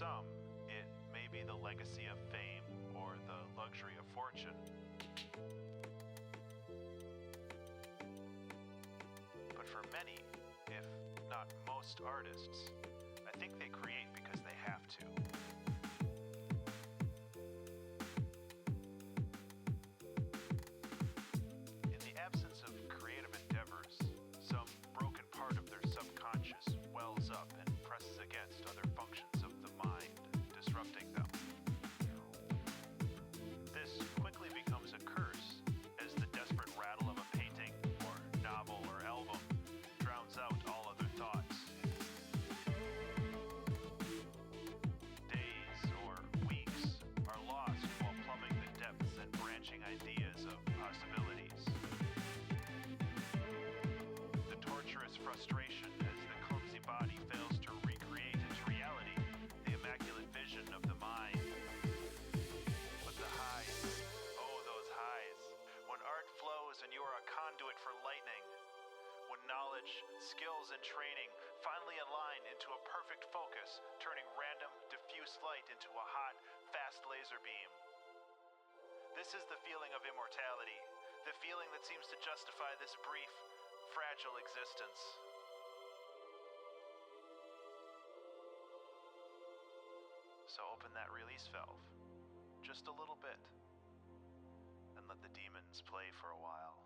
some, it may be the legacy of fame or the luxury of fortune. But for many, if not most artists, I think they create because they have to. In the absence of creative endeavors, some broken part of their subconscious wells up and presses against other functions of the mind, disrupting them. This quickly becomes a curse as the desperate rattle of a painting or novel or album drowns out all other thoughts. Days or weeks are lost while plumbing the depths and branching ideas of possibilities. The torturous frustration as the clumsy body fails to recreate into reality the immaculate vision of the mind. But the highs, oh those highs, when art flows and you are a conduit for lightning, when knowledge, skills, and training finally align into a perfect focus, turning random, diffuse light into a hot, fast laser beam. This is the feeling of immortality, the feeling that seems to justify this brief, fragile existence. So open that release valve, just a little bit, and let the demons play for a while.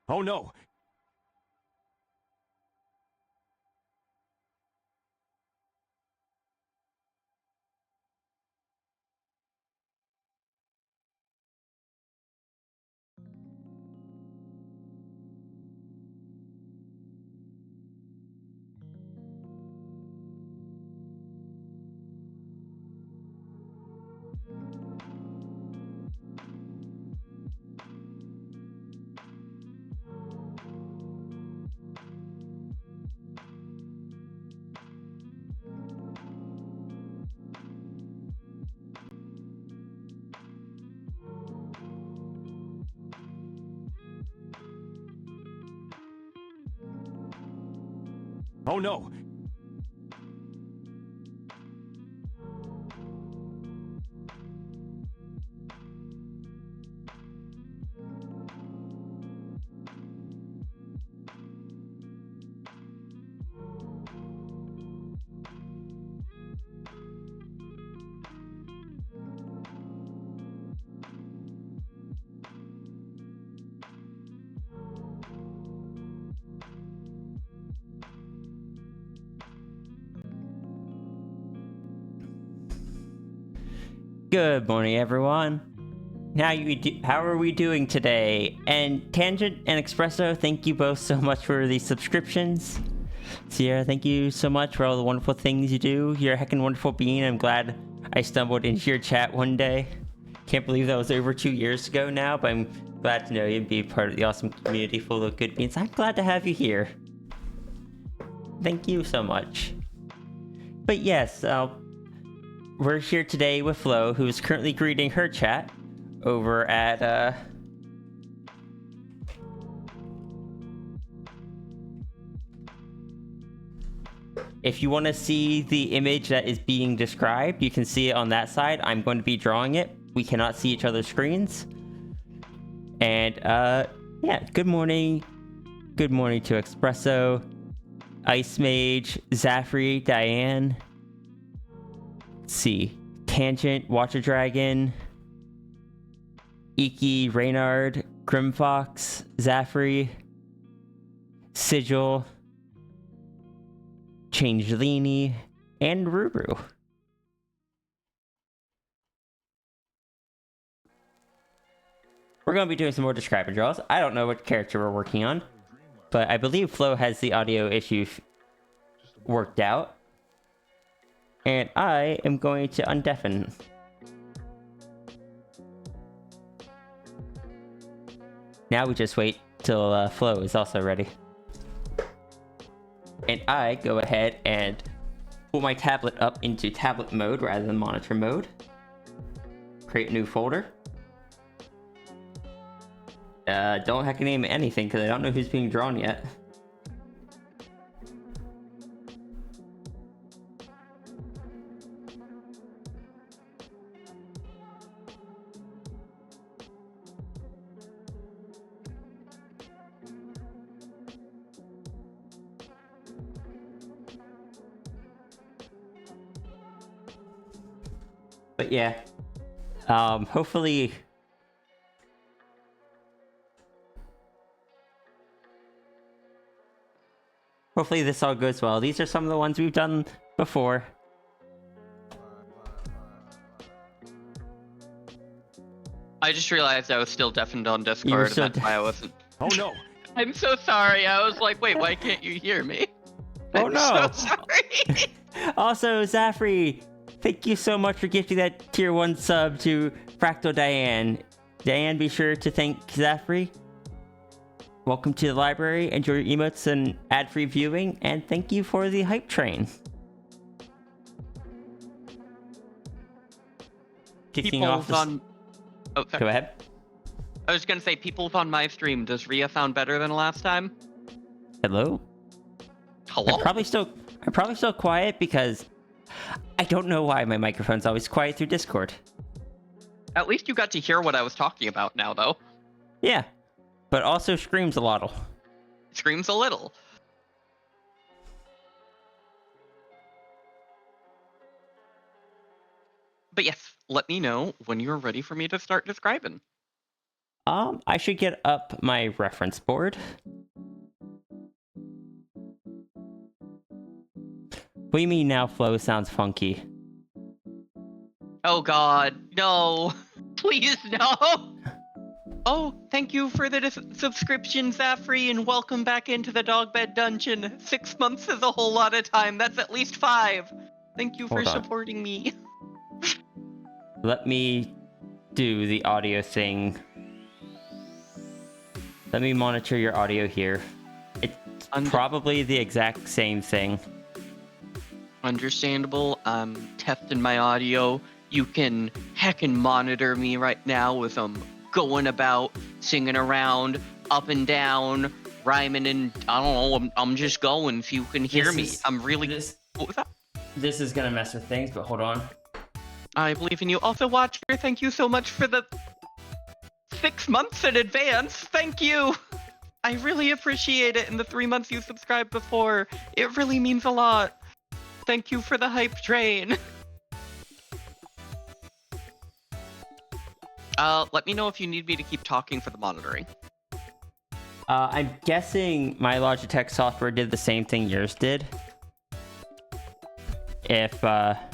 Oh no! Oh no! Good morning, everyone. How are we doing today? And Tangent and Espresso, thank you both so much for the subscriptions. Sierra, thank you so much for all the wonderful things you do. You're a heckin' wonderful being. I'm glad I stumbled into your chat one day. Can't believe that was over 2 years ago now, but I'm glad to know you and be part of the awesome community full of good beings. I'm glad to have you here. Thank you so much. But yes, we're here today with Flo, who is currently greeting her chat over at, If you want to see the image that is being described, you can see it on that side. I'm going to be drawing it. We cannot see each other's screens. And, yeah, good morning. Good morning to Espresso, Ice Mage, Zafri, Diane. Let's see. Tangent, Watcher Dragon, Iki, Reynard, Grimfox, Zafri, Sigil, Changelini, and Ruru. We're going to be doing some more describe and draws. I don't know what character we're working on, but I believe Flo has the audio issue worked out. And I am going to undeafen. Now we just wait till Flo is also ready. And I go ahead and pull my tablet up into tablet mode rather than monitor mode. Create a new folder. Don't heck name anything because I don't know who's being drawn yet. But yeah, hopefully this all goes well. These are some of the ones we've done before. I just realized I was still deafened on Discord, and that's why I wasn't. Oh no! I'm so sorry. I was like, wait, why can't you hear me? Oh no! I'm so sorry. Also, Zafri, thank you so much for gifting that tier 1 sub to Fractal Diane. Diane, be sure to thank Zafri. Welcome to the library. Enjoy your emotes and ad-free viewing, and thank you for the hype train. Kicking off on. Oh, sorry. Go ahead. I was gonna say, people on my stream. Does Rhea sound better than last time? Hello. Hello. I'm probably still quiet because I don't know why my microphone's always quiet through Discord. At least you got to hear what I was talking about now, though. Yeah, but also screams a lot. Screams a little. But yes, let me know when you're ready for me to start describing. I should get up my reference board. What do you mean now Flo sounds funky? Oh god, no. Please, no. Oh, thank you for the subscription, Zafri, and welcome back into the Dogbed Dungeon. 6 months is a whole lot of time. That's at least 5. Thank you for supporting me. Let me do the audio thing. Let me monitor your audio here. It's probably the exact same thing. Understandable. I'm testing my audio. You can heckin' monitor me right now with going about, singing around, up and down, rhyming and I don't know. I'm just going. If you can hear me, I'm really. What was that? This is gonna mess with things, but hold on. I believe in you. Also, Watcher, thank you so much for the 6 months in advance. Thank you. I really appreciate it. And the 3 months you subscribed before, it really means a lot. Thank you for the hype train. Let me know if you need me to keep talking for the monitoring. I'm guessing my Logitech software did the same thing yours did. If that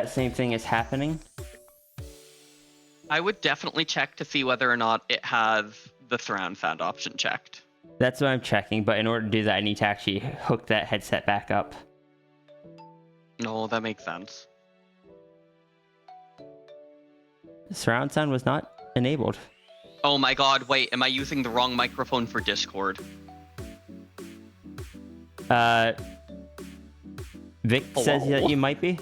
same thing is happening. I would definitely check to see whether or not it has the surround sound option checked. That's what I'm checking, but in order to do that, I need to actually hook that headset back up. No, that makes sense. Surround sound was not enabled. Oh my god, wait, am I using the wrong microphone for Discord? Vic says that you might be.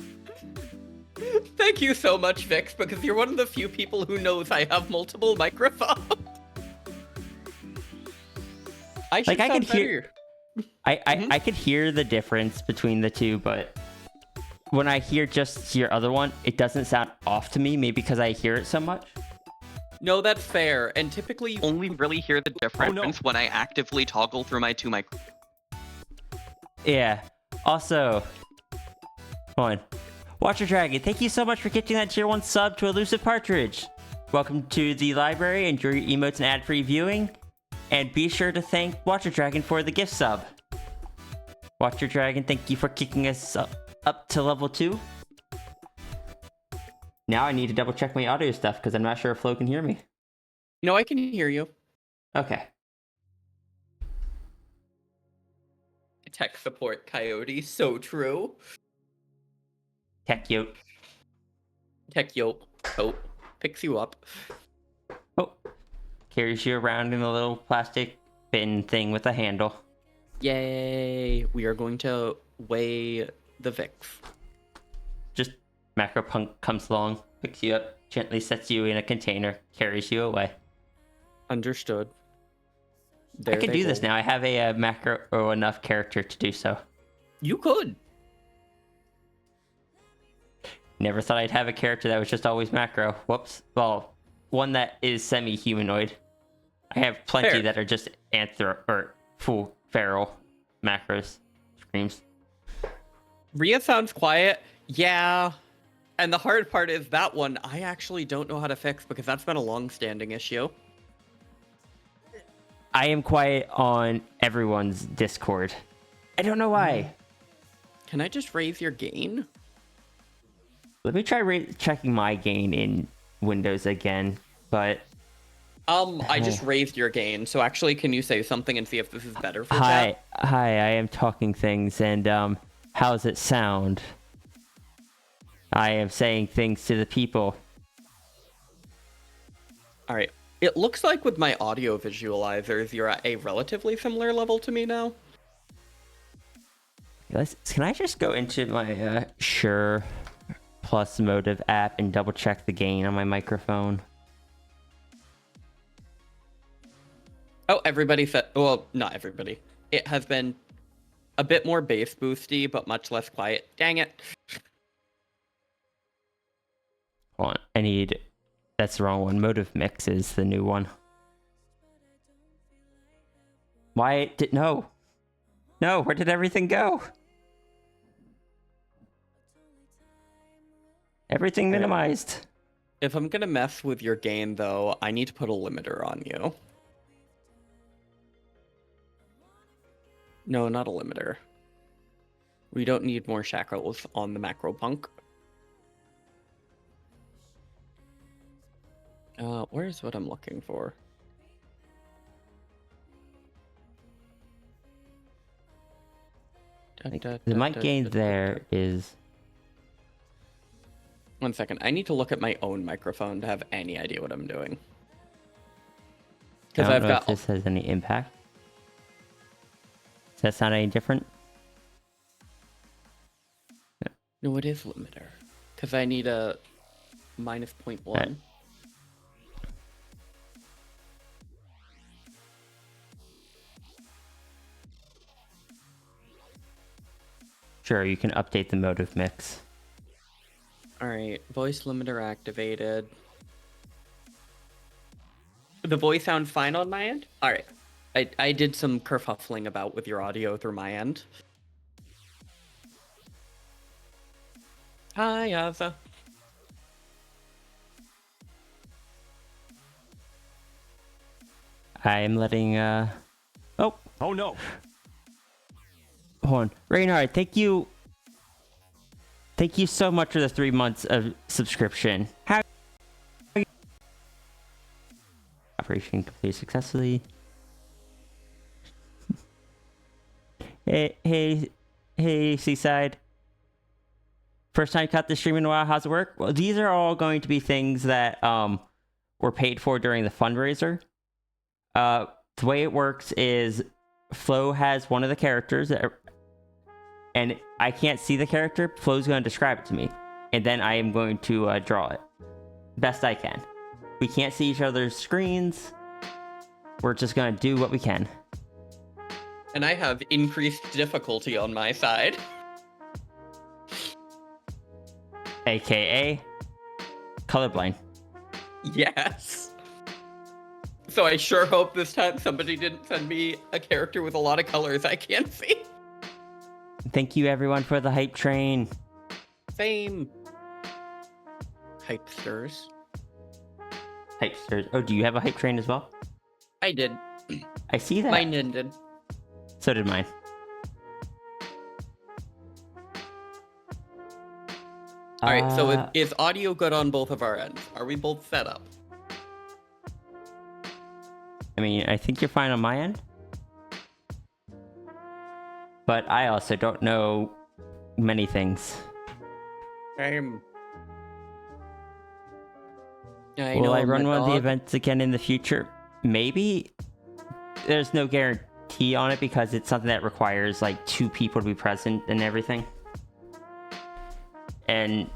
Thank you so much, Vix, because you're one of the few people who knows I have multiple microphones. I should I sound could hear. better. I could hear the difference between the two, but when I hear just your other one, it doesn't sound off to me. Maybe because I hear it so much. No, that's fair. And typically, You only really hear the difference when I actively toggle through my two microphones. Yeah. Also, hold on. Watcher Dragon, thank you so much for gifting that tier 1 sub to Elusive Partridge. Welcome to the library. Enjoy your emotes and ad-free viewing. And be sure to thank Watcher Dragon for the gift sub. Watcher Dragon, thank you for kicking us up to level 2. Now I need to double check my audio stuff because I'm not sure if Flo can hear me. no, I can hear you. Okay. Tech support, Coyote, so true. Tech yo. Tech yo, oh, picks you up. Oh. Carries you around in a little plastic bin thing with a handle. Yay! We are going to weigh the Vix. Just Macropunk comes along, picks you up, gently sets you in a container, carries you away. Understood. I can do this now. I have a macro or enough character to do so. You could. Never thought I'd have a character that was just always macro. Whoops. Well, one that is semi-humanoid. I have plenty Fair. that are just full feral macros. Screams. Rhea sounds quiet. Yeah. And the hard part is that one I actually don't know how to fix because that's been a long-standing issue. I am quiet on everyone's Discord. I don't know why. Can I just raise your gain? Let me try checking my gain in Windows again, but... I just raised your gain, so actually can you say something and see if this is better for that? Hi, I am talking things, and how's it sound? I am saying things to the people. Alright. It looks like with my audio visualizers, you're at a relatively similar level to me now. Can I just go into my Shure Plus Motive app and double check the gain on my microphone? Oh, everybody said... Well, not everybody. It has been a bit more bass boosty, but much less quiet. Dang it. Hold on, I need... That's the wrong one. Motive Mix is the new one. Why did... No! No, where did everything go? Everything minimized. If I'm gonna mess with your gain, though, I need to put a limiter on you. No, not a limiter. We don't need more shackles on the Macropunk. Where's what I'm looking for? The mic gain there is... 1 second. I need to look at my own microphone to have any idea what I'm doing. I Because don't I've know got... if this has any impact. Does that sound any different? No, it is limiter. Because I need a minus 0.1. Right. Sure, you can update the motive mix. Alright, voice limiter activated. The voice sound fine on my end? Alright. I did some kerfuffling about with your audio through my end. Hi, Asa. I am letting, Oh, Oh no. hold on. Reynard, thank you. Thank you so much for the 3 months of subscription. How Operation complete successfully. Hey, Seaside. First time you caught the stream in a while. How's it work? Well, these are all going to be things that were paid for during the fundraiser. The way it works is Flo has one of the characters and I can't see the character. Flo's going to describe it to me, and then I am going to draw it best I can. We can't see each other's screens. We're just going to do what we can. And I have increased difficulty on my side. AKA colorblind. Yes. So I sure hope this time somebody didn't send me a character with a lot of colors I can't see. Thank you everyone for the hype train. Same. Hypesters. Hypesters. Oh, do you have a hype train as well? I did. I see that. Mine ended. So did mine. Alright, so is audio good on both of our ends? Are we both set up? I mean, I think you're fine on my end. But I also don't know many things. Same. Will I run one of the events again in the future? Maybe. There's no guarantee on it because it's something that requires like 2 people to be present and everything. And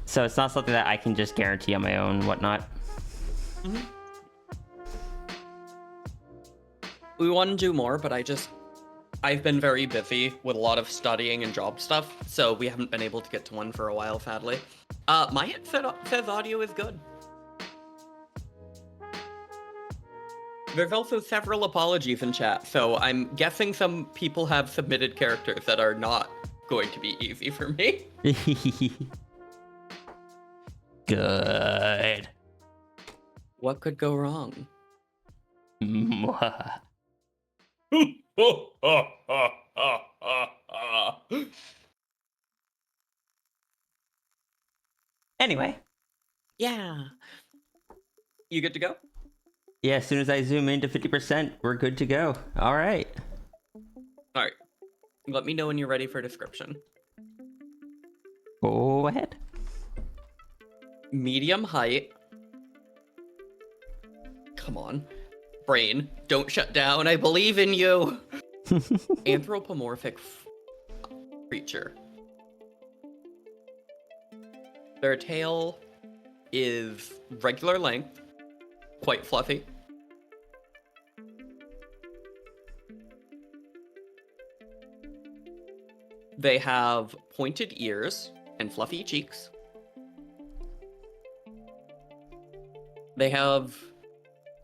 so it's not something that I can just guarantee on my own, whatnot. Mm-hmm. We want to do more, but I've been very busy with a lot of studying and job stuff, so we haven't been able to get to one for a while, sadly. My headset says audio is good. There's also several apologies in chat, so I'm guessing some people have submitted characters that are not going to be easy for me. Good. What could go wrong? Anyway. Yeah. You good to go? Yeah, as soon as I zoom into 50%, we're good to go. All right. All right. Let me know when you're ready for description. Go ahead. Medium height. Come on. Brain, don't shut down. I believe in you. Anthropomorphic creature. Their tail is regular length, quite fluffy. They have pointed ears and fluffy cheeks. They have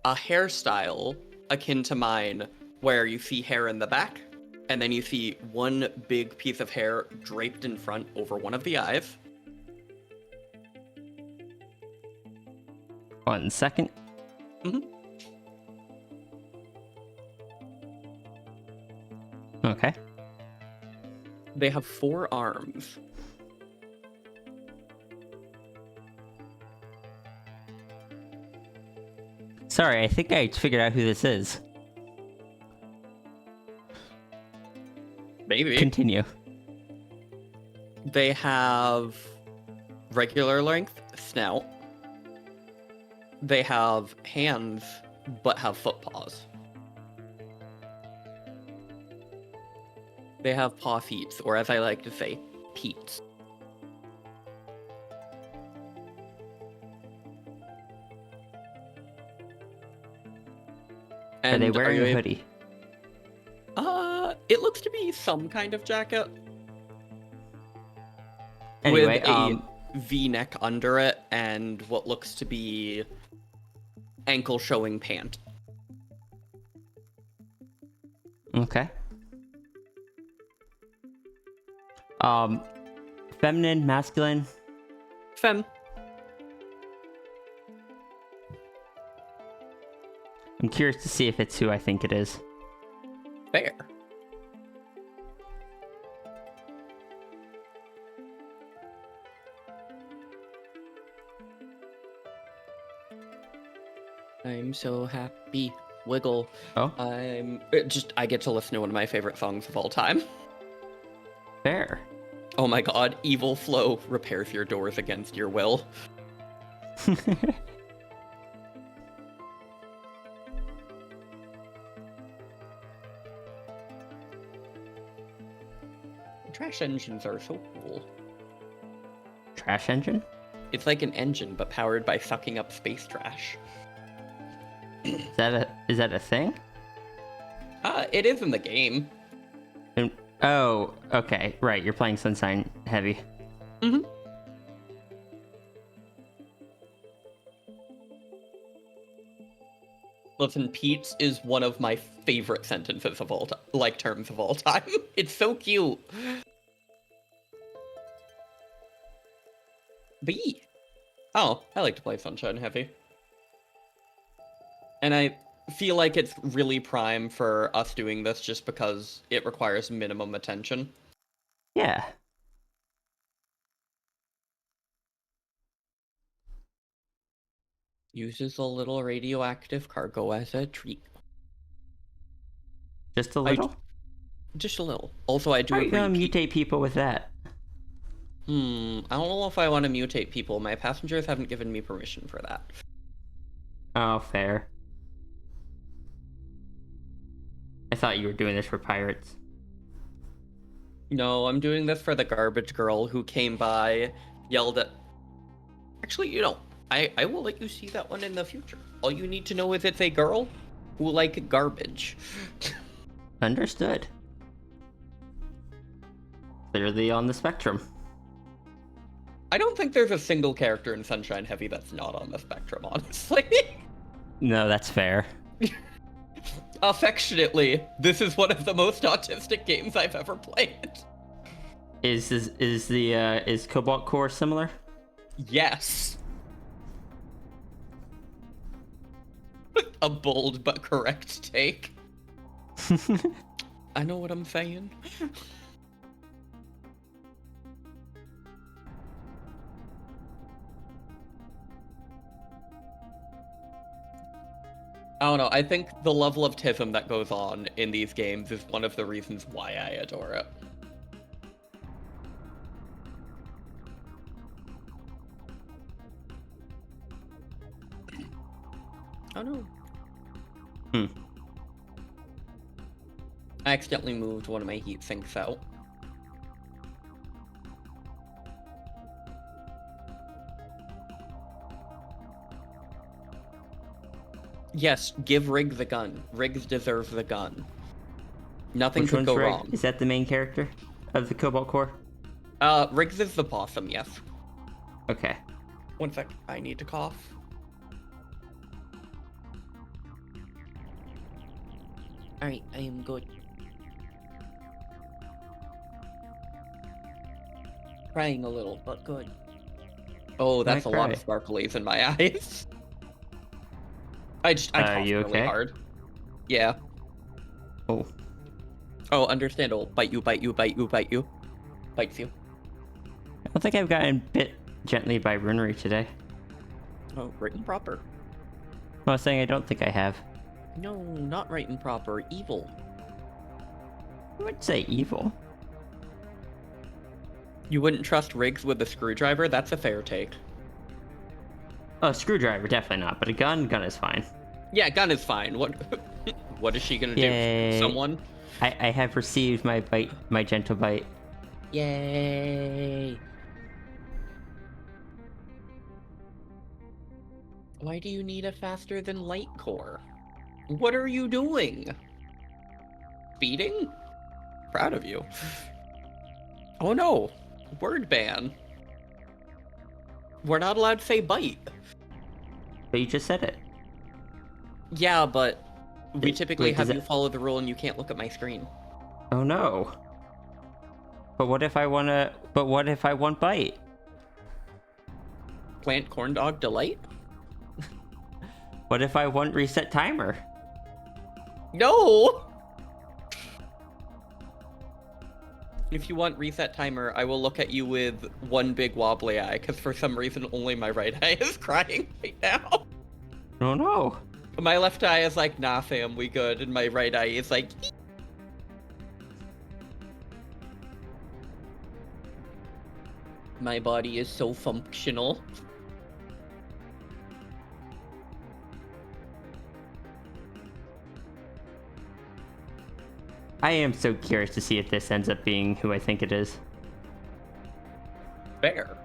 a hairstyle akin to mine, where you see hair in the back, and then you see one big piece of hair draped in front over one of the eyes. 1 second. Mm-hmm. Okay. They have 4 arms. Sorry, I think I figured out who this is. Maybe. Continue. They have regular length snout. They have hands, but have foot paws. They have paw feet, or as I like to say, peats. Are they wearing you a able- hoodie? It looks to be some kind of jacket. Anyway, with a V-neck under it and what looks to be ankle showing pant. Okay. Feminine, masculine. Fem. I'm curious to see if it's who I think it is. Fair. I'm so happy. Wiggle. Oh, I get to listen to one of my favorite songs of all time. fair. Oh my god, Evil Flow repairs your doors against your will. Trash engines are so cool. Trash engine? It's like an engine, but powered by sucking up space trash. Is that a thing? It is in the game. Oh, okay. Right, you're playing Sunshine Heavy. Mm-hmm. Listen, Pete is one of my favorite sentences of all time, like terms of all time. It's so cute. B. Oh, I like to play Sunshine Heavy. And I feel like it's really prime for us doing this just because it requires minimum attention. Yeah. Uses a little radioactive cargo as a treat. Just a little? Just a little. Also, I do How are you agree. gonna mutate people with that? I don't know if I want to mutate people. My passengers haven't given me permission for that. Oh, fair. I thought you were doing this for pirates. No, I'm doing this for the garbage girl who came by, yelled at... Actually, you know, I will let you see that one in the future. All you need to know is it's a girl who like garbage. Understood. Clearly on the spectrum. I don't think there's a single character in Sunshine Heavy that's not on the spectrum, honestly. No, that's fair. Affectionately, this is one of the most autistic games I've ever played. Is Cobalt Core similar? Yes. A bold but correct take. I know what I'm saying. I don't know, I think the level of tism that goes on in these games is one of the reasons why I adore it. Oh no. I accidentally moved one of my heat sinks out. Yes, give Rig the gun. Riggs deserves the gun. Nothing Which could one's go Rig? wrong. Is that the main character of the Cobalt Core? Riggs is the possum, yes. Okay. One sec, I need to cough. Alright, I am good. Crying a little, but good. Oh, that's a lot of sparklies in my eyes. I coughed you really okay? hard. Yeah. Oh. Oh, understandable. Bite you, bite you, bite you, bite you. Bites you. I don't think I've gotten bit gently by Runery today. Oh, written proper. I was saying I don't think I have. No, not right and proper. Evil. I would say evil. You wouldn't trust Riggs with a screwdriver? That's a fair take. Oh, a screwdriver, definitely not. But a gun is fine. Yeah, gun is fine. What what is she gonna Yay. do? Someone? I have received my bite, my gentle bite. Yay. Why do you need a faster than light core? What are you doing? Speeding? Proud of you. Oh no. Word ban. We're not allowed to say bite. But you just said it. Yeah, but we It- typically wait, does have you it- follow the rule and you can't look at my screen. Oh no. But what if I want bite? Plant corn dog delight? What if I want reset timer? No! If you want reset timer, I will look at you with one big wobbly eye, because for some reason only my right eye is crying right now. Oh no. My left eye is like, nah fam, we good, and my right eye is like, my body is so functional. I am so curious to see if this ends up being who I think it is. Fair.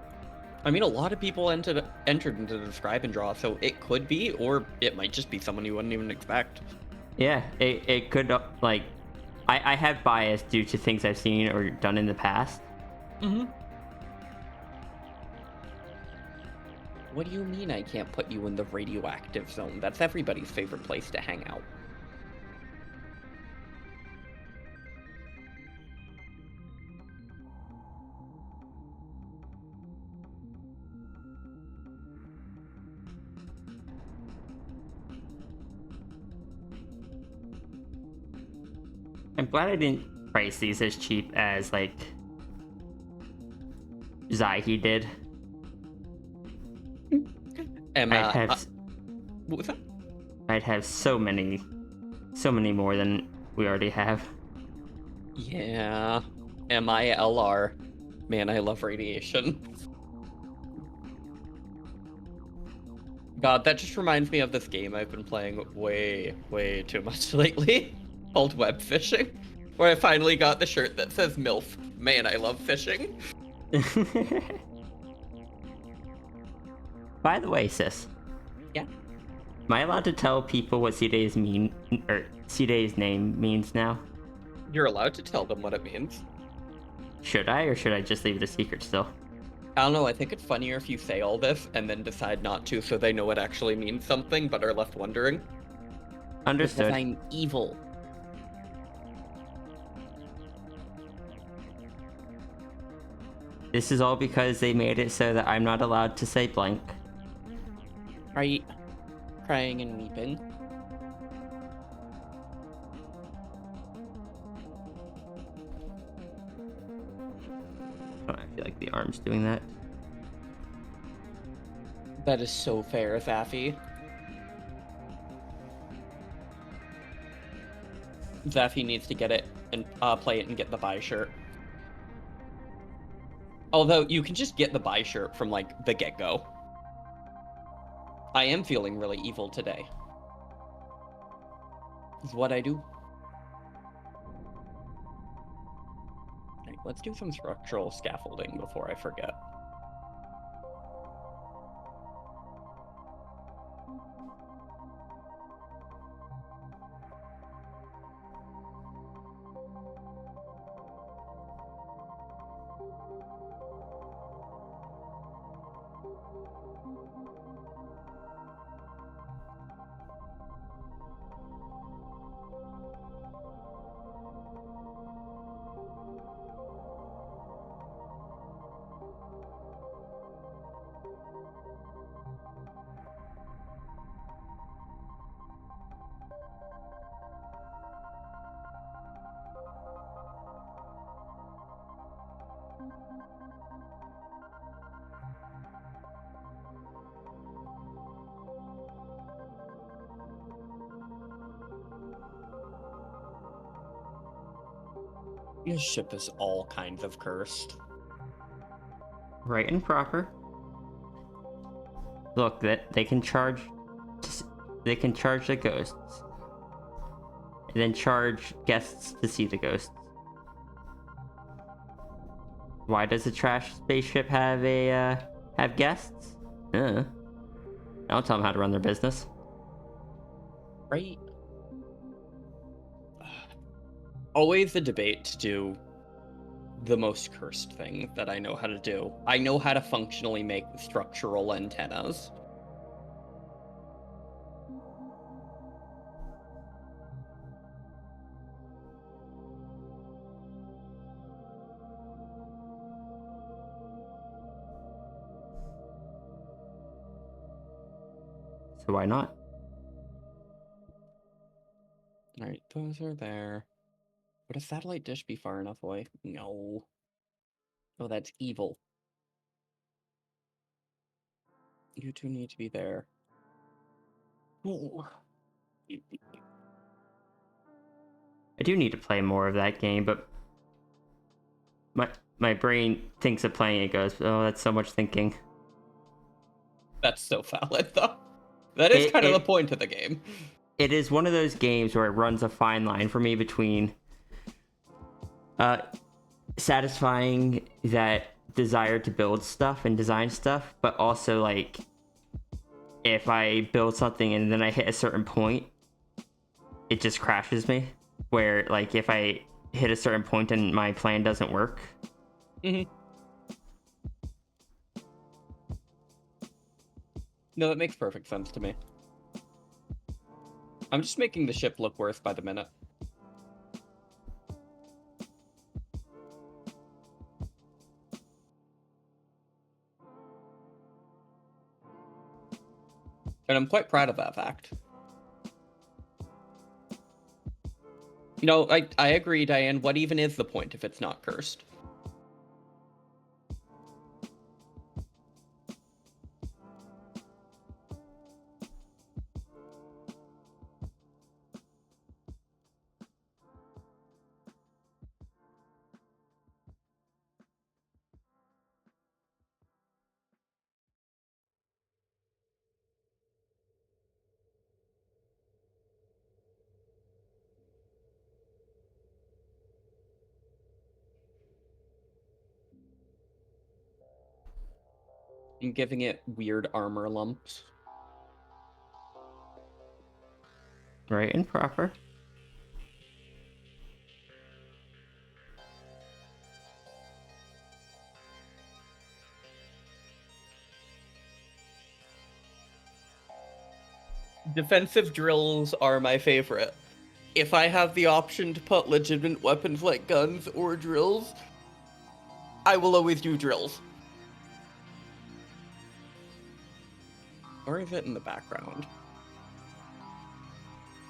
I mean, a lot of people entered into the describe and draw, so it could be, or it might just be someone you wouldn't even expect. Yeah, it could, like, I have bias due to things I've seen or done in the past. Mm-hmm. What do you mean I can't put you in the radioactive zone? That's everybody's favorite place to hang out. I'm glad I didn't price these as cheap as, like, Zaihi did. What was that? I'd have so many more than we already have. Yeah. MILR. Man, I love radiation. God, that just reminds me of this game I've been playing way, way too much lately. Called Web Fishing. Where I finally got the shirt that says MILF. Man, I love fishing. By the way, sis. Yeah? Am I allowed to tell people what C-Day's name means now? You're allowed to tell them what it means. Should I, or should I just leave it a secret still? I don't know, I think it's funnier if you say all this and then decide not to so they know it actually means something but are left wondering. Understood. Because I'm evil. This is all because they made it so that I'm not allowed to say blank. Right? Crying and weeping. Oh, I feel like the arm's doing that. That is so fair, Zaffy. Zaffy needs to get it and play it and get the buy shirt. Although you can just get the buy shirt from like the get-go. I am feeling really evil today. Is what I do. Okay, let's do some structural scaffolding before I forget. This ship is all kinds of cursed. Right and proper. Look, that they can charge the ghosts. And then charge guests to see the ghosts. Why does a trash spaceship have guests? Don't tell them how to run their business. Right? Always the debate to do the most cursed thing that I know how to do. I know how to functionally make structural antennas. So why not? Alright, those are there. Would a satellite dish be far enough away? No. Oh, that's evil. You two need to be there. Ooh. I do need to play more of that game, but my brain thinks of playing it goes, oh, that's so much thinking. That's so valid, though. That is kind of the it- point of the game. It is one of those games where it runs a fine line for me between satisfying that desire to build stuff and design stuff, but also like if I build something and then I hit a certain point, it just crashes me. Where like if I hit a certain point and my plan doesn't work. Mm-hmm. No, that makes perfect sense to me. I'm just making the ship look worse by the minute. And I'm quite proud of that fact. You know, I agree, Diane. What even is the point if it's not cursed? And giving it weird armor lumps. Right and proper. Defensive drills are my favorite. If I have the option to put legitimate weapons like guns or drills, I will always do drills. Or is it in the background?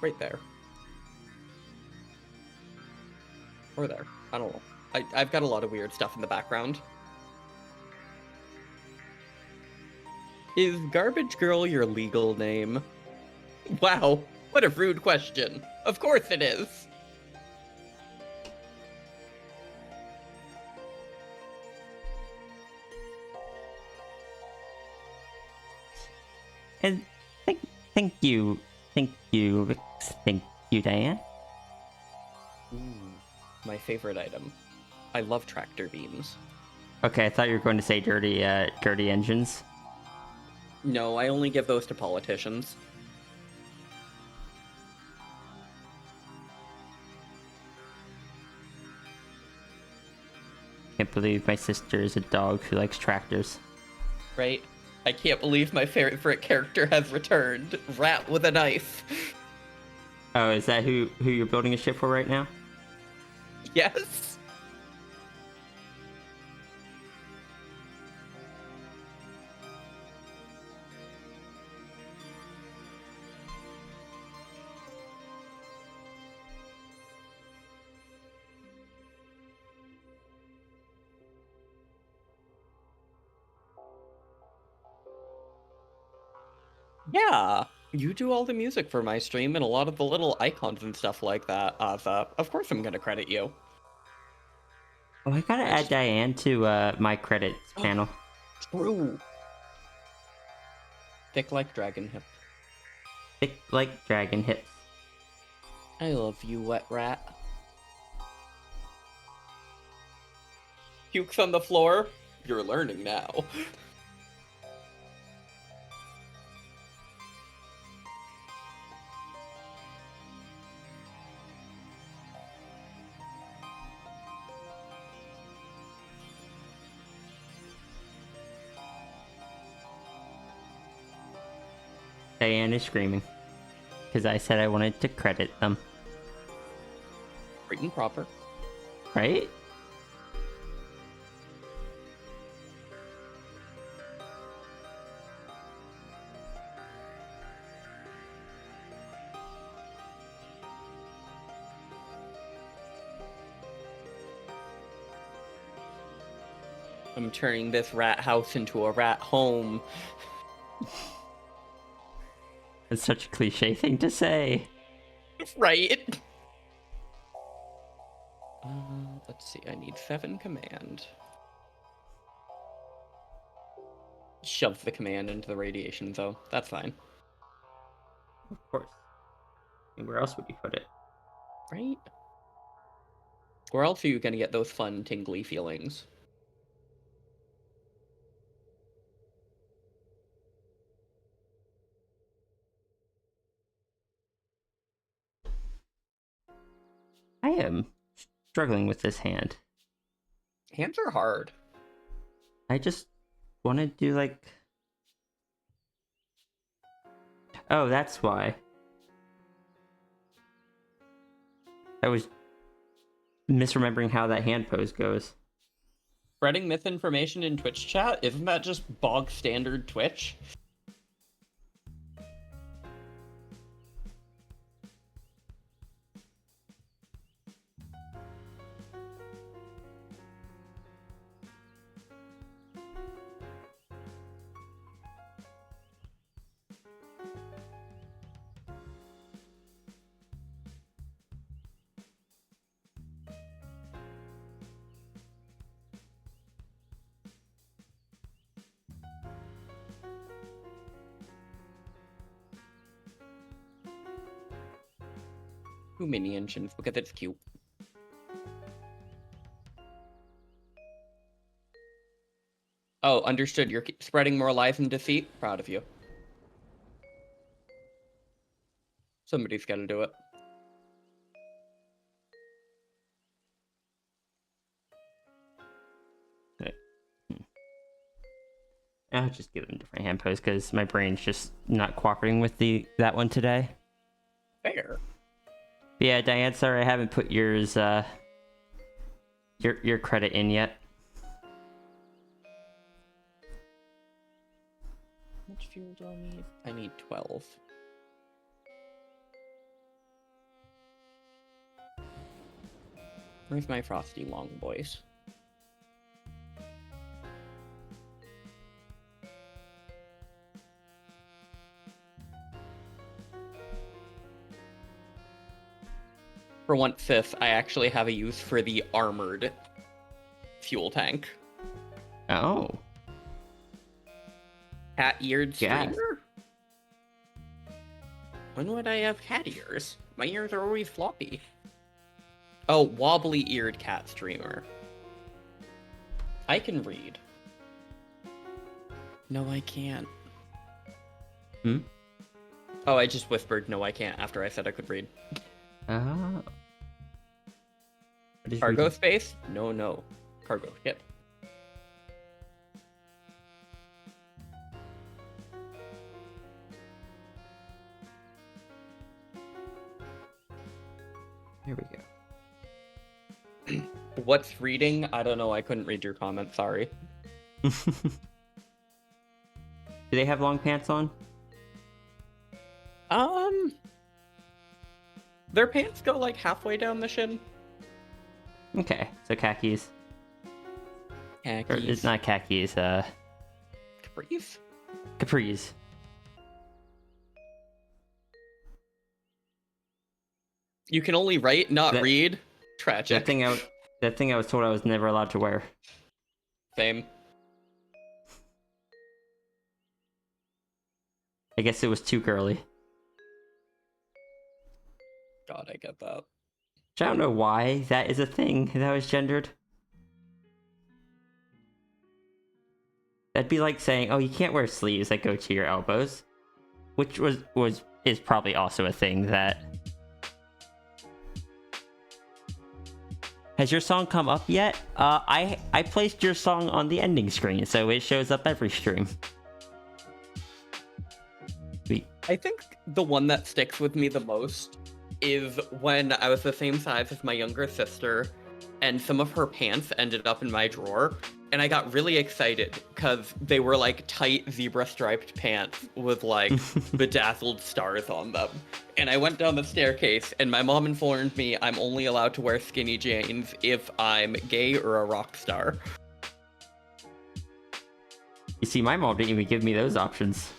Right there. Or there. I don't know. I've got a lot of weird stuff in the background. Is Garbage Girl your legal name? Wow, what a rude question. Of course it is. And thank you, Vix. Thank you, Diane. Ooh, my favorite item. I love tractor beams. Okay, I thought you were going to say dirty engines. No, I only give those to politicians. Can't believe my sister is a dog who likes tractors. Right? I can't believe my favorite character has returned. Rat with a knife. Oh, is that who you're building a ship for right now? Yes. Yeah, you do all the music for my stream and a lot of the little icons and stuff like that, Ava. Of course I'm gonna credit you. Oh, I gotta add Diane to my credits panel. True. Thick like dragon hip. Thick like dragon hips. I love you, wet rat. Pukes on the floor? You're learning now. Diane is screaming. Because I said I wanted to credit them. Right and proper. Right? I'm turning this rat house into a rat home. It's such a cliche thing to say. Right? Let's see, I need 7 command. Shove the command into the radiation zone. That's fine. Of course. And where else would you put it? Right? Where else are you gonna get those fun, tingly feelings? I am struggling with this hand. Hands are hard. I just want to do like... Oh, that's why. I was misremembering how that hand pose goes. Spreading misinformation in Twitch chat? Isn't that just bog standard Twitch? Two mini engines because it's cute. Oh, understood. You're spreading more lies and deceit. Proud of you. Somebody's got to do it. Okay. I'll just give them different hand pose because my brain's just not cooperating with that one today. Fair. Yeah, Diane, sorry I haven't put yours, your credit in yet. How much fuel do I need? I need 12. Where's my frosty long boys? For 1/5, I actually have a use for the armored fuel tank. Oh. Cat-eared Yes. streamer? When would I have cat ears? My ears are always floppy. Oh, wobbly-eared cat streamer. I can read. No, I can't. Hmm? Oh, I just whispered, no, I can't, after I said I could read. Oh. What is Cargo reading? space? No, no. Cargo ship. Here we go. What's reading? I don't know, I couldn't read your comment, sorry. Do they have long pants on? Their pants go like halfway down the shin. Okay, so khakis. Or Khakis. it's not khakis, Capris? capris. You can only write, not That- read. Tragic. That thing I was told I was never allowed to wear. Same. I guess it was too girly. God, I get that. I don't know why that is a thing that was gendered. That'd be like saying, "Oh, you can't wear sleeves that go to your elbows," which is probably also a thing that. Has your song come up yet? I placed your song on the ending screen, so it shows up every stream. I think the one that sticks with me the most is when I was the same size as my younger sister, and some of her pants ended up in my drawer, and I got really excited because they were like tight zebra striped pants with like bedazzled stars on them. And I went down the staircase, and my mom informed me I'm only allowed to wear skinny jeans if I'm gay or a rock star. You see, my mom didn't even give me those options.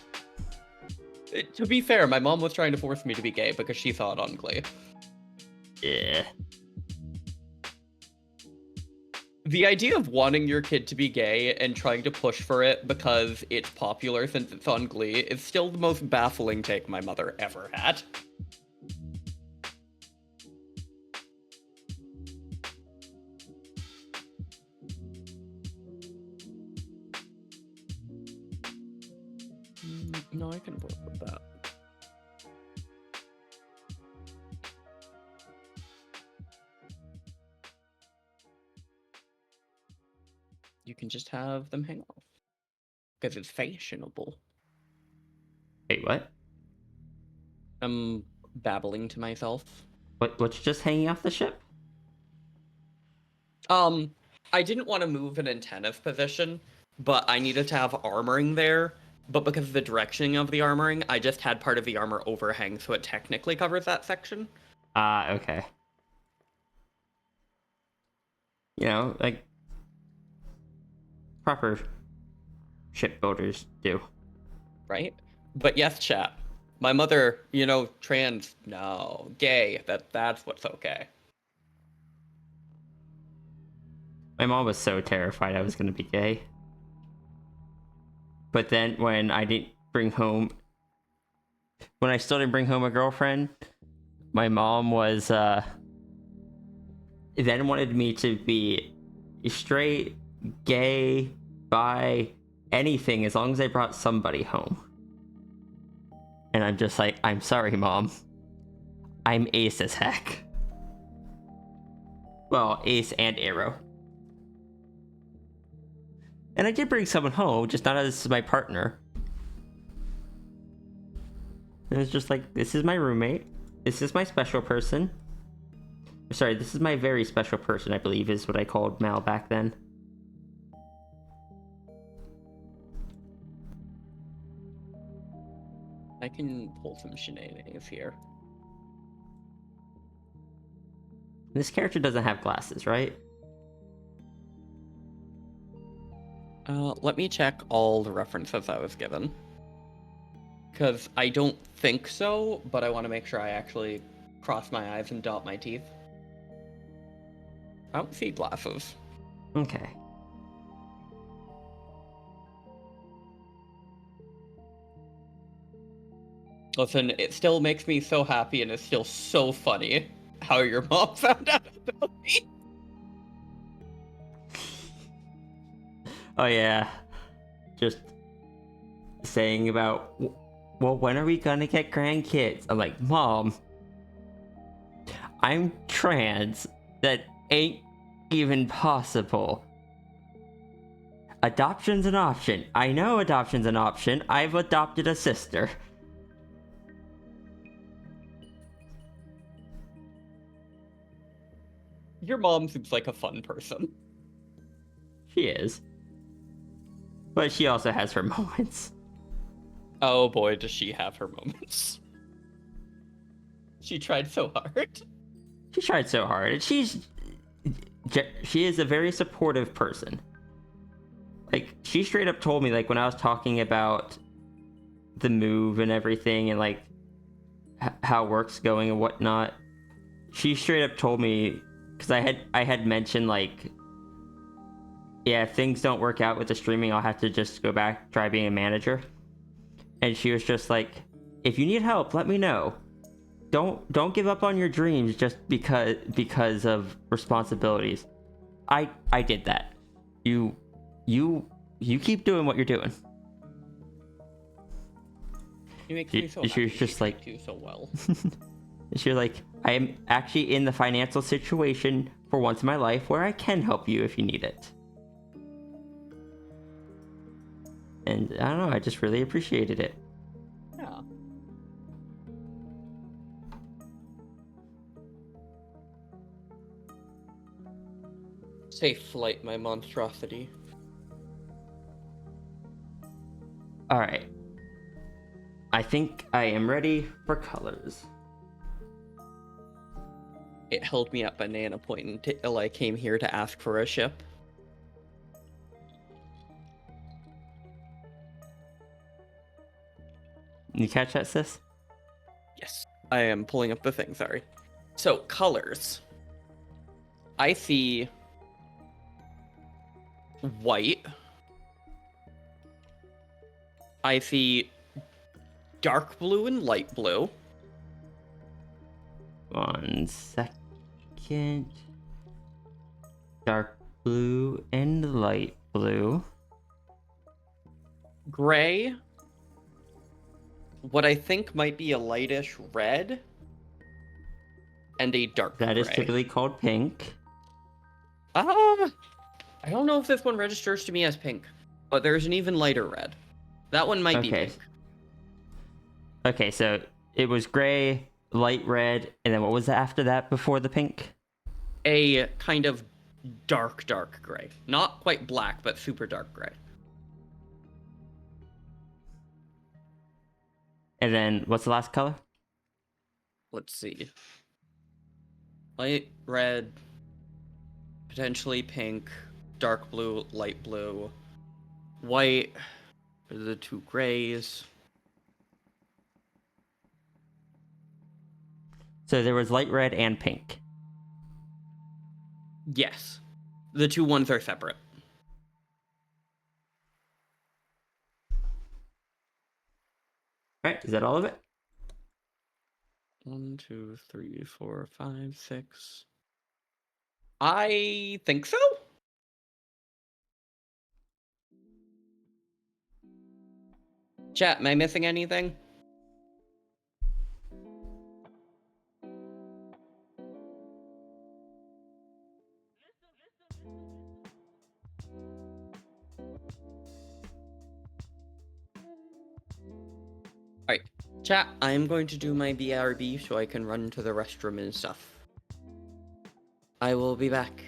To be fair, my mom was trying to force me to be gay because she saw it on Glee. Yeah. The idea of wanting your kid to be gay and trying to push for it because it's popular since it's on Glee is still the most baffling take my mother ever had. No, I can work with that. You can just have them hang off. Because it's fashionable. Wait, what? I'm babbling to myself. What's just hanging off the ship? I didn't want to move an antenna's position, but I needed to have armoring there. But because of the directioning of the armoring, I just had part of the armor overhang, so it technically covers that section. Okay. You know, like proper shipbuilders do. Right? But yes, chat. My mother, trans, no, gay, that's what's okay. My mom was so terrified I was gonna be gay. But then when I still didn't bring home a girlfriend, my mom was then wanted me to be straight, gay, bi, anything as long as I brought somebody home. And I'm just like, I'm sorry, Mom. I'm ace as heck. Well, ace and arrow. And I did bring someone home, just not as my partner. It was just like, this is my roommate. This is my special person. Sorry, this is my very special person, I believe is what I called Mal back then. I can pull some shenanigans here. This character doesn't have glasses, right? Let me check all the references I was given. Because I don't think so, but I want to make sure I actually cross my eyes and dot my teeth. I don't see glasses. Okay. Listen, it still makes me so happy and it's still so funny how your mom found out about me. Oh yeah. Just saying about, well, when are we gonna get grandkids? I'm like, Mom, I'm trans. That ain't even possible. Adoption's an option. I know adoption's an option. I've adopted a sister. Your mom seems like a fun person. She is. But she also has her moments. Oh boy, does she have her moments. She tried so hard. She tried so hard. And she is a very supportive person. Like, she straight up told me, like, when I was talking about the move and everything and, like, how work's going and whatnot, she straight up told me, because I had mentioned, like, yeah, if things don't work out with the streaming, I'll have to just go back, try being a manager. And she was just like, if you need help, let me know. Don't give up on your dreams just because of responsibilities. I did that. You keep doing what you're doing. You make me so She was happy. just You like, do so well. she was like, I am actually in the financial situation for once in my life where I can help you if you need it. And I don't know, I just really appreciated it. Yeah. Safe flight, my monstrosity. Alright. I think I am ready for colors. It held me at banana point until I came here to ask for a ship. You catch that, sis? Yes. I am pulling up the thing, sorry. So, colors. I see white. I see dark blue and light blue. 1 second. Dark blue and light blue. Gray. What I think might be a lightish red. And a dark That gray. is typically called pink. I don't know if this one registers to me as pink, but there's an even lighter red. That one might be Okay. pink. Okay, so it was gray, light red, and then what was after that before the pink? A kind of dark gray. Not quite black, but super dark gray. And then what's the last color? Let's see. Light red, potentially pink, dark blue, light blue, white are the two grays. So there was light red and pink. Yes. The two ones are separate. Alright, is that all of it? 1, 2, 3, 4, 5, 6. I think so? Chat, am I missing anything? Alright, chat, I'm going to do my BRB so I can run to the restroom and stuff. I will be back.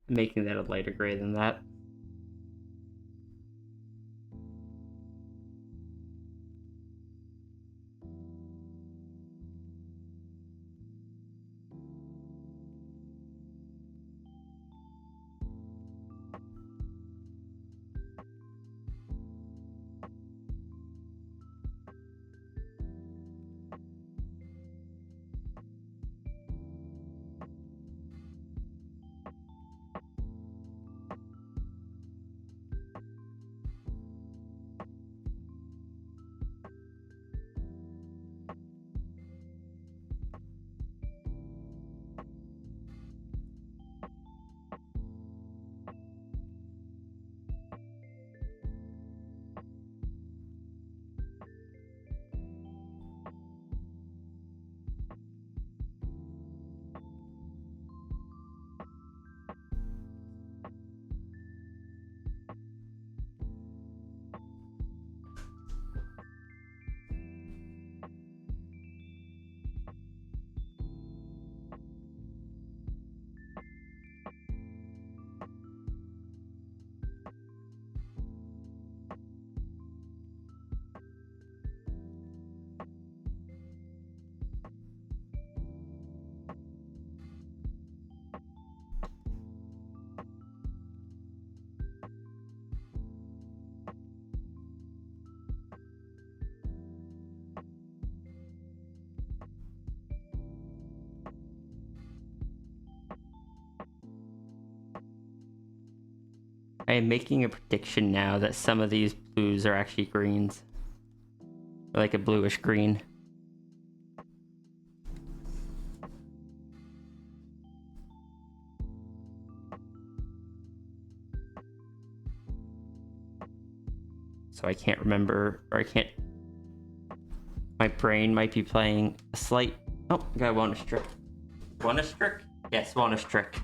Making that a lighter gray than that. I am making a prediction now that some of these blues are actually greens. Like a bluish green. So I can't remember, or I can't... My brain might be playing a slight... Oh, I got a bonus trick. Bonus trick? Yes, bonus trick.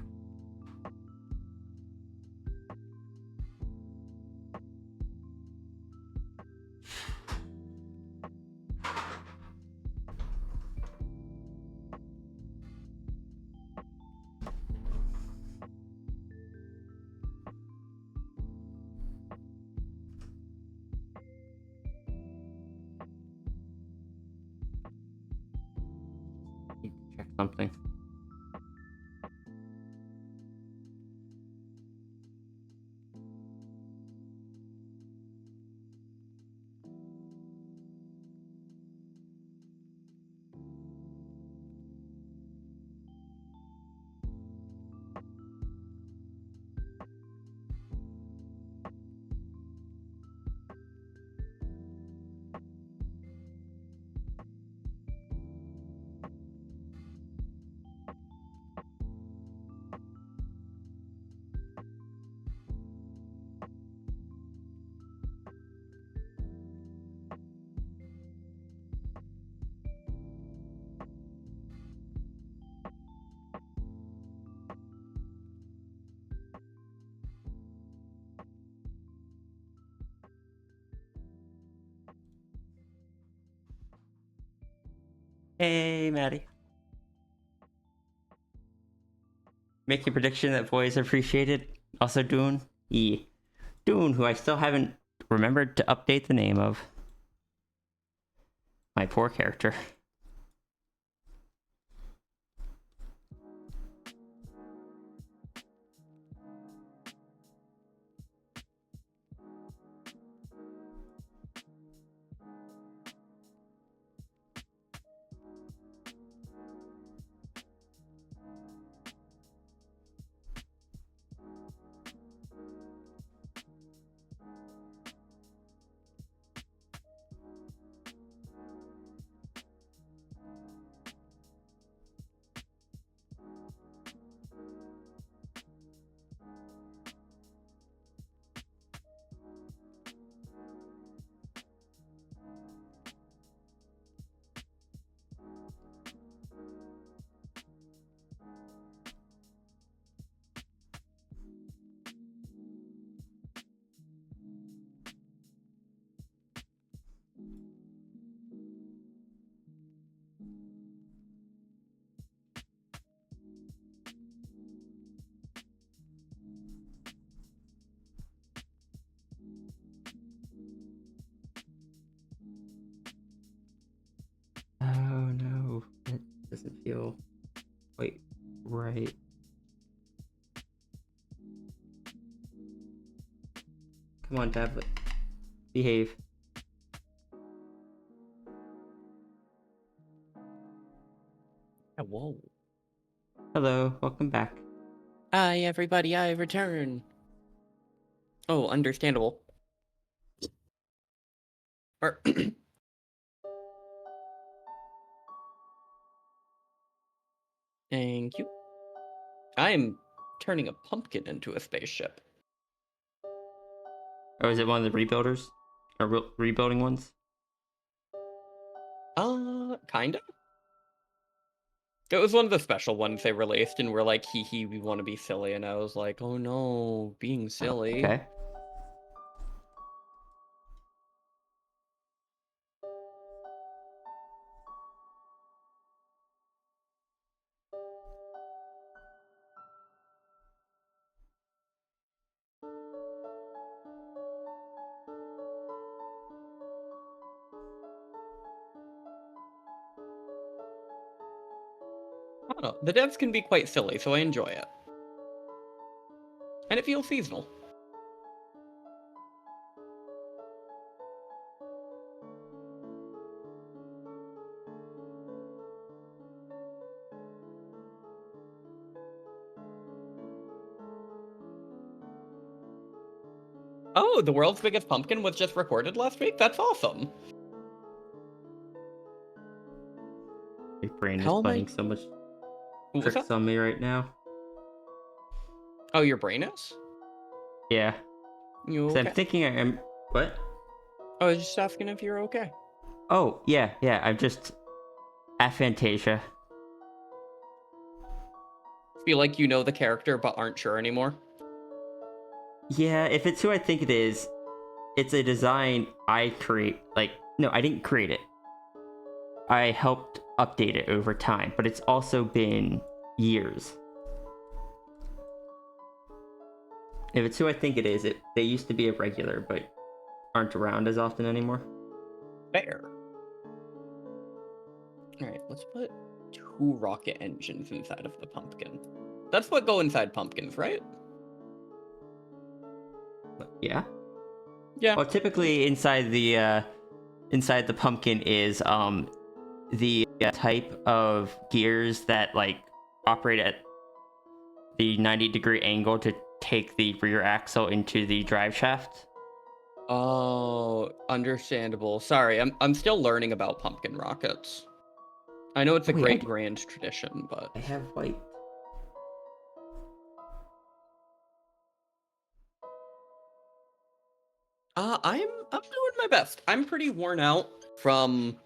Need to check something. Hey, Maddie. Make a prediction that boys appreciated. Also, Dune. Dune, who I still haven't remembered to update the name of. My poor character. Oh no, it doesn't feel quite right. Come on, tablet. Behave. Whoa. Hello, welcome back. Hi, everybody, I return. Oh, understandable. Or Thank you. I am turning a pumpkin into a spaceship. Oh, is it one of the rebuilders? Or rebuilding ones? Kinda? It was one of the special ones they released, and we're like, hee hee, we want to be silly, and I was like, oh no, being silly. Okay. I don't know, the devs can be quite silly, so I enjoy it. And it feels seasonal. Oh, the world's biggest pumpkin was just recorded last week? That's awesome. My brain is How am I- playing so much What was tricks that? on me right now. Oh, your brain is? Yeah. You 'Cause okay? I'm thinking I am. What? I was just asking if you're okay. Oh, yeah. I'm just. Aphantasia. Feel like you know the character but aren't sure anymore? Yeah, if it's who I think it is, it's a design I create. Like, no, I didn't create it. I helped update it over time, but it's also been years. If it's who I think it is, they used to be a regular, but aren't around as often anymore. Fair. Alright, let's put 2 rocket engines inside of the pumpkin. That's what go inside pumpkins, right? Yeah. Yeah. Well, typically inside the pumpkin is the type of gears that like operate at the 90-degree angle to take the rear axle into the drive shaft. Oh, understandable. Sorry, I'm still learning about pumpkin rockets. I know it's a Wait, great grand tradition, but I have white. I'm doing my best. I'm pretty worn out from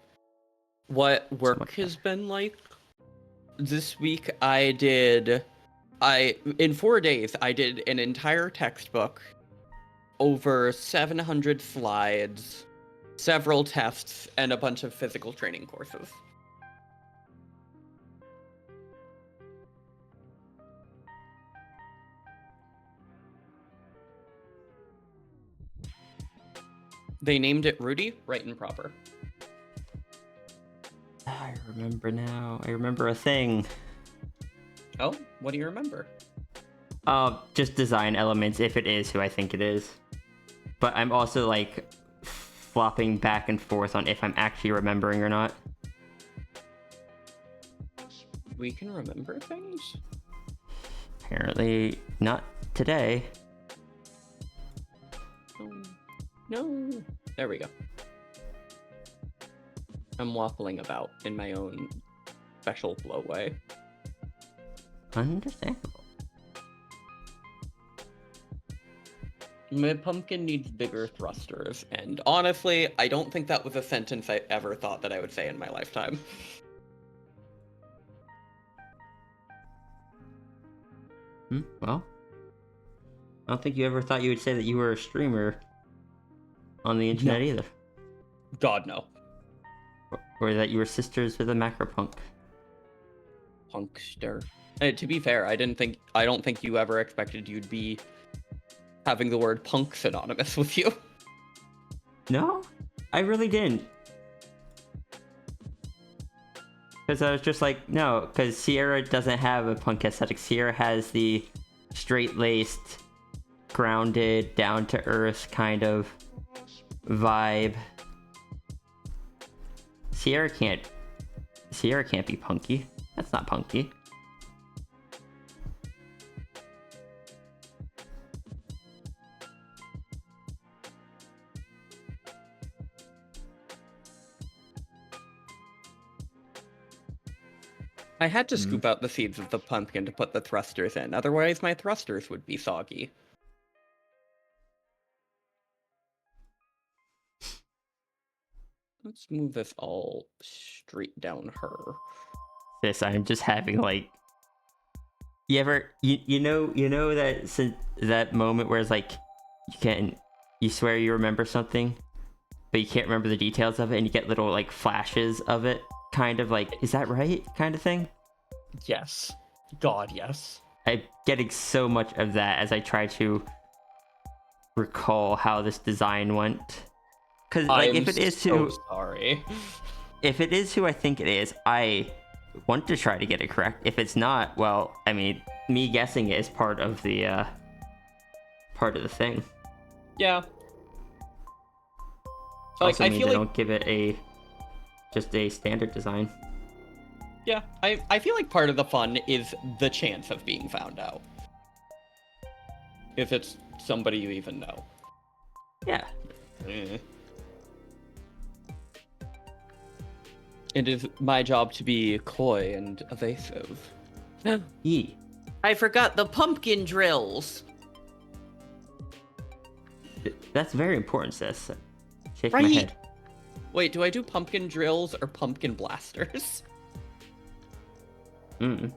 what work has been like. This week in 4 days I did an entire textbook, over 700 slides, several tests, and a bunch of physical training courses. They named it Rudy, right and proper. I remember now. I remember a thing. Oh, what do you remember? Just design elements if it is who I think it is. But I'm also like flopping back and forth on if I'm actually remembering or not. We can remember things? Apparently not today. No. There we go. I'm waffling about in my own special flow way. Understandable. My pumpkin needs bigger thrusters, and honestly, I don't think that was a sentence I ever thought that I would say in my lifetime. Well, I don't think you ever thought you would say that you were a streamer on the internet either. God, no. Or that you were sisters with a macropunk. Punkster. To be fair, I don't think you ever expected you'd be having the word punk synonymous with you. No, I really didn't. Because I was just like, no, because Sierra doesn't have a punk aesthetic. Sierra has the straight-laced, grounded, down-to-earth kind of vibe. Sierra can't be punky. That's not punky. I had to scoop out the seeds of the pumpkin to put the thrusters in, otherwise my thrusters would be soggy. Let's move this all straight down her. This, I'm just having like, you know that moment where it's like you swear you remember something, but you can't remember the details of it, and you get little like flashes of it, kind of like, is that right, kind of thing. Yes. God, yes. I'm getting so much of that as I try to recall how this design went. Because like, if it is so sorry. if it is who I think it is, I want to try to get it correct. If it's not, well, I mean, me guessing it is part of the thing. Yeah. Also I means feel they like don't give it just a standard design. yeah, I feel like part of the fun is the chance of being found out. If it's somebody you even know. Yeah. It is my job to be coy and evasive. Yee. I forgot the pumpkin drills. That's very important, sis. Shake my Right. head. Wait, do I do pumpkin drills or pumpkin blasters? Mm.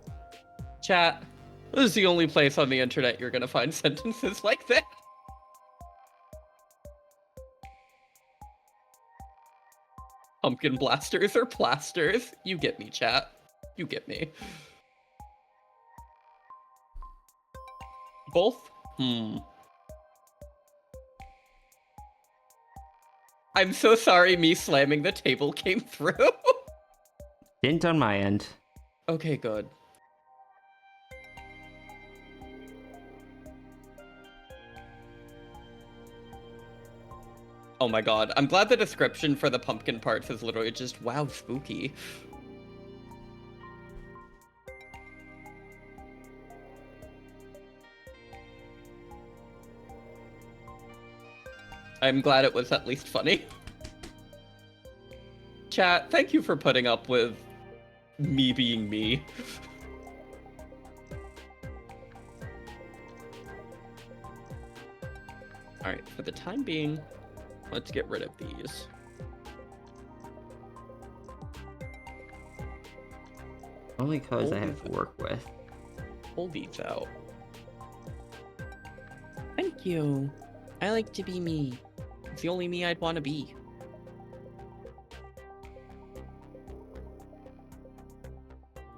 Chat, this is the only place on the internet you're gonna find sentences like that. Pumpkin blasters or plasters? You get me, chat. You get me. Both? I'm so sorry me slamming the table came through. Didn't on my end. Okay, good. Oh my god, I'm glad the description for the pumpkin parts is literally just, wow, spooky. I'm glad it was at least funny. Chat, thank you for putting up with me being me. Alright, for the time being, let's get rid of these. Only cause I have to work with. Pull these out. Thank you. I like to be me. It's the only me I'd want to be.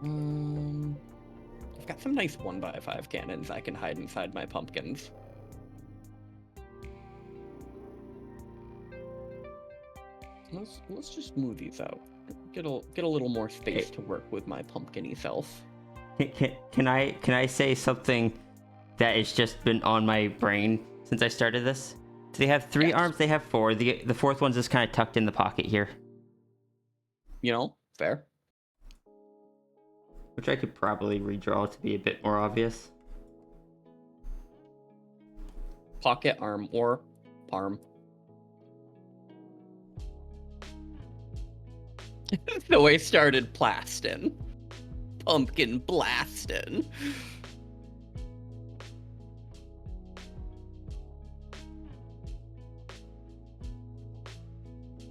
I've got some nice 1x5 cannons I can hide inside my pumpkins. Let's just move these out. Get a little more space to work with my pumpkin-y self. Can I say something that has just been on my brain since I started this? Do they have 3 arms? They have 4. The fourth one's just kind of tucked in the pocket here. You know, fair. Which I could probably redraw to be a bit more obvious. Pocket arm or parm. So I started plastin'. Pumpkin blastin'.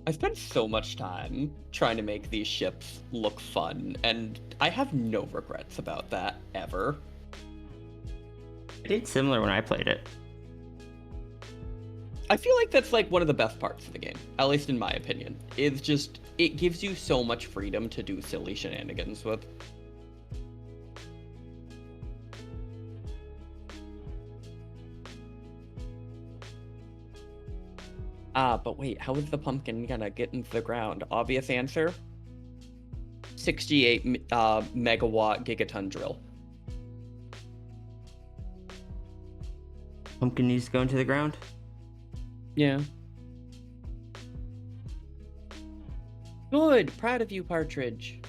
I spent so much time trying to make these ships look fun, and I have no regrets about that, ever. I did similar when I played it. I feel like that's like one of the best parts of the game, at least in my opinion. It's just, it gives you so much freedom to do silly shenanigans with. But wait, how is the pumpkin gonna get into the ground? Obvious answer? 68 megawatt gigaton drill. Pumpkin needs to go into the ground? Yeah. Good, proud of you, Partridge.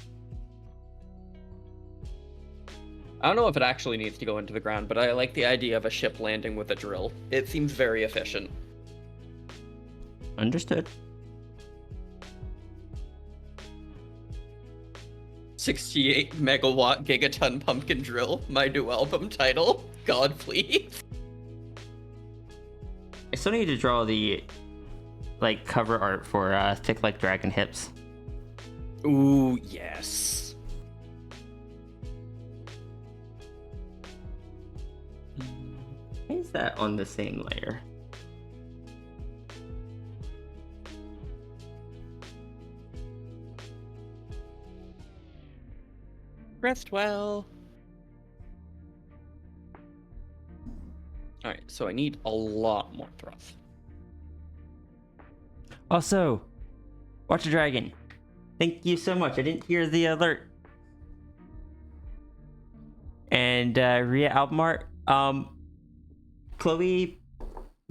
I don't know if it actually needs to go into the ground, but I like the idea of a ship landing with a drill. It seems very efficient. Understood. 68 megawatt gigaton pumpkin drill, my new album title. God, please. I still need to draw the cover art for Thick Like Dragon Hips. Ooh, yes. Why is that on the same layer? Rest well. Alright, so I need a lot more thrust. Also, watch a dragon. Thank you so much. I didn't hear the alert. And Ria album art. Chloe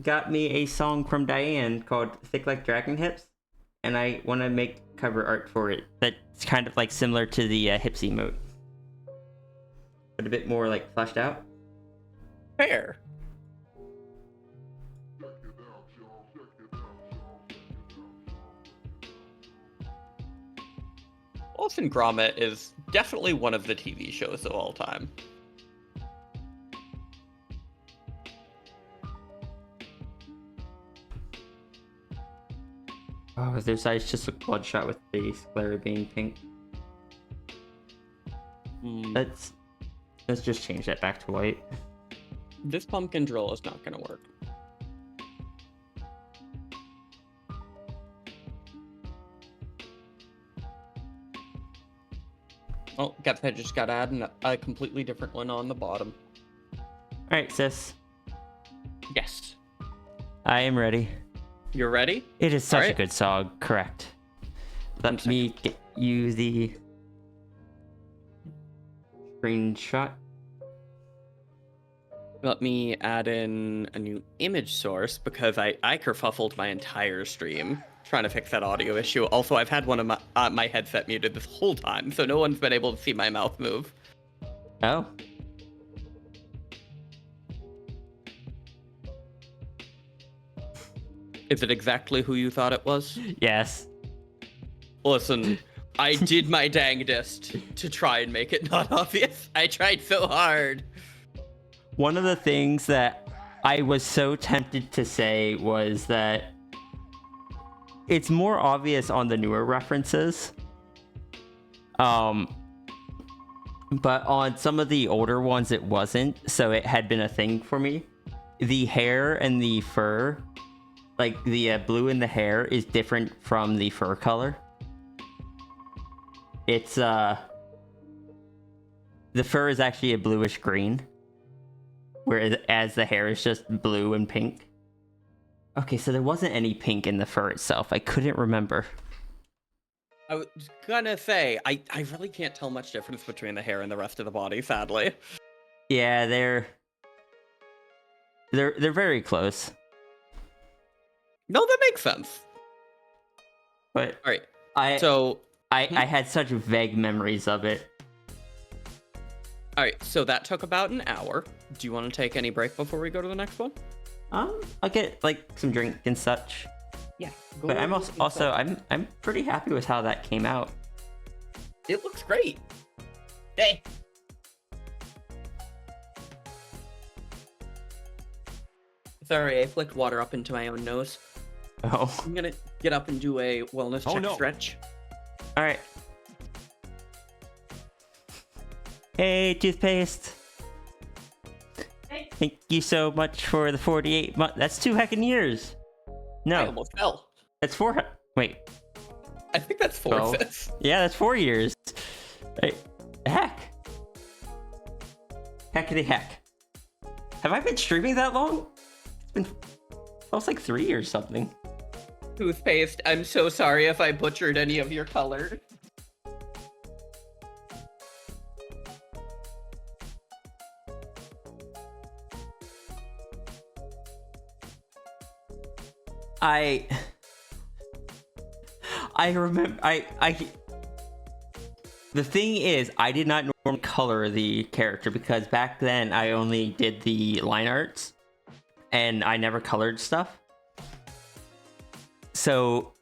got me a song from Diane called Thick Like Dragon Hips, and I want to make cover art for it. That's kind of like similar to the hips emote, but a bit more like fleshed out. Fair. Wallace and Gromit is definitely one of the TV shows of all time. Oh, there's eyes just look bloodshot with the sclera being pink. Let's just change that back to white. This pumpkin drill is not gonna work. Oh, guess I just gotta add a completely different one on the bottom. Alright, sis. Yes. I am ready. You're ready? It is such a Alright. good song, correct. Let me get you the screenshot. Let me add in a new image source because I kerfuffled my entire stream trying to fix that audio issue. Also, I've had one of my headset muted this whole time, so no one's been able to see my mouth move. Oh. Is it exactly who you thought it was? Yes. Listen, I did my dangdest to try and make it not obvious. I tried so hard. One of the things that I was so tempted to say was that it's more obvious on the newer references. But on some of the older ones it wasn't, so it had been a thing for me. The hair and the fur, like the blue in the hair is different from the fur color. It's the fur is actually a bluish green, whereas the hair is just blue and pink. Okay, so there wasn't any pink in the fur itself. I couldn't remember. I was gonna say, I really can't tell much difference between the hair and the rest of the body, sadly. Yeah, they're very close. No, that makes sense. But All right, I so I had such vague memories of it. all right, so that took about an hour. Do you want to take any break before we go to the next one? I'll get like some drink and such. Yeah. But I'm also I'm pretty happy with how that came out. It looks great. Hey. Sorry, I flicked water up into my own nose. Oh, I'm gonna get up and do a wellness Oh, check no. stretch. all right. Hey, toothpaste. Thank you so much for the 48 months. That's 2 heckin' years. I No, almost fell. that's 4. Wait, I think that's 4 Oh. sis. yeah, that's 4 years. Hey, heck. Heckity heck. Have I been streaming that long? It's been. That was like 3 or something. Toothpaste, I'm so sorry if I butchered any of your color. I remember the thing is I did not normally color the character because back then I only did the line arts and I never colored stuff. So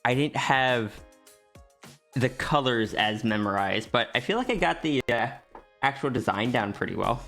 I didn't have the colors as memorized, but I feel like I got the actual design down pretty well.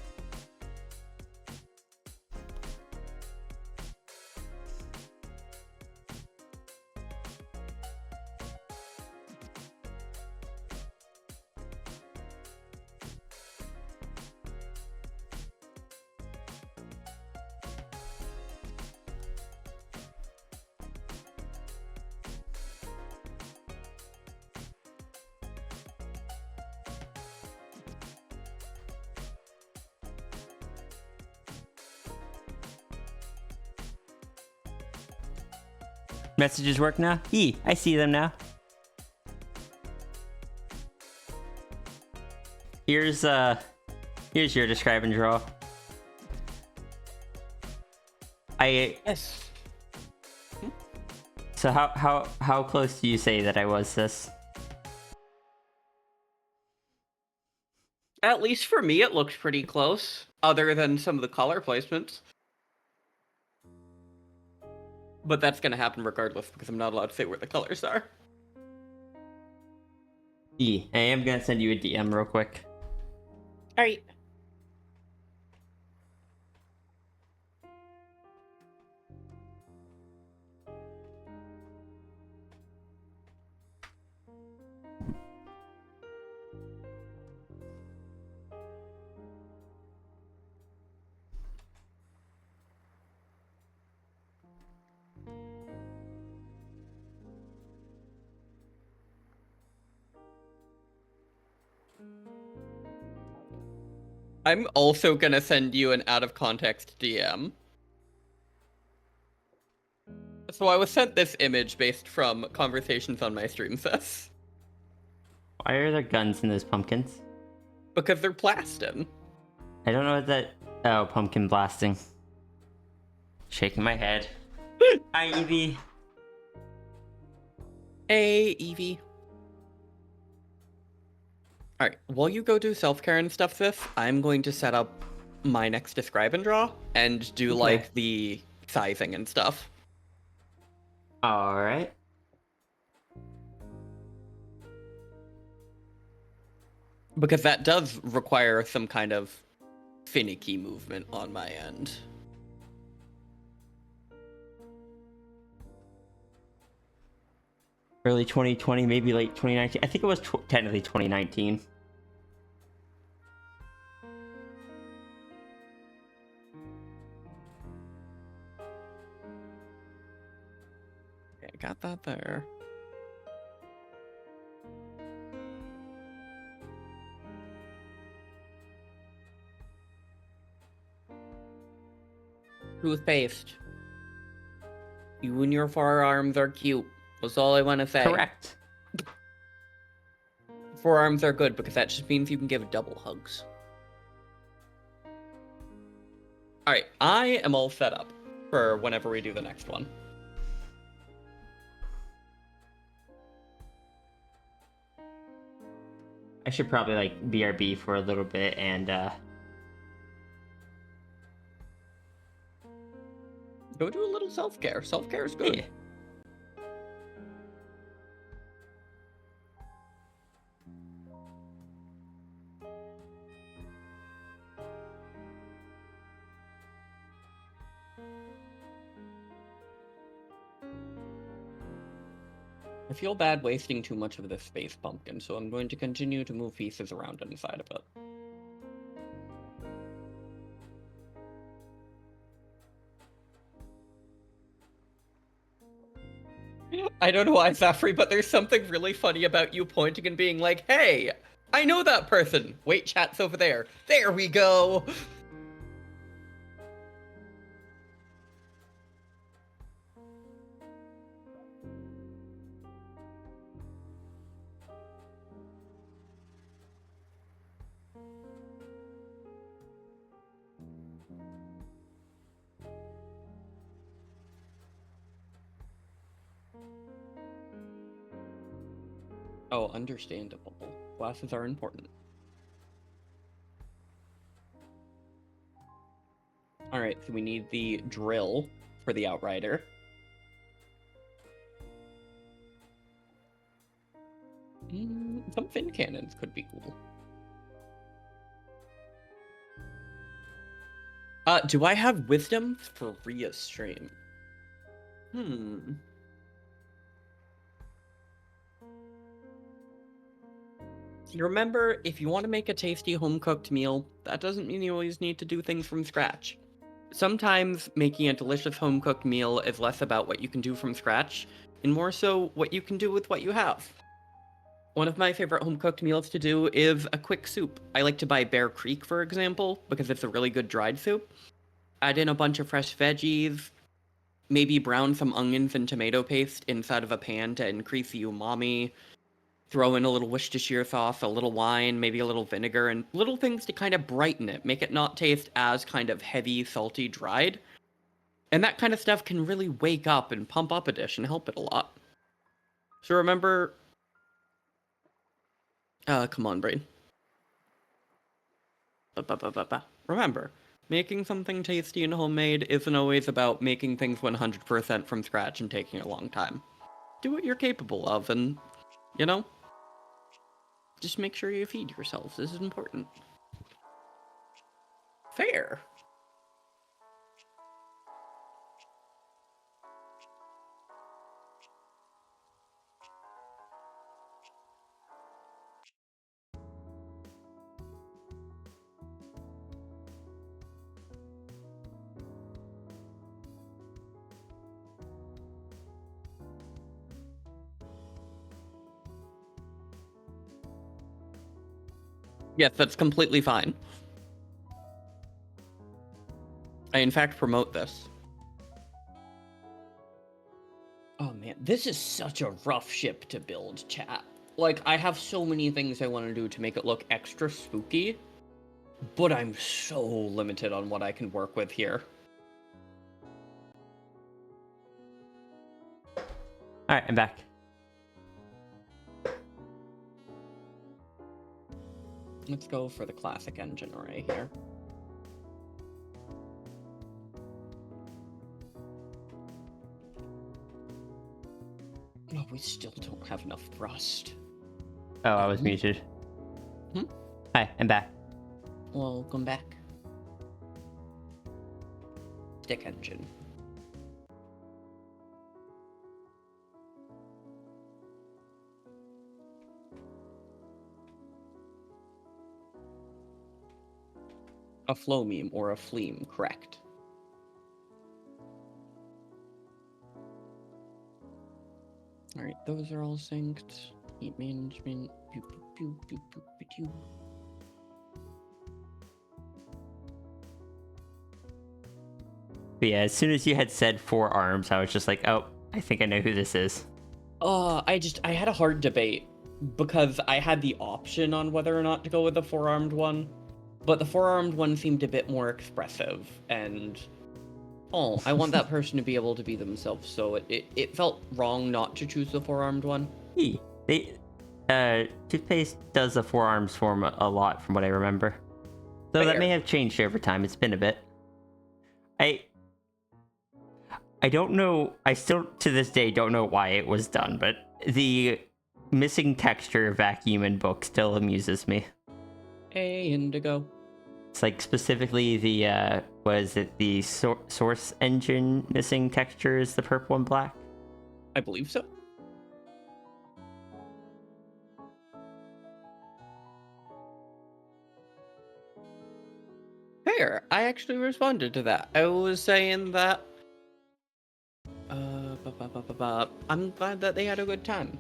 Messages work now? I see them now. Here's your describe and draw. Yes. So how close do you say that I was this? At least for me, it looked pretty close, other than some of the color placements. But that's gonna happen regardless, because I'm not allowed to say where the colors are. I am gonna send you a DM real quick. Alright. I'm also gonna send you an out of context DM. So I was sent this image based from conversations on my stream sis. Why are there guns in those pumpkins? Because they're plastin. I don't know what that. Oh, pumpkin blasting. Shaking my head. Hi, Evie. Hey, Evie. Alright, while you go do self-care and stuff, sis, I'm going to set up my next describe and draw and do, Okay. like, the sizing and stuff. Alright. Because that does require some kind of finicky movement on my end. Early 2020, maybe late 2019. I think it was technically 2019. Okay, I got that there. Toothpaste. You and your forearms are cute. That's all I want to say. Correct. Forearms are good because that just means you can give double hugs. Alright, I am all set up for whenever we do the next one. I should probably like BRB for a little bit and Go do a little self-care. Self-care is good. yeah. I feel bad wasting too much of this space, Pumpkin, so I'm going to continue to move pieces around inside of it. I don't know why, Zafri, but there's something really funny about you pointing and being like, hey, I know that person. Wait, chat's over there. There we go. Oh, understandable. Glasses are important. Alright, so we need the drill for the Outrider. Some fin cannons could be cool. Do I have wisdom for Ria's stream? You remember, if you want to make a tasty home-cooked meal, that doesn't mean you always need to do things from scratch. Sometimes making a delicious home-cooked meal is less about what you can do from scratch, and more so what you can do with what you have. One of my favorite home-cooked meals to do is a quick soup. I like to buy Bear Creek, for example, because it's a really good dried soup. Add in a bunch of fresh veggies, maybe brown some onions and tomato paste inside of a pan to increase the umami. Throw in a little Worcestershire sauce, a little wine, maybe a little vinegar, and little things to kind of brighten it, make it not taste as kind of heavy, salty, dried. And that kind of stuff can really wake up and pump up a dish and help it a lot. So remember... come on, brain. Remember, making something tasty and homemade isn't always about making things 100% from scratch and taking a long time. Do what you're capable of and, you know, Just make sure you feed yourselves. This is important. Fair. Yes, that's completely fine. I, in fact, promote this. Oh man, this is such a rough ship to build, chat. Like, I have so many things I want to do to make it look extra spooky, but I'm so limited on what I can work with here. Alright, I'm back. Let's go for the classic engine array here. Oh, we still don't have enough thrust. Oh, I was muted. Hmm? Hi, I'm back. Welcome back. Stick engine. A flowmeme or a fleam, correct. Alright, those are all synced. Heat management. Pew, pew, pew, pew, pew, pew. But yeah, as soon as you had said 4 arms, I was just like, oh, I think I know who this is. I had a hard debate because I had the option on whether or not to go with the 4-armed one, but the 4-armed one seemed a bit more expressive, and I want that person to be able to be themselves, so it felt wrong not to choose the 4-armed one. Toothpaste does the 4 arms form a lot from what I remember. Though that Fair. may have changed over time. It's been a bit. I don't know. I still, to this day, don't know why it was done, but the missing texture vacuum in book still amuses me. Hey, Indigo. It's like specifically the, was it the source engine missing texture is the purple and black? I believe so. Fair. I actually responded to that. I was saying that I'm glad that they had a good time.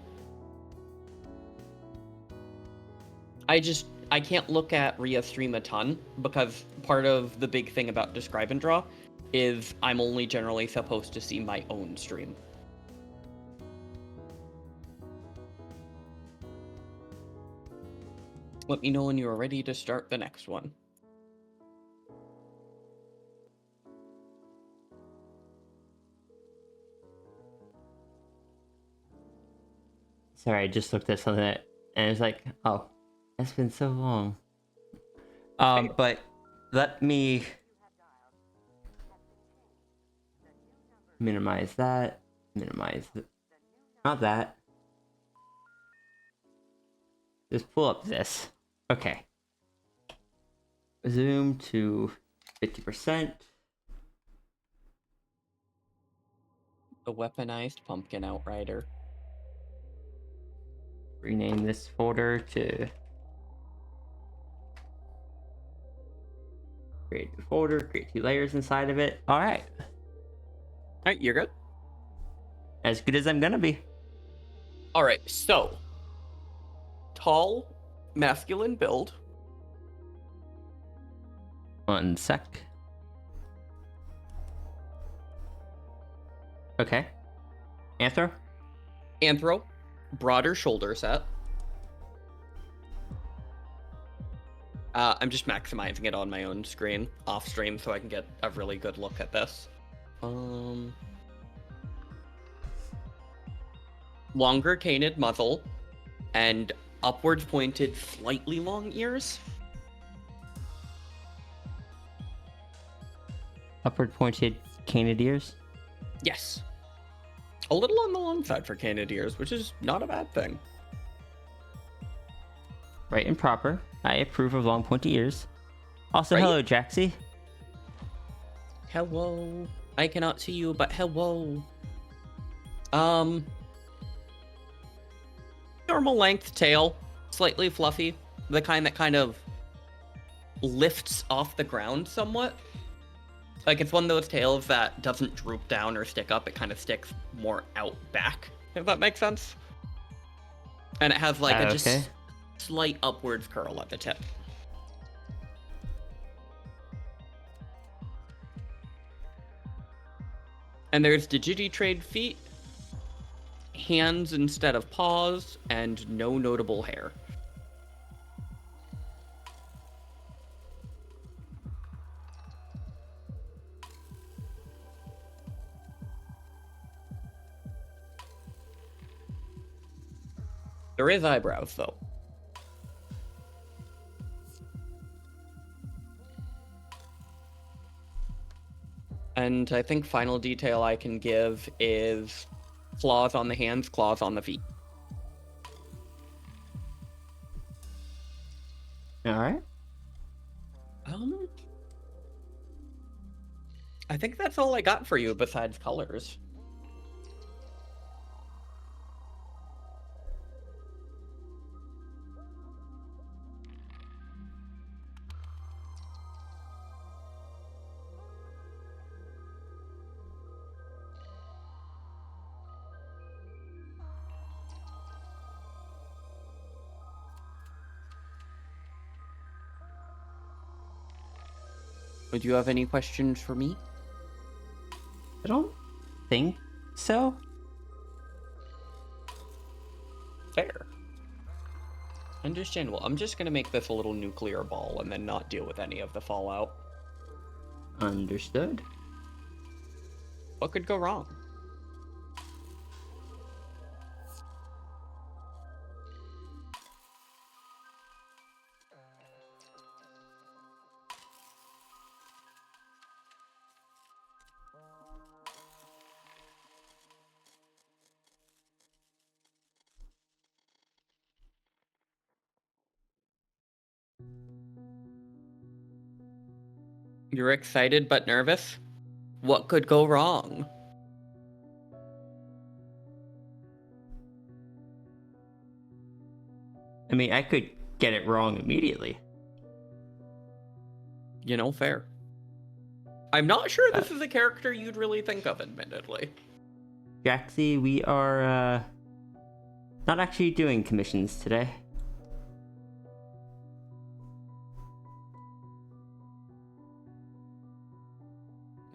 I can't look at Rhea stream a ton because part of the big thing about Describe and Draw is I'm only generally supposed to see my own stream. Let me know when you are ready to start the next one. Sorry, I just looked at something and it's like, oh, that's been so long. But let me minimize that. Not that. Just pull up this. Okay. Zoom to 50%. The weaponized pumpkin outrider. Rename this folder to create a folder, create 2 layers inside of it. Alright. Alright, you're good. As good as I'm gonna be. Alright, so tall, masculine build. 1 sec. Okay. Anthro, broader shoulder set. I'm just maximizing it on my own screen, off stream, so I can get a really good look at this. Longer canid muzzle, and upwards pointed, slightly long ears. Upward pointed canid ears. Yes. A little on the long side for canid ears, which is not a bad thing. Right and proper. I approve of long pointy ears. Also, Right. hello, Jaxie. Hello. I cannot see you, but hello. Normal length tail, slightly fluffy, the kind that kind of lifts off the ground somewhat. Like it's one of those tails that doesn't droop down or stick up, it kind of sticks more out back, if that makes sense. And it has like a Okay. just slight upwards curl at the tip. And there's Digitrade feet, hands instead of paws, and no notable hair. There is eyebrows, though. And I think final detail I can give is claws on the hands, claws on the feet. All right. I think that's all I got for you besides colors. Would you have any questions for me? I don't think so. Fair. Understandable. I'm just gonna make this a little nuclear ball and then not deal with any of the fallout. Understood. What could go wrong? You're excited but nervous? What could go wrong? I mean, I could get it wrong immediately. You know, fair. I'm not sure this is a character you'd really think of, admittedly. Jaxie, we are not actually doing commissions today.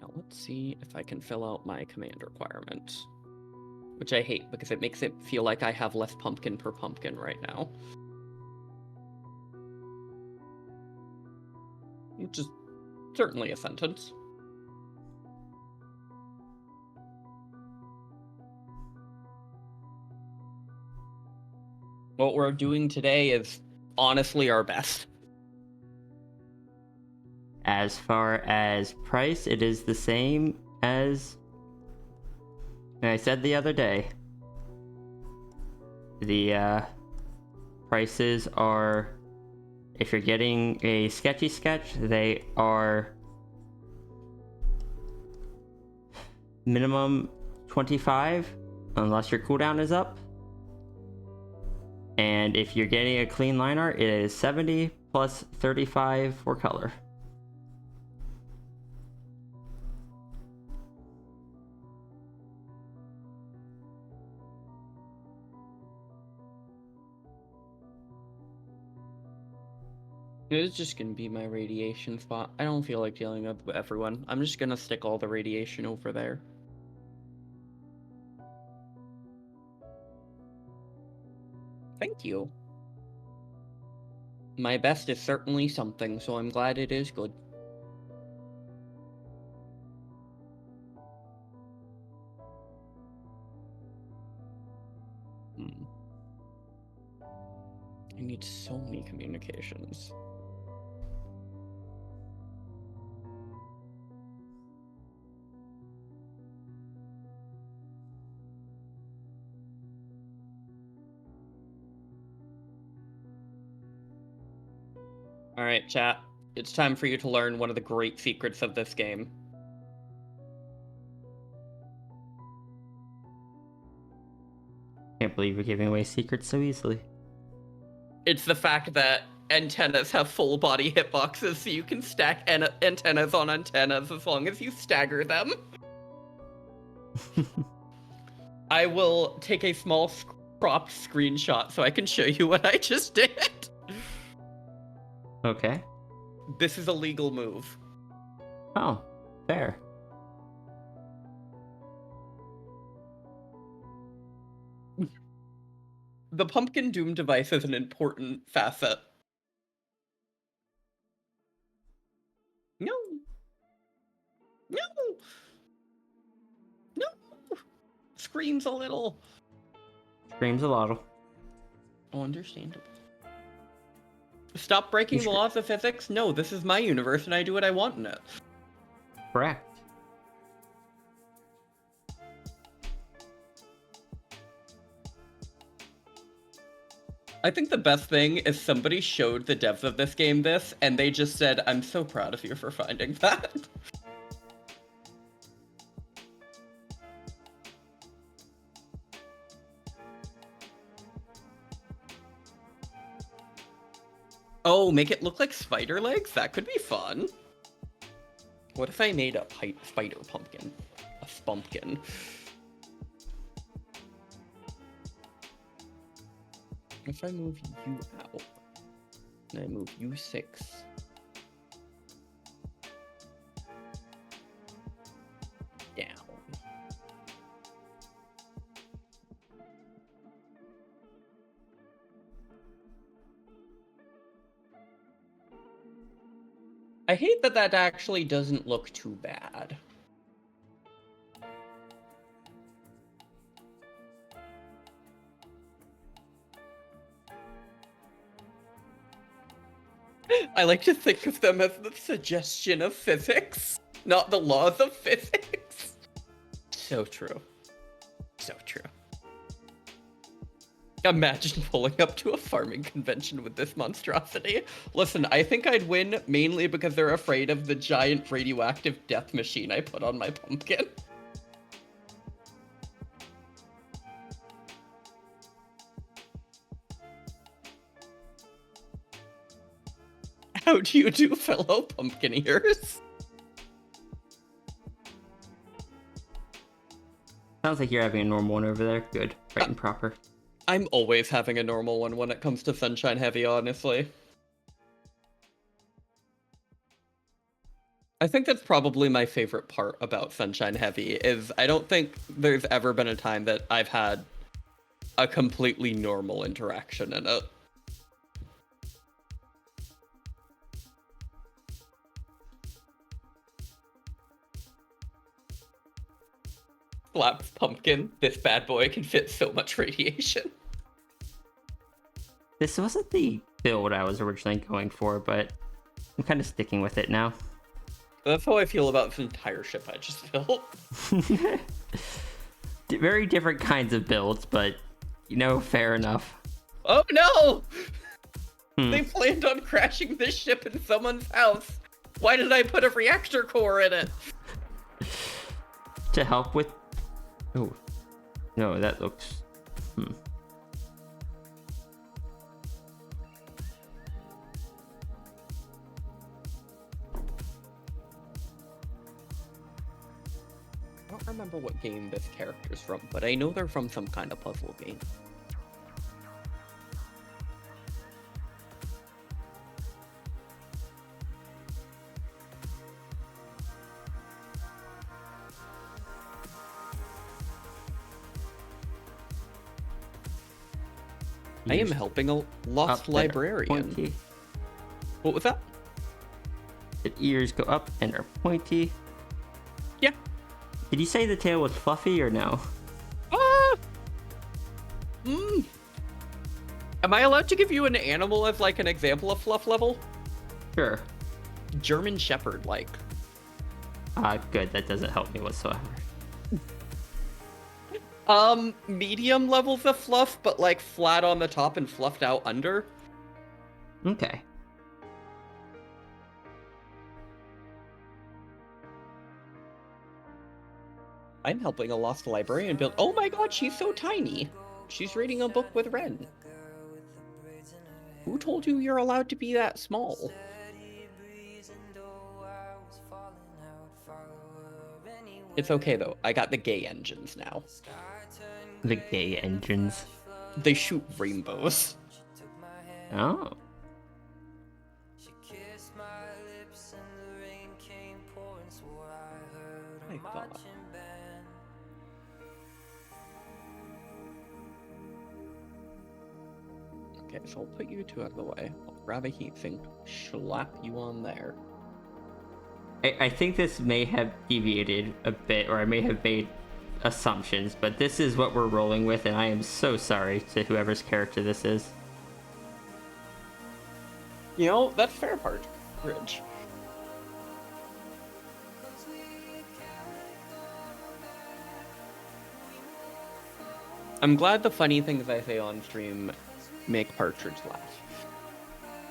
Now let's see if I can fill out my command requirements. Which I hate because it makes it feel like I have less pumpkin per pumpkin right now. Which is certainly a sentence. What we're doing today is honestly our best. As far as price, it is the same as I said the other day. The prices are, if you're getting a sketchy sketch, they are minimum 25 unless your cooldown is up. And if you're getting a clean line art, it is 70 plus 35 for color. It's just gonna be my radiation spot. I don't feel like dealing with everyone. I'm just gonna stick all the radiation over there. Thank you. My best is certainly something, so I'm glad it is good. I need so many communications. Alright, chat. It's time for you to learn one of the great secrets of this game. Can't believe you're giving away secrets so easily. It's the fact that antennas have full body hitboxes, so you can stack antennas on antennas as long as you stagger them. I will take a small cropped screenshot so I can show you what I just did. Okay. This is a legal move. Oh, fair. The Pumpkin Doom device is an important facet. No. No. No. Screams a little. Screams a lot. Oh, understandable. Stop breaking the laws of physics? No, this is my universe and I do what I want in it. Correct. I think the best thing is somebody showed the devs of this game this, and they just said, I'm so proud of you for finding that. Oh, make it look like spider legs? That could be fun. What if I made a spider pumpkin? A spunpkin. If I move you out, and I move you 6. Down. I hate that that actually doesn't look too bad. I like to think of them as the suggestion of physics, not the laws of physics. So true. So true. Imagine pulling up to a farming convention with this monstrosity. Listen, I think I'd win mainly because they're afraid of the giant radioactive death machine I put on my pumpkin. How do you do, fellow pumpkineers? Sounds like you're having a normal one over there. Good. Right and proper. I'm always having a normal one when it comes to Sunshine Heavy, honestly. I think that's probably my favorite part about Sunshine Heavy, is I don't think there's ever been a time that I've had a completely normal interaction in it. Slaps pumpkin. This bad boy can fit so much radiation. This wasn't the build I was originally going for, but I'm kind of sticking with it now. That's how I feel about this entire ship I just built. Very different kinds of builds, but, you know, fair enough. Oh no! They planned on crashing this ship in someone's house. Why did I put a reactor core in it? To help with... Oh. No, that looks... I don't remember what game this character's from, but I know they're from some kind of puzzle game. I am helping a lost librarian. Pointy. What was that? The ears go up and are pointy. Yeah. Did you say the tail was fluffy or no? Am I allowed to give you an animal as like an example of fluff level? Sure. German Shepherd like. Good. That doesn't help me whatsoever. Medium levels of fluff, but like flat on the top and fluffed out under. Okay. I'm helping a lost librarian build. Oh my god, she's so tiny. She's reading a book with Ren. Who told you you're allowed to be that small? It's okay though. I got the gay engines now. The gay engines. They shoot rainbows. Oh. I thought. Okay, so I'll put you two out of the way. I'll grab a heat sink, slap you on there. I think this may have deviated a bit, or I may have made assumptions, but this is what we're rolling with, and I am so sorry to whoever's character this is. You know, that's fair part, Ridge. I'm glad the funny things I say on stream make Partridge laugh.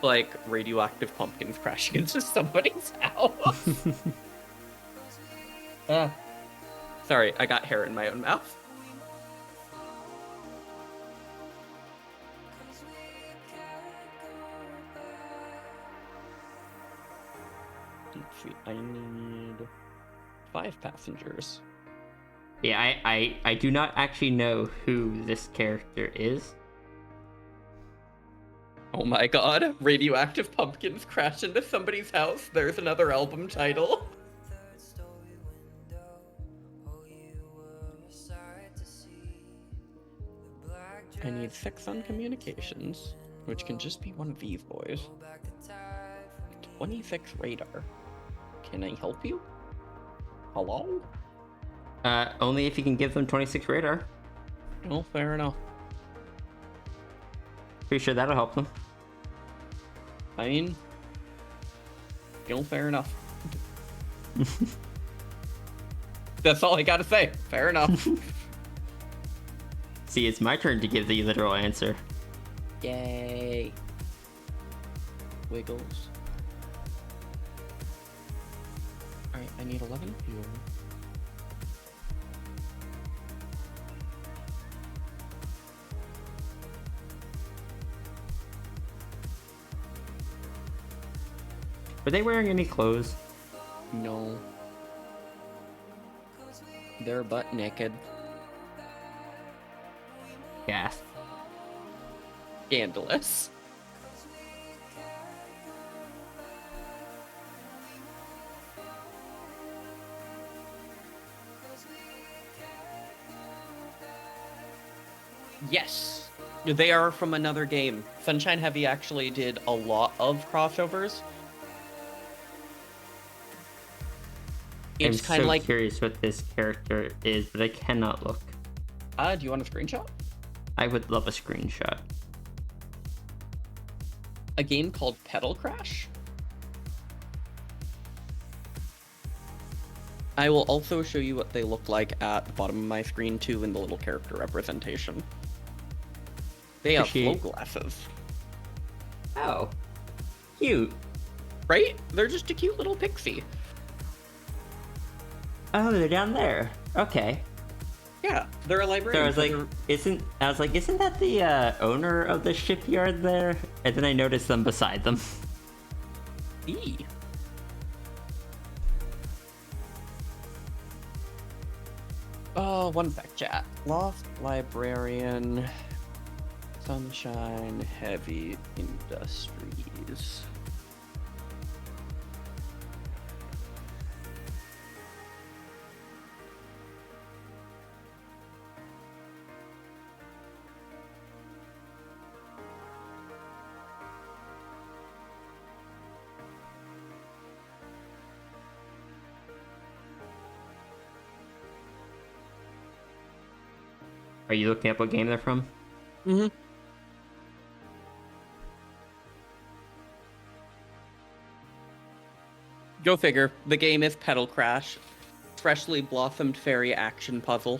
Like radioactive pumpkins crashing into somebody's house. Sorry, I got hair in my own mouth. Let's see, I need 5 passengers. Yeah, I do not actually know who this character is. Oh my god, radioactive pumpkins crash into somebody's house. There's another album title. I need 6 on communications, which can just be one of these boys. 26 radar. Can I help you? Hello? Only if you can give them 26 radar. Oh, fair enough. Pretty sure that'll help them. I mean, fair enough. That's all I gotta say. Fair enough. See, it's my turn to give the literal answer. Yay. Wiggles. Alright, I need 11 fuel. Were they wearing any clothes? No. They're butt naked. Gas. Scandalous. Yes! They are from another game. Sunshine Heavy actually did a lot of crossovers. I'm It's kind of so like... curious what this character is, but I cannot look. do you want a screenshot? I would love a screenshot. A game called Pedal Crash. I will also show you what they look like at the bottom of my screen too in the little character representation. They have flow glasses. Oh. Cute. Right? They're just a cute little pixie. Oh, they're down there. Okay. Yeah, they're a So I librarian. was like, isn't that the owner of the shipyard there? And then I noticed them beside them. E. Oh, one sec, chat. Lost Librarian, Sunshine Heavy Industries. Are you looking up what game they're from? Mm-hmm. Go figure. The game is Pedal Crash. Freshly blossomed fairy action puzzle.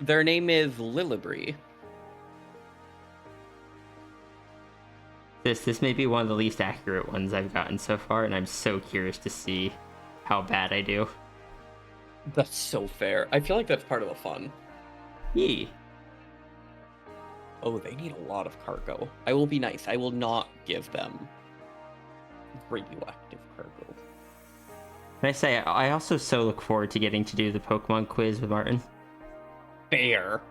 Their name is Lilibri. This may be one of the least accurate ones I've gotten so far, and I'm so curious to see how bad I do. That's so fair. I feel like that's part of the fun. Yee. Oh, they need a lot of cargo. I will be nice. I will not give them radioactive cargo. Can I say, I also so look forward to getting to do the Pokemon quiz with Martin. Fair.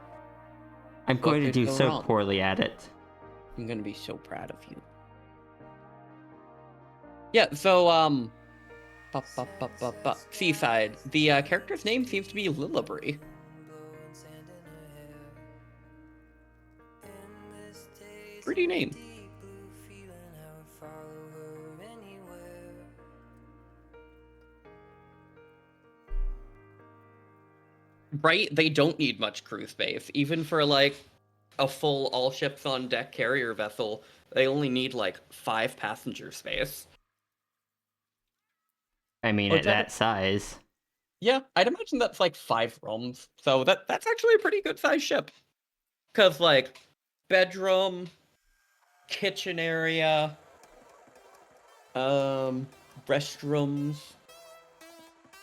I'm going to could do go so wrong? poorly at it. I'm gonna be so proud of you. Yeah, so, Seaside. The character's name seems to be Lillibri. Pretty name. Right? They don't need much crew space. Even for, like, a full all-ships-on-deck carrier vessel, they only need, like, 5 passenger space. I mean, Oh, at that size. Yeah, I'd imagine that's, like, 5 rooms. So that's actually a pretty good-sized ship. Because, like, bedroom, kitchen area, restrooms,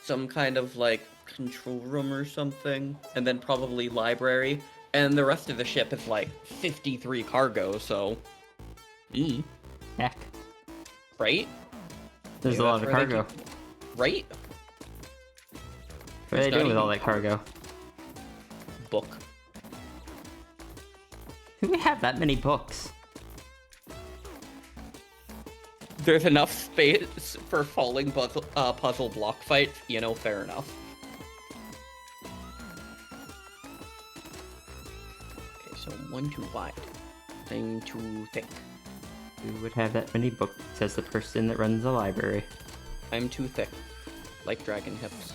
some kind of, like, control room or something, and then probably library, and the rest of the ship is, like, 53 cargo, so... Heck. Right? There's Yeah, a lot that's of where they cargo. Right? What are they There's doing not with all even- that cargo? Book. Do we have that many books? There's enough space for falling puzzle block fights, you know, fair enough. Okay, so 1 too wide. Thing too thick. Who would have that many books, says the person that runs the library. I'm too thick. Like dragon hips.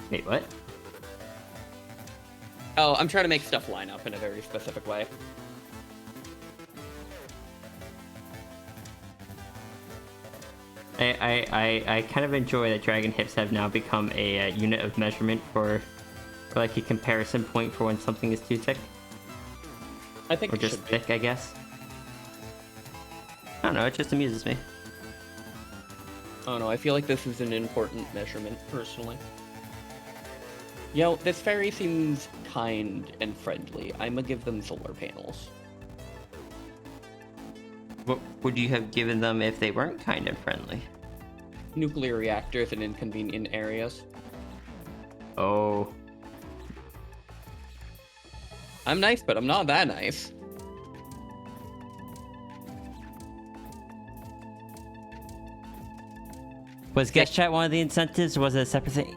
Wait, what? Oh, I'm trying to make stuff line up in a very specific way. I kind of enjoy that dragon hips have now become a unit of measurement for like a comparison point for when something is too thick. I think Or it just should be. thick, I guess. I don't know, it just amuses me. Oh no, I feel like this is an important measurement, personally. Yo, this fairy seems kind and friendly. I'ma give them solar panels. What would you have given them if they weren't kind and friendly? Nuclear reactors in inconvenient areas. Oh. I'm nice, but I'm not that nice. Was guest chat one of the incentives, or was it a separate thing?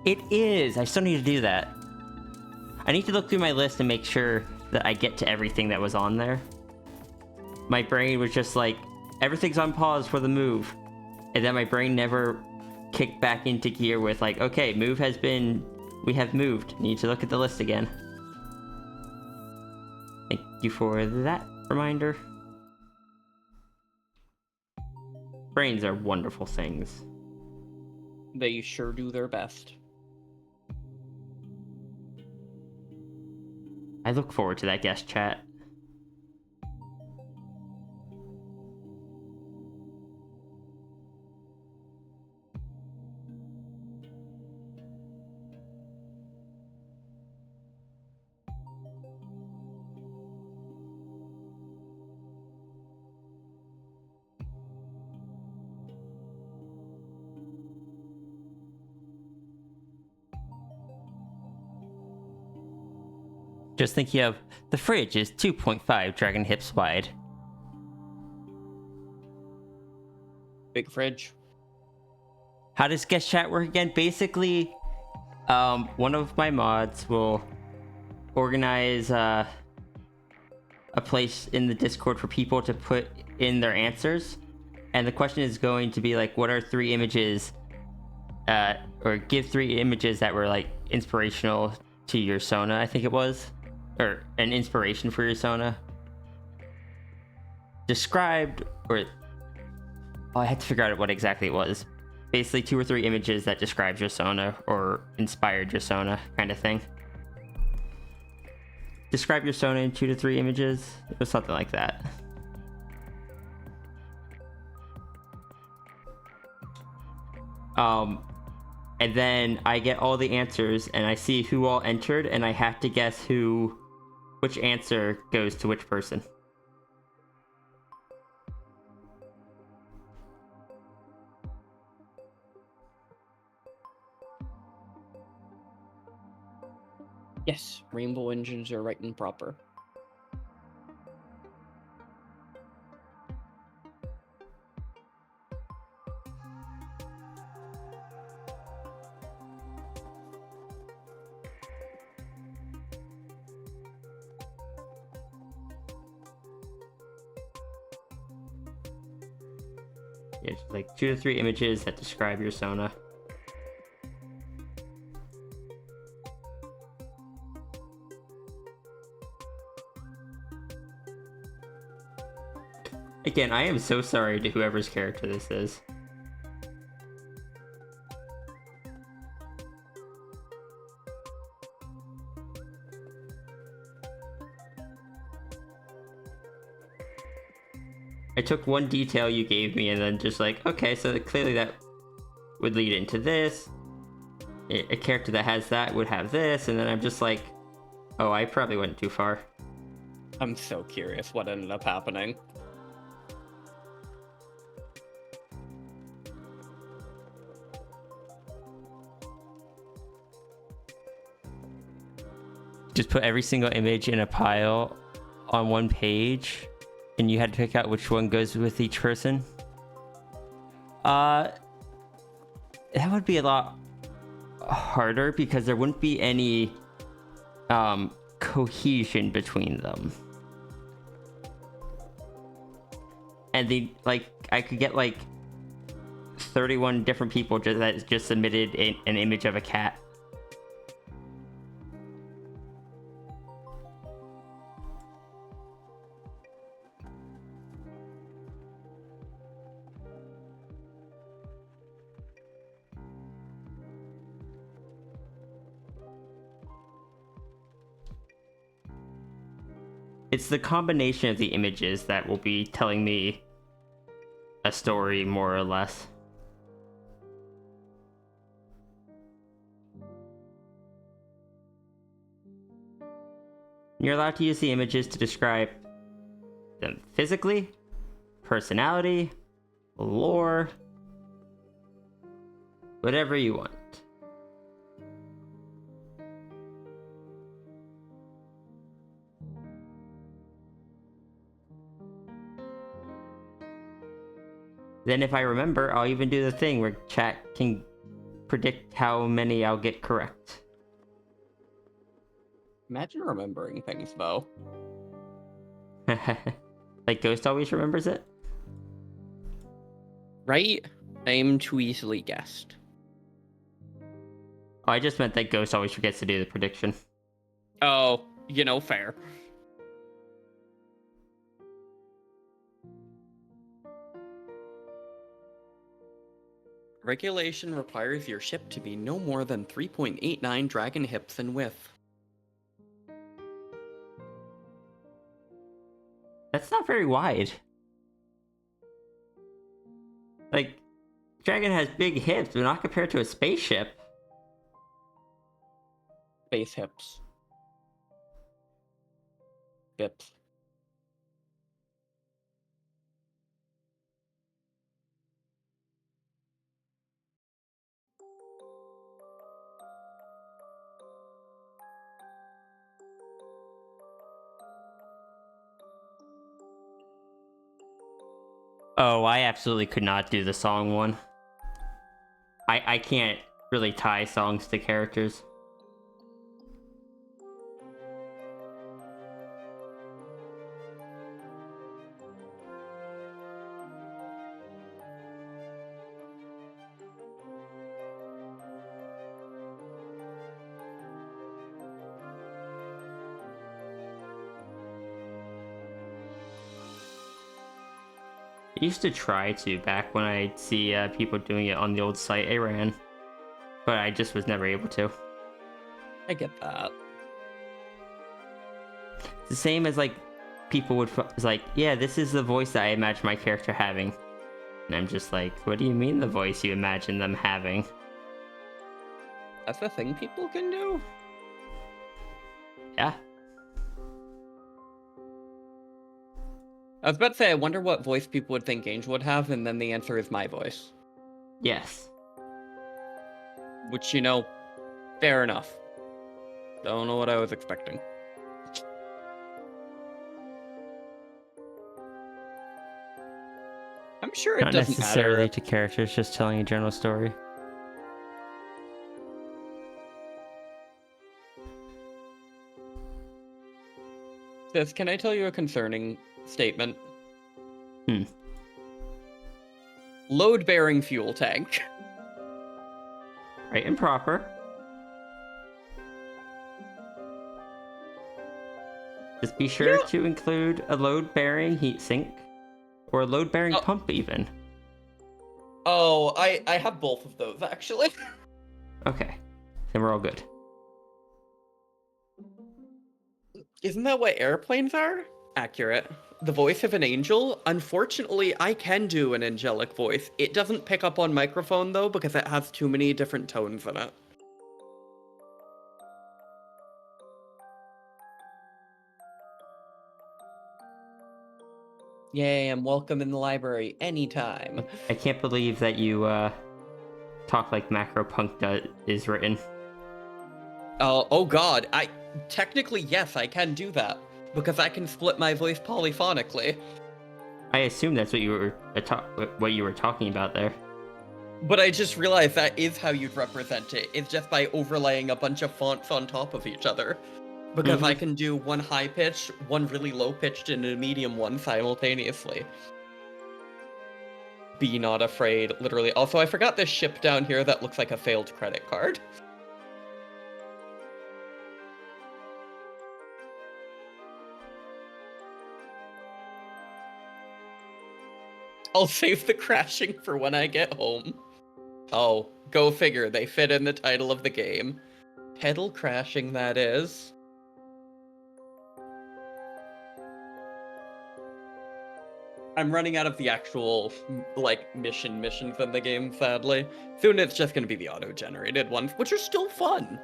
It is! I still need to do that. I need to look through my list and make sure that I get to everything that was on there. My brain was just like, everything's on pause for the move. And then my brain never kicked back into gear with like, okay, we have moved. Need to look at the list again. Thank you for that reminder. Brains are wonderful things. They sure do their best. I look forward to that guest chat. Just thinking of, the fridge is 2.5 dragon hips wide. Big fridge. How does guest chat work again? Basically, one of my mods will organize a place in the Discord for people to put in their answers. And the question is going to be like, what are 3 images, or give 3 images that were like inspirational to your Sona, I think it was. Or an inspiration for your Sona. Described, or... Oh, I had to figure out what exactly it was. Basically 2 or 3 images that described your Sona, or inspired your Sona, kind of thing. Describe your Sona in 2 to 3 images? It was something like that. And then I get all the answers, and I see who all entered, and I have to guess which answer goes to which person. Yes, rainbow engines are right and proper. Yeah, it's like 2 to 3 images that describe your Sona. Again, I am so sorry to whoever's character this is. I took one detail you gave me and then just like, okay, so clearly that would lead into this. A character that has that would have this, and then I'm just like, oh, I probably went too far. I'm so curious what ended up happening. Just put every single image in a pile on one page, and you had to pick out which one goes with each person. That would be a lot harder because there wouldn't be any cohesion between them. And I could get like 31 different people that just submitted an image of a cat. It's the combination of the images that will be telling me a story, more or less. You're allowed to use the images to describe them physically, personality, lore, whatever you want. Then if I remember, I'll even do the thing where chat can predict how many I'll get correct. Imagine remembering things, though. Like Ghost always remembers it? Right? I am too easily guessed. Oh, I just meant that Ghost always forgets to do the prediction. Oh, fair. Regulation requires your ship to be no more than 3.89 dragon hips in width. That's not very wide. Like, Dragon has big hips, but not compared to a spaceship. Base hips. Hips. Oh, I absolutely could not do the song one. I can't really tie songs to characters. I used to try to back when I'd see people doing it on the old site I ran, but I just was never able to. I get that. It's the same as like people would it's like, yeah, this is the voice that I imagine my character having. And I'm just like, what do you mean the voice you imagine them having? That's the thing people can do? Yeah. I was about to say, I wonder what voice people would think Angel would have, and then the answer is my voice. Yes. Which, fair enough. Don't know what I was expecting. I'm sure it Not doesn't necessarily matter. to characters, just telling a general story. Sis, can I tell you a concerning statement? Load-bearing fuel tank. Right and proper. Just be sure to include a load-bearing heatsink, or a load-bearing pump even. Oh, I have both of those, actually. Okay, then we're all good. Isn't that what airplanes are? Accurate. The voice of an angel? Unfortunately, I can do an angelic voice. It doesn't pick up on microphone, though, because it has too many different tones in it. Yay, I'm welcome in the library anytime. I can't believe that you talk like Macropunk is written. Oh god, technically yes, I can do that because I can split my voice polyphonically. I assume that's what you were talking about there. But I just realized that is how you'd represent it. It's just by overlaying a bunch of fonts on top of each other. Because I can do one high pitch, one really low pitched, and a medium one simultaneously. Be not afraid, literally. Also, I forgot this ship down here that looks like a failed credit card. I'll save the crashing for when I get home. Oh, go figure, they fit in the title of the game. Pedal crashing, that is. I'm running out of the actual, missions in the game, sadly. Soon it's just gonna be the auto-generated ones, which are still fun.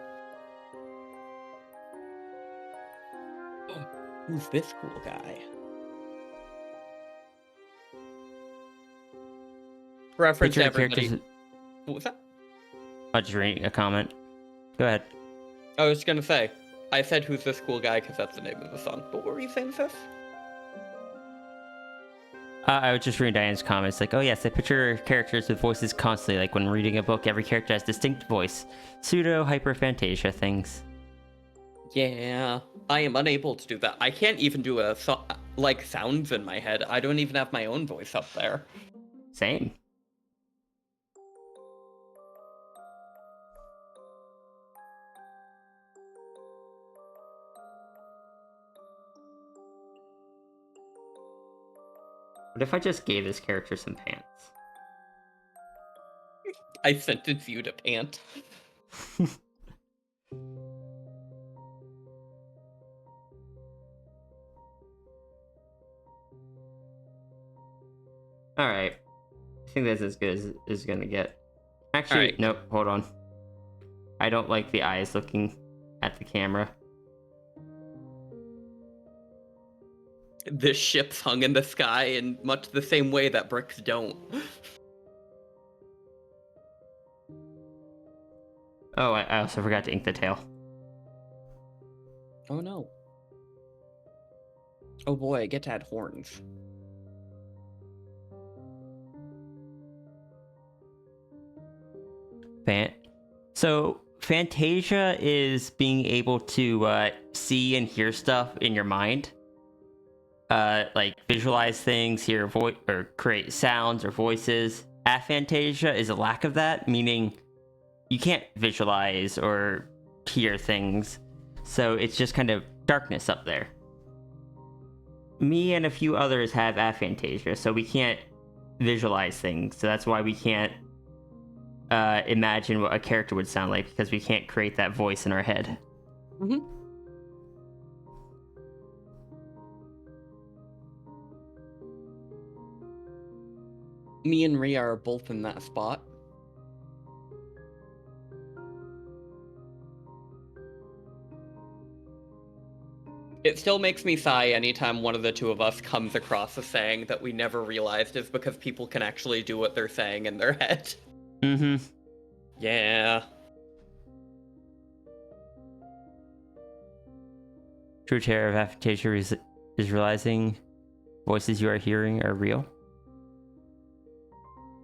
Who's this cool guy? Reference to Picture everybody. characters. What was that? I'll just read a comment. Go ahead. I was gonna say, I said who's this cool guy because that's the name of the song. But what were you saying, Seth? I was just reading Diane's comments, like, oh yes, I picture characters with voices constantly, like when reading a book, every character has distinct voice. Pseudo hyperphantasia things. Yeah, I am unable to do that. I can't even do sounds in my head. I don't even have my own voice up there. Same. What if I just gave this character some pants? I sentence you to pant. Alright. I think that's as good as it's gonna get. Actually, Alright. Nope, hold on. I don't like the eyes looking at the camera. This ship's hung in the sky in much the same way that bricks don't. Oh, I also forgot to ink the tail. Oh no. Oh boy, I get to add horns. So, Fantasia is being able to see and hear stuff in your mind. Like visualize things, hear voice, or create sounds or voices. Aphantasia is a lack of that, meaning you can't visualize or hear things. So it's just kind of darkness up there. Me and a few others have aphantasia, so we can't visualize things. So that's why we can't imagine what a character would sound like, because we can't create that voice in our head. Mm-hmm. Me and Rhea are both in that spot. It still makes me sigh anytime one of the two of us comes across a saying that we never realized is because people can actually do what they're saying in their head. Mm-hmm. Yeah. True terror of Aphantasia is realizing voices you are hearing are real.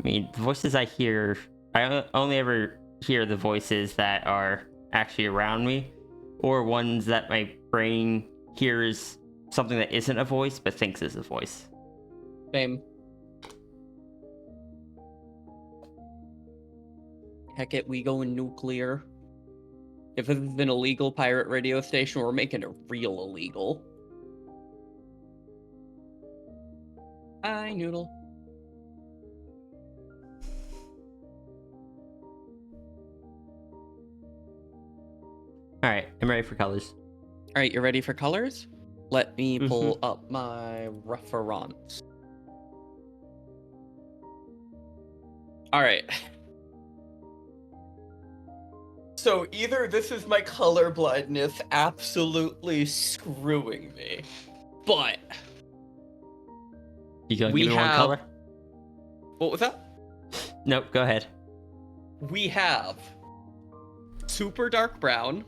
I mean, the voices I hear, I only ever hear the voices that are actually around me, or ones that my brain hears something that isn't a voice but thinks is a voice. Same. Heck it, we going nuclear. If this is an illegal pirate radio station, we're making it real illegal. Hi, Noodle. Alright, I'm ready for colors. Alright, you ready for colors? Let me pull up my reference. Alright. So either this is my color blindness absolutely screwing me, but You gonna We give me one have- color? what was that? Nope, go ahead. We have super dark brown,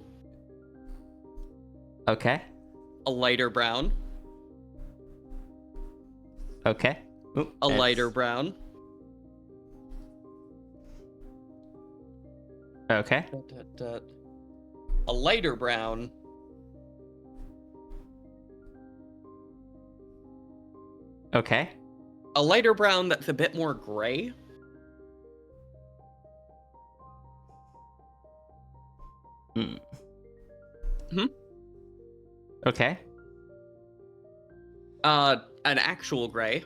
Okay. a lighter brown, Okay. Oop, a that's- lighter brown, Okay. a lighter brown, Okay. a lighter brown that's a bit more gray, Okay. an actual gray,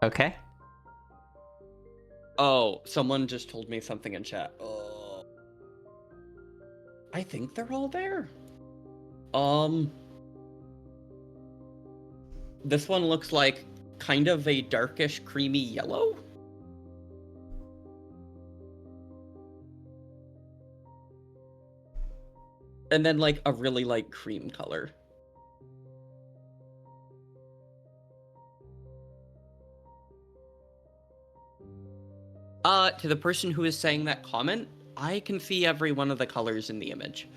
Okay. Oh, someone just told me something in chat. Oh. I think they're all there. This one looks like kind of a darkish creamy yellow. And then like a really light cream color. To the person who is saying that comment, I can see every one of the colors in the image.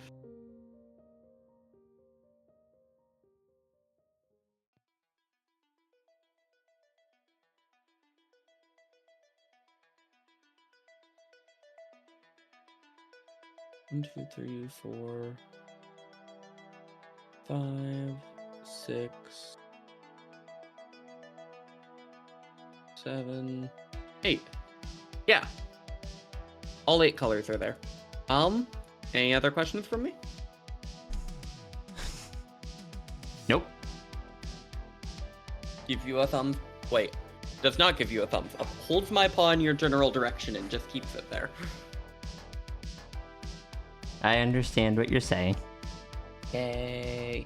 One, two, three, 4, 5, 6, 7, 8. Yeah. All 8 colors are there. Any other questions from me? Nope. Give you a thumb. Wait. Does not give you a thumbs up. Holds my paw in your general direction and just keeps it there. I understand what you're saying. Yay.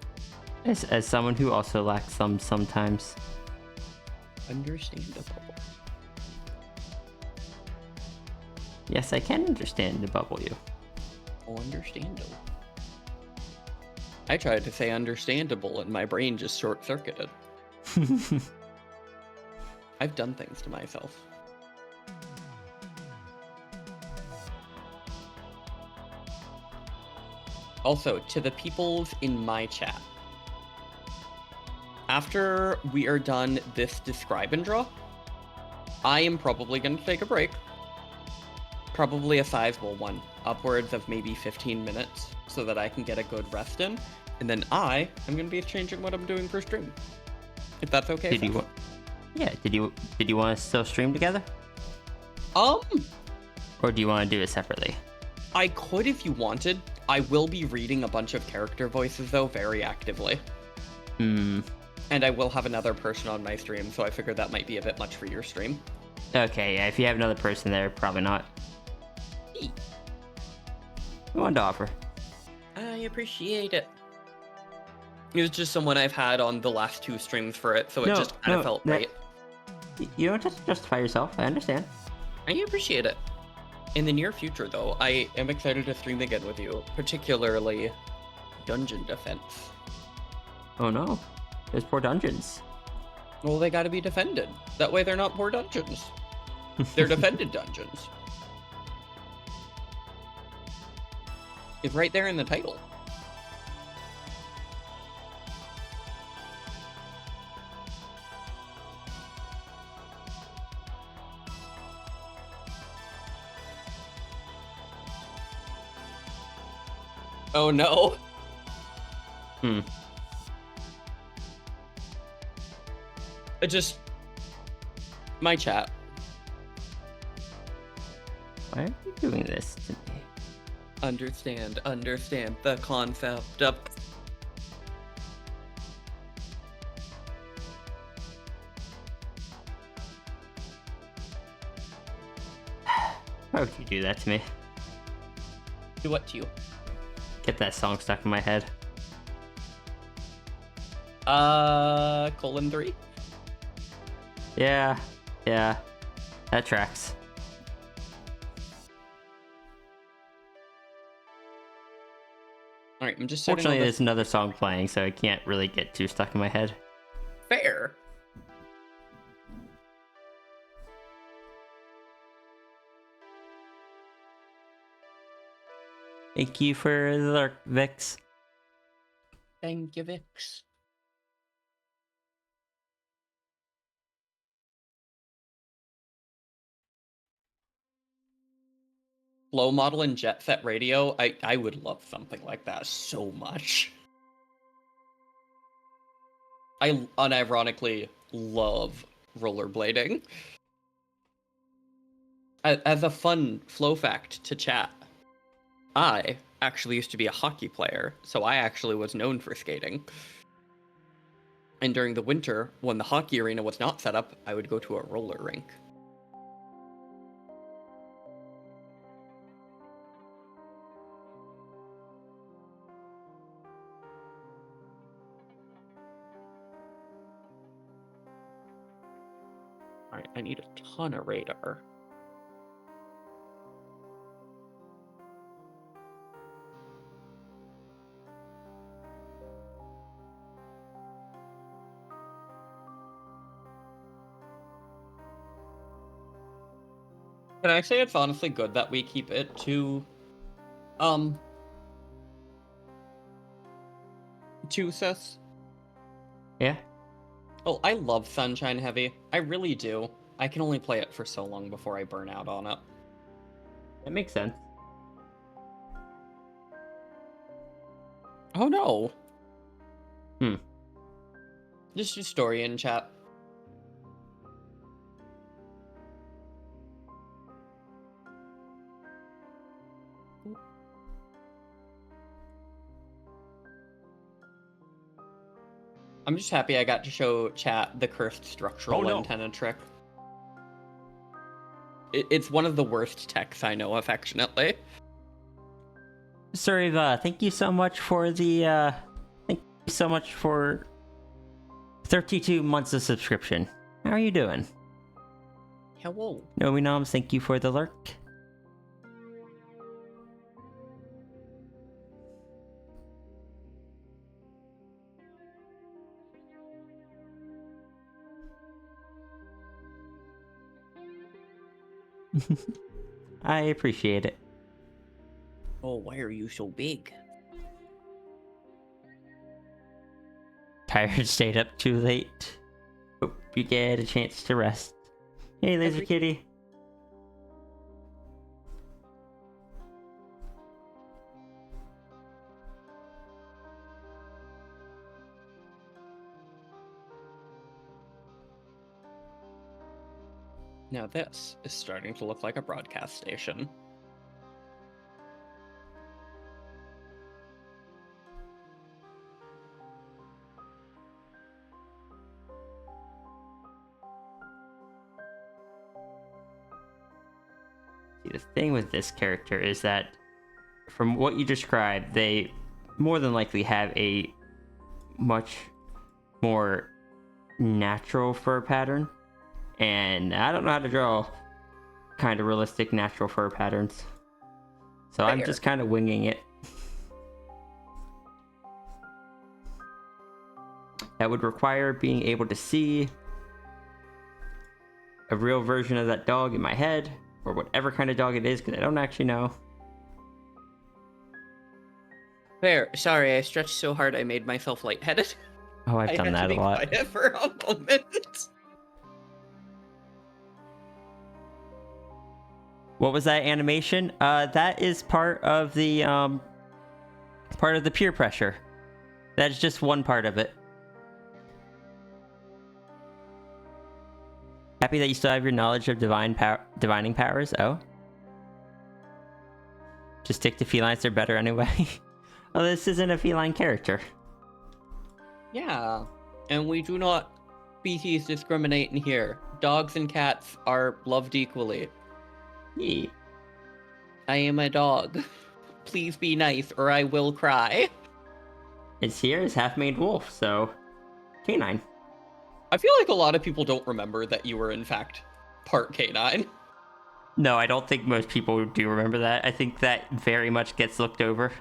As someone who also lacks thumbs sometimes. Understandable. Yes, I can understand the bubble you. Oh, understandable. I tried to say understandable and my brain just short-circuited. I've done things to myself. Also, to the peoples in my chat. After we are done this describe and draw, I am probably going to take a break. Probably a sizable one, upwards of maybe 15 minutes, so that I can get a good rest in. And then I am going to be changing what I'm doing for stream. If that's okay. Did you? Yeah. Did you want to still stream together, or do you want to do it separately? I could if you wanted. I will be reading a bunch of character voices though very actively. Hmm. And I will have another person on my stream, so I figured that might be a bit much for your stream. Okay. Yeah. If you have another person there, probably not. I wanted to offer. I appreciate it. He was just someone I've had on the last 2 streams for it, so it No, just kind of no, felt no. right. You don't have to justify yourself. I understand. I appreciate it. In the near future, though, I am excited to stream again with you, particularly Dungeon Defense. Oh no, there's poor dungeons. Well, they gotta be defended. That way they're not poor dungeons. They're defended dungeons. It's right there in the title. Oh no. It just... My chat. Why are you doing this to me? Understand the concept of... Why would you do that to me? Do what to you? Get that song stuck in my head. Colon 3? Yeah, that tracks. Alright, I'm just setting Fortunately, all there's another song playing, so I can't really get too stuck in my head. fair. Thank you for the lurk, Vix. Thank you, Vix. Flow model and Jet Set Radio, I would love something like that so much. I unironically love rollerblading. As a fun flow fact to chat, I actually used to be a hockey player, so I actually was known for skating. And during the winter, when the hockey arena was not set up, I would go to a roller rink. Alright, I need a ton of radar. Can I say it's honestly good that we keep it to 2 sets? Yeah? Oh, I love Sunshine Heavy. I really do. I can only play it for so long before I burn out on it. That makes sense. Oh no. Hmm. Just your story in chat. I'm just happy I got to show chat the cursed structural Oh, no. antenna trick. It's one of the worst techs I know, affectionately. Suriva, thank you so much for the, thank you so much for 32 months of subscription. How are you doing? Hello. Nomi Noms, thank you for the lurk. I appreciate it. Oh, why are you so big? Tired, stayed up too late. Hope you get a chance to rest. Hey, Laser Kitty. Now this is starting to look like a broadcast station. See, the thing with this character is that, from what you described, they more than likely have a much more natural fur pattern, and I don't know how to draw kind of realistic natural fur patterns, so I'm Fair. just kind of winging it. That would require being able to see a real version of that dog in my head, or whatever kind of dog it is, because I don't actually know. Fair. Sorry, I stretched so hard I made myself lightheaded. Oh, I've I done had that to a be lot. quiet for a moment. What was that animation? That is part of the peer pressure. That's just one part of it. Happy that you still have your knowledge of divining powers. Oh, just stick to felines; they're better anyway. Oh, this isn't a feline character. Yeah, and we do not species discriminate in here. Dogs and cats are loved equally. Yee. I am a dog. Please be nice, or I will cry. It's here is half-maned wolf, so canine. I feel like a lot of people don't remember that you were in fact part canine. No, I don't think most people do remember that. I think that very much gets looked over.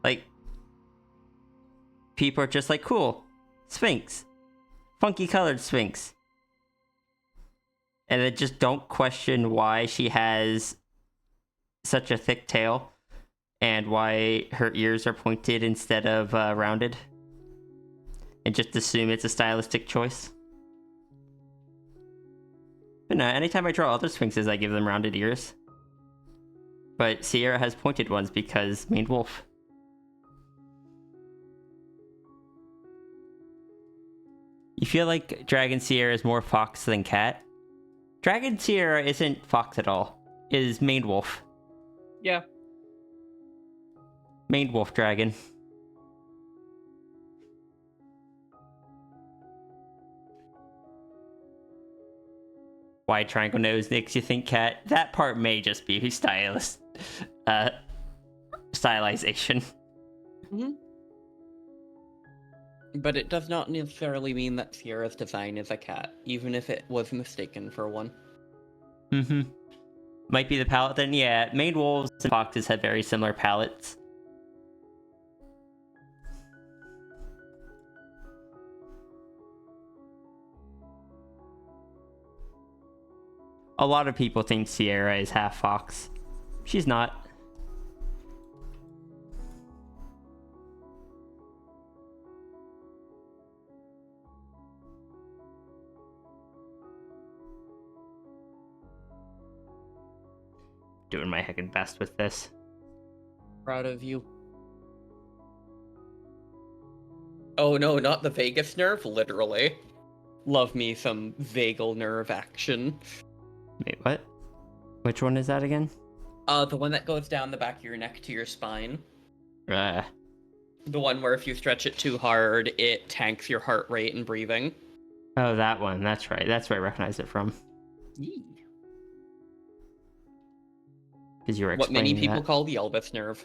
Like, people are just like, cool, Sphinx. Funky colored Sphinx. And they just don't question why she has such a thick tail and why her ears are pointed instead of rounded. And just assume it's a stylistic choice. But no, anytime I draw other Sphinxes, I give them rounded ears. But Sierra has pointed ones because maned wolf. You feel like Dragon Sierra is more fox than cat? Dragon Sierra isn't fox at all. It is maned wolf. Yeah. Maned wolf dragon. Wide triangle nose makes you think cat. That part may just be stylization. Mm-hmm. But it does not necessarily mean that Sierra's design is a cat, even if it was mistaken for one. Mm-hmm. Might be the palette then, yeah. Maned wolves and foxes have very similar palettes. A lot of people think Sierra is half fox. She's not. Doing my heckin' best with this. Proud of you. Oh no, not the vagus nerve, literally. Love me some vagal nerve action. Wait, what? Which one is that again? The one that goes down the back of your neck to your spine. Uh, The one where if you stretch it too hard, it tanks your heart rate and breathing. oh, that one. That's right. That's where I recognize it from. Because you were What many explaining people that. call the Elvis nerve.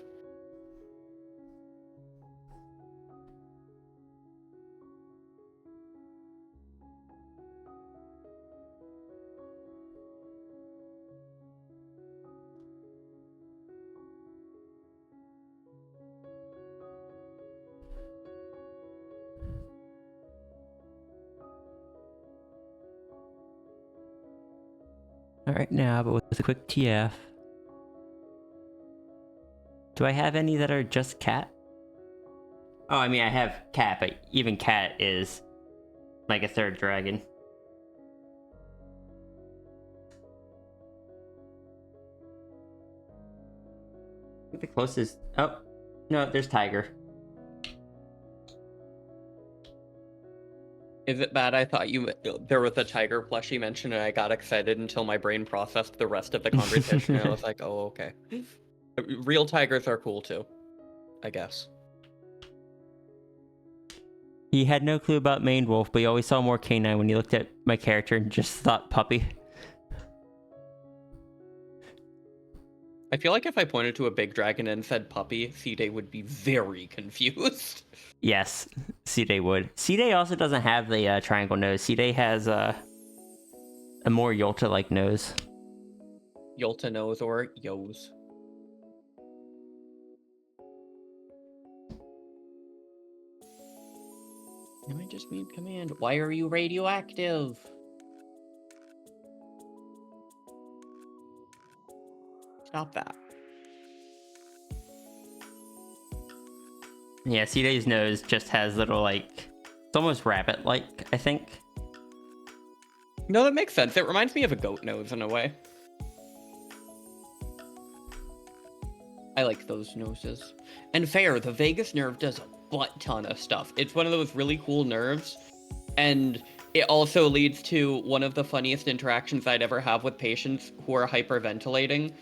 Alright, now, but with a quick TF. Do I have any that are just cat? Oh, I mean, I have cat, but even cat is like a third dragon. I think the closest. Oh, no, there's tiger. Is it bad I thought there was a tiger plushie mentioned and I got excited until my brain processed the rest of the conversation and I was like, oh, okay. Real tigers are cool too, I guess. He had no clue about Maned Wolf, but he always saw more canine when he looked at my character and just thought puppy. I feel like if I pointed to a big dragon and said puppy, C-Day would be very confused. Yes, C-Day would. C-Day also doesn't have the triangle nose. C-Day has a more Yolta-like nose. Yolta knows or Yos. Am I just mute command? Why are you radioactive? Stop that. Yeah, C-Day's nose just has little, like, it's almost rabbit-like, I think. No, that makes sense. It reminds me of a goat nose in a way. I like those noses. And fair, the vagus nerve does a butt ton of stuff. It's one of those really cool nerves, and it also leads to one of the funniest interactions I'd ever have with patients who are hyperventilating,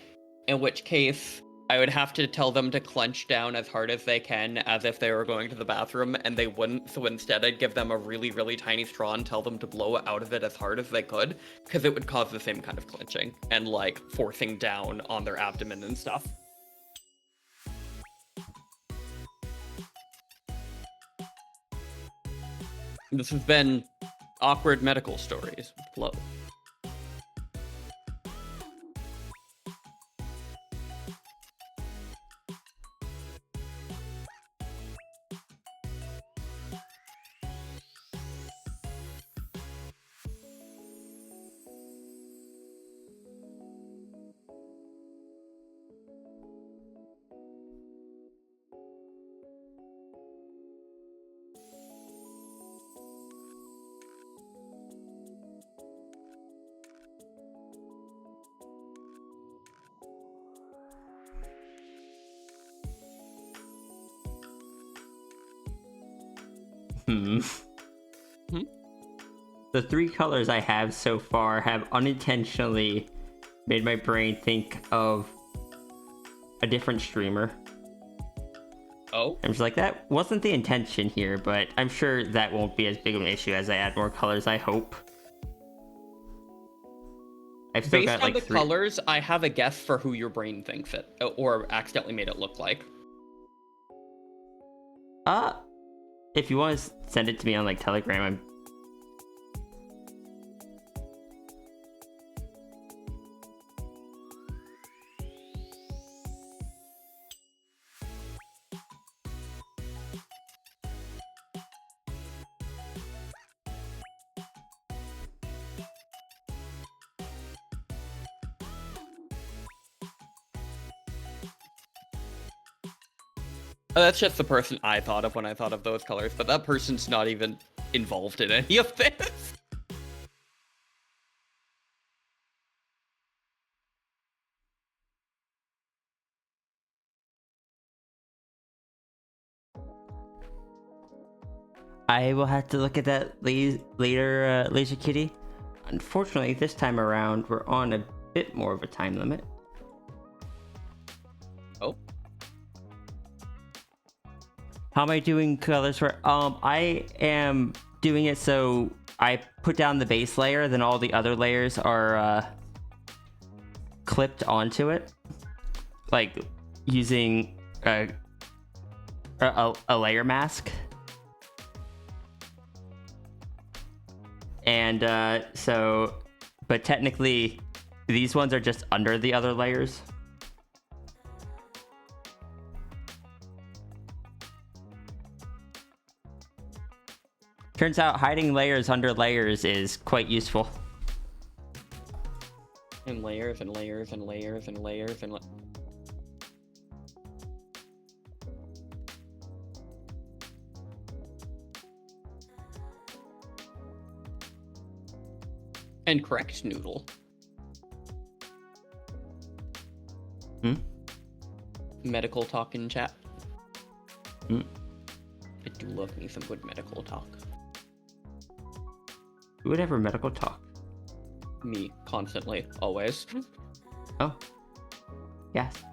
in which case I would have to tell them to clench down as hard as they can as if they were going to the bathroom, and they wouldn't, so instead I'd give them a really, really tiny straw and tell them to blow out of it as hard as they could, because it would cause the same kind of clenching and, like, forcing down on their abdomen and stuff. This has been Awkward Medical Stories with Flo. Hmm. The three colors I have so far have unintentionally made my brain think of a different streamer. Oh? I'm just like, that wasn't the intention here, but I'm sure that won't be as big of an issue as I add more colors, I hope. I've still Based got on like the three. colors, I have a guess for who your brain thinks it, or accidentally made it look like. If you want to send it to me on like Telegram, I'm... That's just the person I thought of when I thought of those colors, but that person's not even involved in any of this. I will have to look at that later, Laser Kitty. Unfortunately, this time around, we're on a bit more of a time limit. Oh. How am I doing colors for... I am doing it so I put down the base layer, then all the other layers are clipped onto it. Like, using a layer mask. And but technically, these ones are just under the other layers. Turns out hiding layers under layers is quite useful. And layers and layers and layers and layers and and correct, Noodle. Hmm? Medical talk in chat. Hmm? I do love me some good medical talk. Who would ever medical talk? Me, constantly, always. Oh. Yes.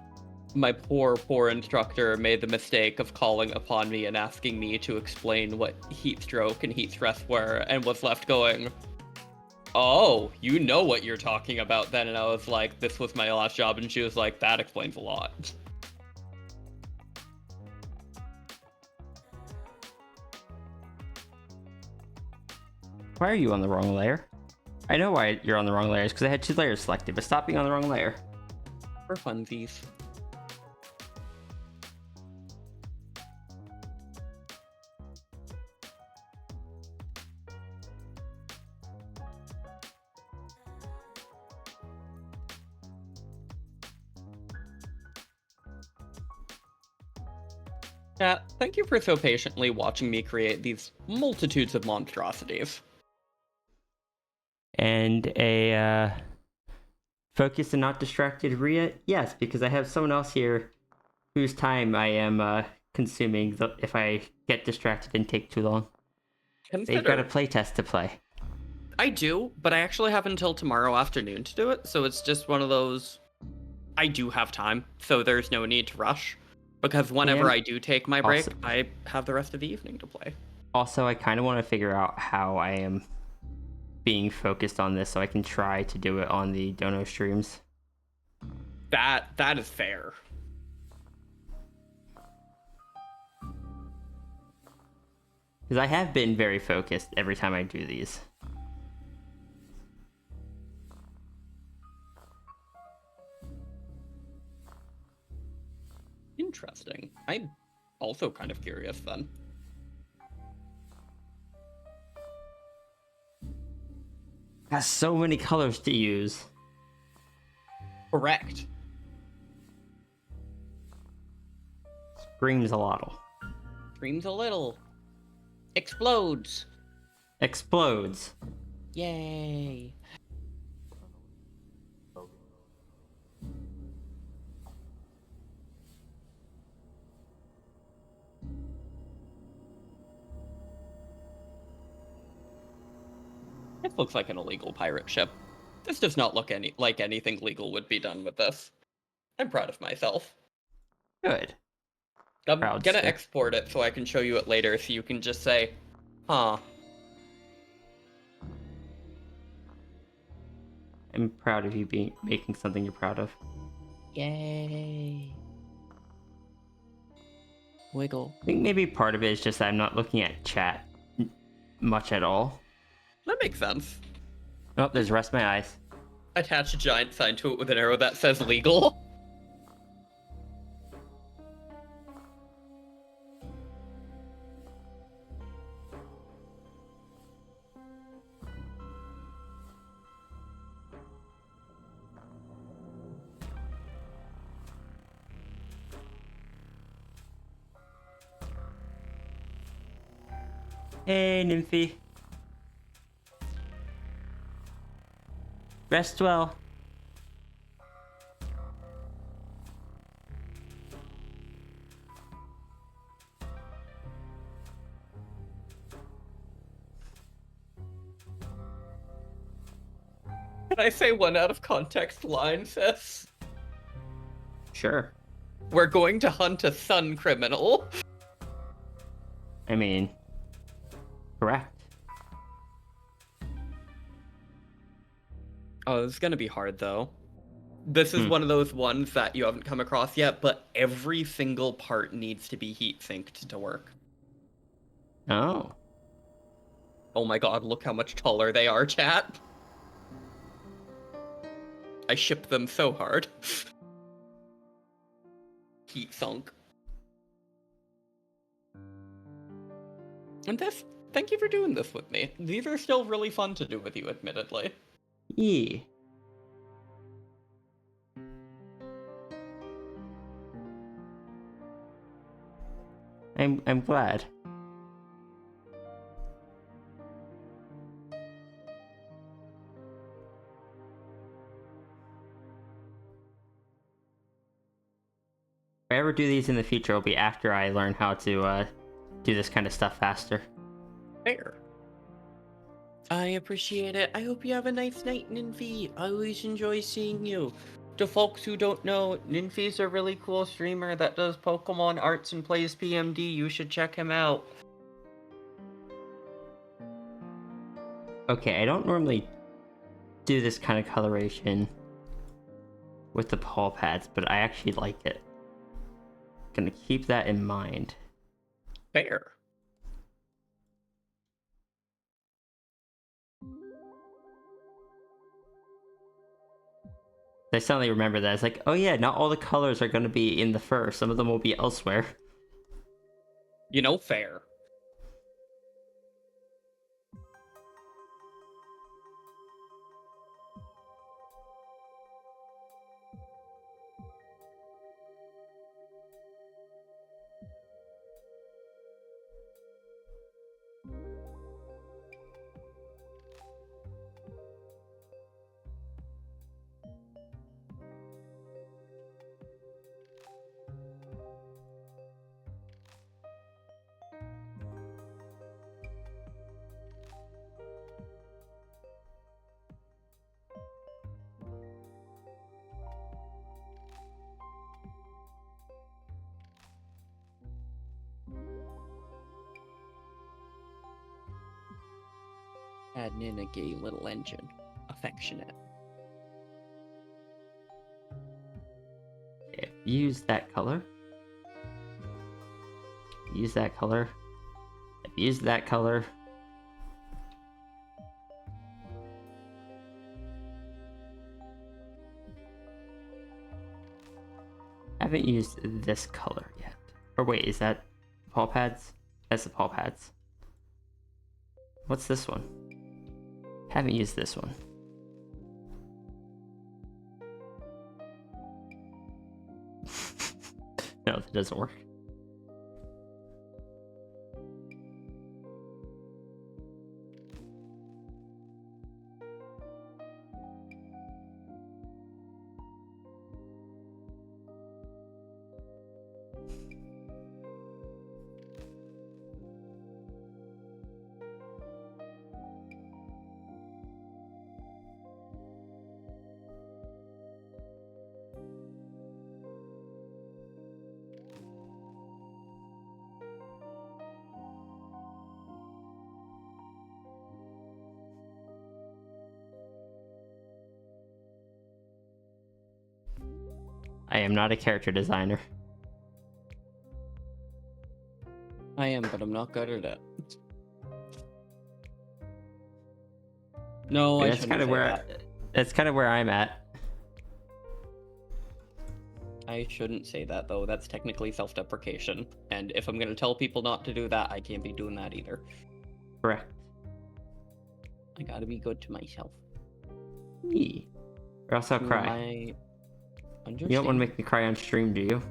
my poor instructor made the mistake of calling upon me and asking me to explain what heat stroke and heat stress were, and was left going, "Oh, you know what you're talking about then." And I was like, "This was my last job," and she was like, "That explains a lot." Why are you on the wrong layer? I know why you're on the wrong layers, because I had 2 layers selected, but stop being on the wrong layer. For funsies. Yeah, thank you for so patiently watching me create these multitudes of monstrosities. And a focused and not distracted Rhea? Yes, because I have someone else here whose time I am consuming if I get distracted and take too long. They've got a playtest to play. I do, but I actually have until tomorrow afternoon to do it, so it's just one of those... I do have time, so there's no need to rush. Because whenever I do take my break, I have the rest of the evening to play. Also, I kind of want to figure out how I am being focused on this so I can try to do it on the Dono streams. That is fair. Because I have been very focused every time I do these. Interesting. I'm also kind of curious then. Has so many colors to use. Correct. Screams a lot. Screams a little. Explodes. Explodes. Yay. This looks like an illegal pirate ship. This does not look like anything legal would be done with this. I'm proud of myself. Good. I'm Proud gonna ship. export it so I can show you it later so you can just say, huh. I'm proud of you making something you're proud of. Yay. Wiggle. I think maybe part of it is just that I'm not looking at chat much at all. That makes sense. Oh, there's rest my eyes. Attach a giant sign to it with an arrow that says legal. Hey, Nymphy. Rest well. Can I say one out of context line, sis? Sure. We're going to hunt a sun criminal. I mean, correct. Oh, this is gonna be hard though. This is one of those ones that you haven't come across yet, but every single part needs to be heat synced to work. Oh. Oh my god, look how much taller they are, chat. I ship them so hard. Heat sunk. And this, thank you for doing this with me. These are still really fun to do with you, admittedly. Yeah. I'm glad. If I ever do these in the future, it'll be after I learn how to do this kind of stuff faster. Fair. I appreciate it. I hope you have a nice night, Nymphy. I always enjoy seeing you. to folks who don't know, Ninfi's a really cool streamer that does Pokemon arts and plays PMD. You should check him out. Okay, I don't normally do this kind of coloration with the paw pads, but I actually like it. Gonna keep that in mind. Fair. I suddenly remember that. It's like, oh yeah, not all the colors are gonna be in the fur. Some of them will be elsewhere. You know, fair. Adding in a gay little engine. Affectionate. Okay, use that color. Use that color. Use that color. Haven't used this color yet. Or wait, is that paw pads? That's the paw pads. What's this one? Haven't used this one. No, that doesn't work. I am not a character designer. I am, but I'm not good at it. No, I That's shouldn't kind of say where that. that's kind of where I'm at. I shouldn't say that, though. That's technically self-deprecation. And if I'm going to tell people not to do that, I can't be doing that either. Correct. I gotta be good to myself. Me. Or else I'll cry. I understand. You don't want to make me cry on stream, do you?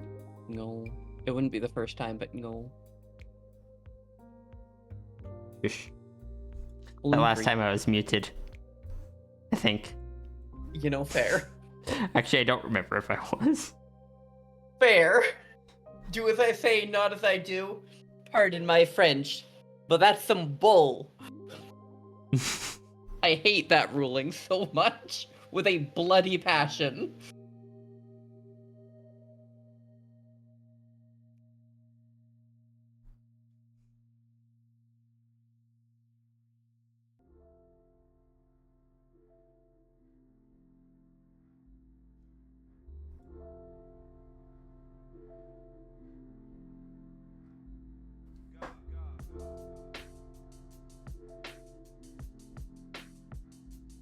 No. It wouldn't be the first time, but no. Ish. The last time I was muted. I think. You know, fair. Actually, I don't remember if I was. Fair. Do as I say, not as I do. Pardon my French, but that's some bull. I hate that ruling so much, with a bloody passion.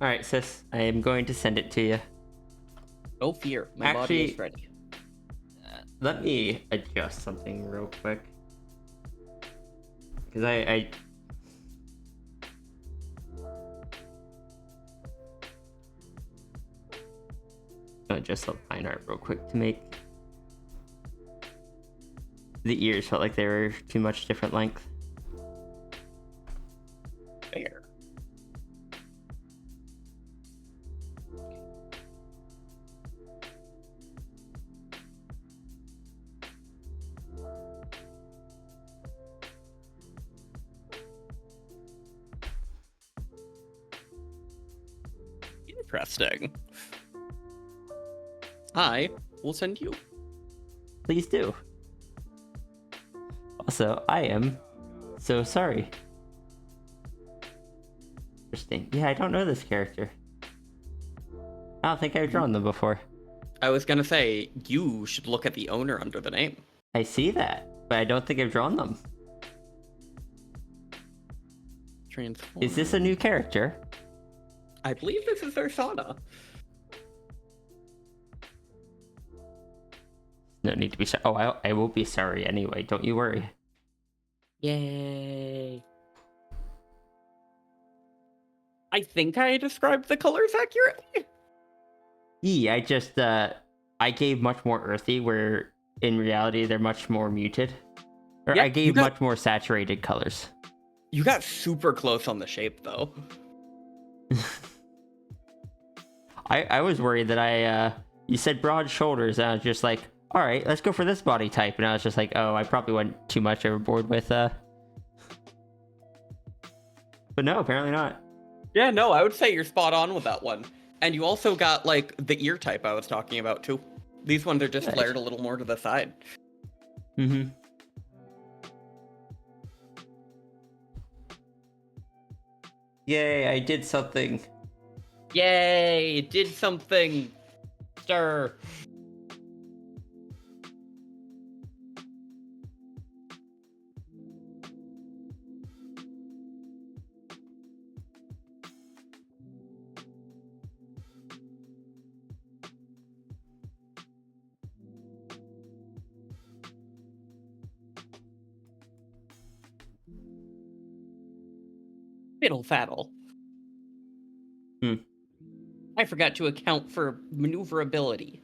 Alright, sis. I am going to send it to you. No fear, my body is Actually- ready. Let me adjust something real quick. Because I adjust the line art real quick to make the ears felt like they were too much different length. Fair. Interesting. I will send you. Please do. Also, I am so sorry. Interesting. Yeah, I don't know this character. I don't think I've drawn them before. I was gonna say, you should look at the owner under the name. I see that, but I don't think I've drawn them. Transform. Is this a new character? I believe this is Ursana. No need to be sorry. Oh, I will be sorry anyway. Don't you worry. Yay. I think I described the colors accurately. Yeah, I gave much more earthy, where in reality they're much more muted. Or Yeah, I you gave got- much more saturated colors. You got super close on the shape, though. I was worried that you said broad shoulders, and I was just like, all right, let's go for this body type, and I was just like, oh, I probably went too much overboard with But no, apparently not. Yeah, no, I would say you're spot on with that one. And you also got, like, the ear type I was talking about, too. These ones are just Nice. flared a little more to the side. Mm-hmm. Yay, I did something. Yay! It did something! Stir! Fiddle faddle. Hmm. I forgot to account for maneuverability.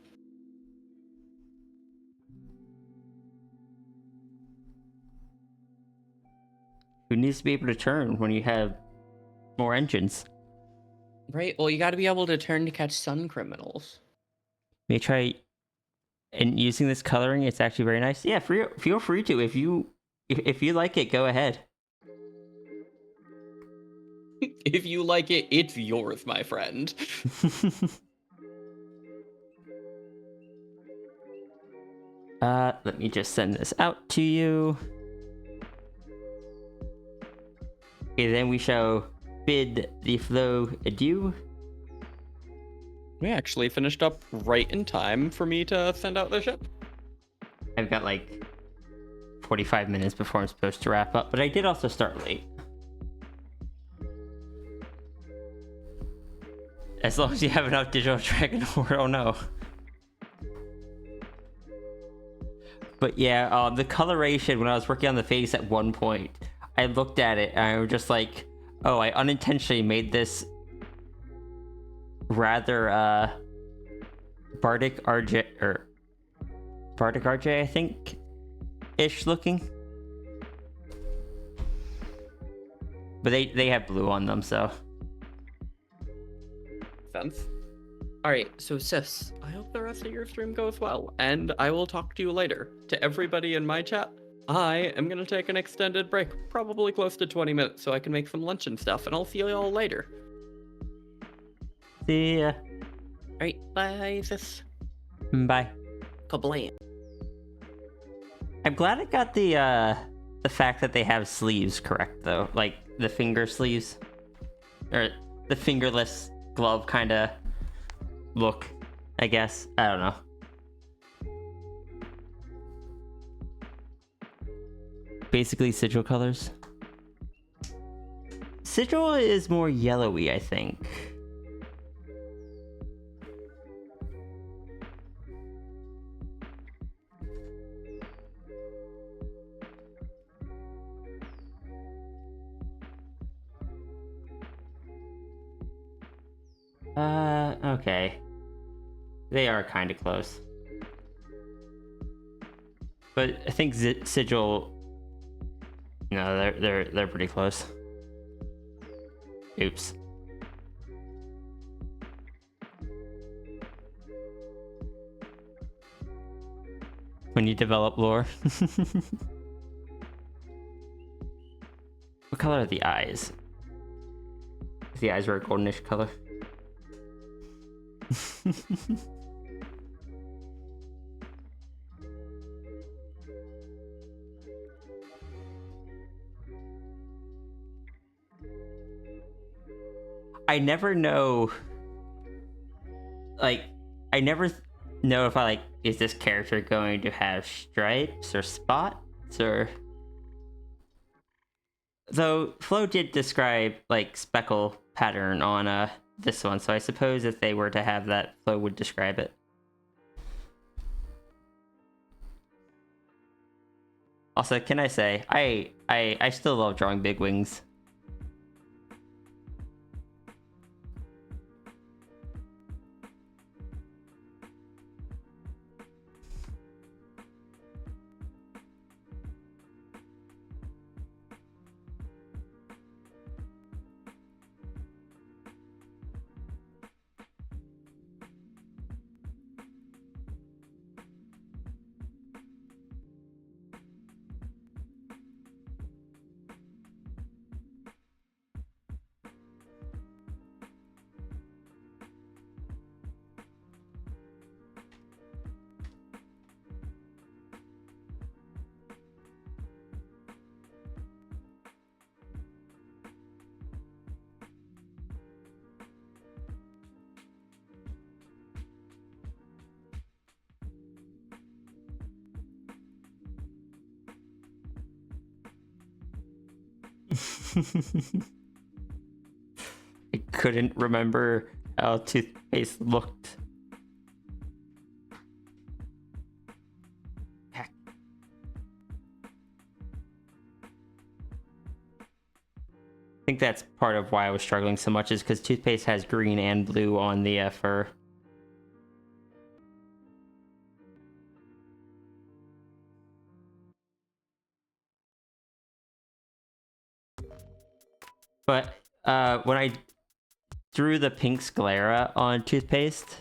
Who needs to be able to turn when you have more engines? Right? Well, you gotta be able to turn to catch sun criminals. May try. And using this coloring, it's actually very nice. Yeah, feel free to. If you like it, go ahead. If you like it, it's yours, my friend. Let me just send this out to you. Okay, then we shall bid the flow adieu. We actually finished up right in time for me to send out the ship. I've got like 45 minutes before I'm supposed to wrap up, but I did also start late. As long as you have enough digital dragon ore, oh no. But yeah, the coloration, when I was working on the face at one point, I looked at it and I was just like, oh, I unintentionally made this rather Bardic RJ, or Bardic RJ, I think, ish looking. But they have blue on them, so. Sense. Alright, so sis, I hope the rest of your stream goes well, and I will talk to you later. To everybody in my chat, I am gonna take an extended break, probably close to 20 minutes, so I can make some lunch and stuff, and I'll see you all later. See ya. Alright, bye, sis. Bye. Kablam. I'm glad I got the fact that they have sleeves correct though, like the finger sleeves, or the fingerless glove kind of look, I guess. I don't know. Basically sigil colors. Sigil is more yellowy, I think. Okay. They are kind of close. But I think sigil, no, they're pretty close. Oops. When you develop lore. What color are the eyes? The eyes were a goldenish color. I never know. Like, I never know if I like, is this character going to have stripes or spots or. Though Flo did describe like speckle pattern on this one, so I suppose if they were to have that, Flo would describe it. Also, can I say I still love drawing big wings. I couldn't remember how toothpaste looked. Heck. I think that's part of why I was struggling so much, is because toothpaste has green and blue on the fur. But when I drew the pink sclera on toothpaste,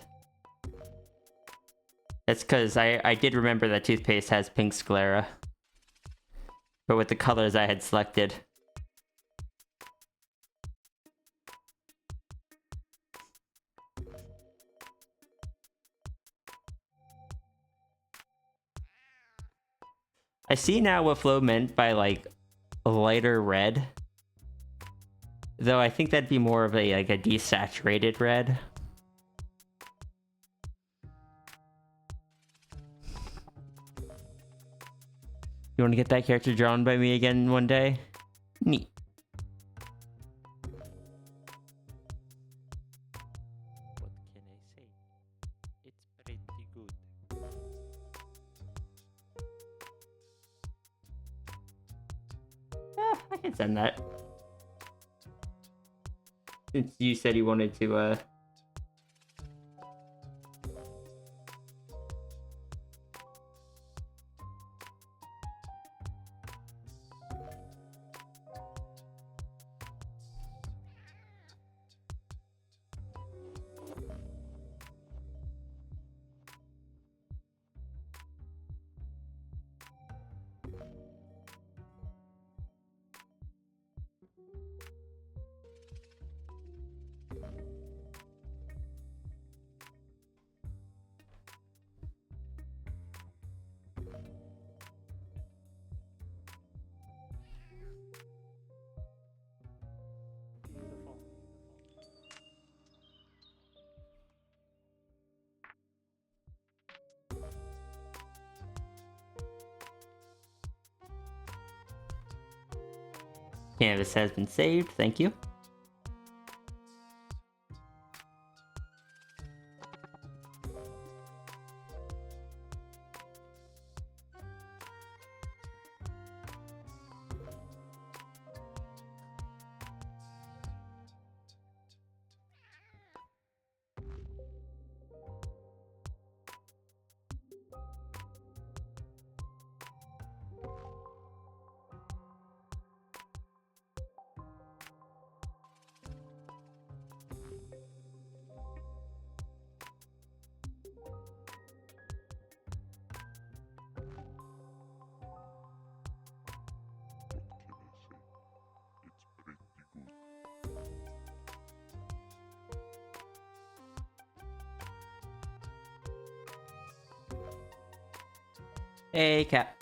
that's because I did remember that toothpaste has pink sclera, but with the colors I had selected. I see now what Flo meant by like a lighter red. Though I think that'd be more of a like a desaturated red. You want to get that character drawn by me again one day? Neat. What can I say? It's pretty good. I can send that. Since you said you wanted to, canvas has been saved. Thank you. Hey, Cap.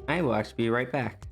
I will actually be right back.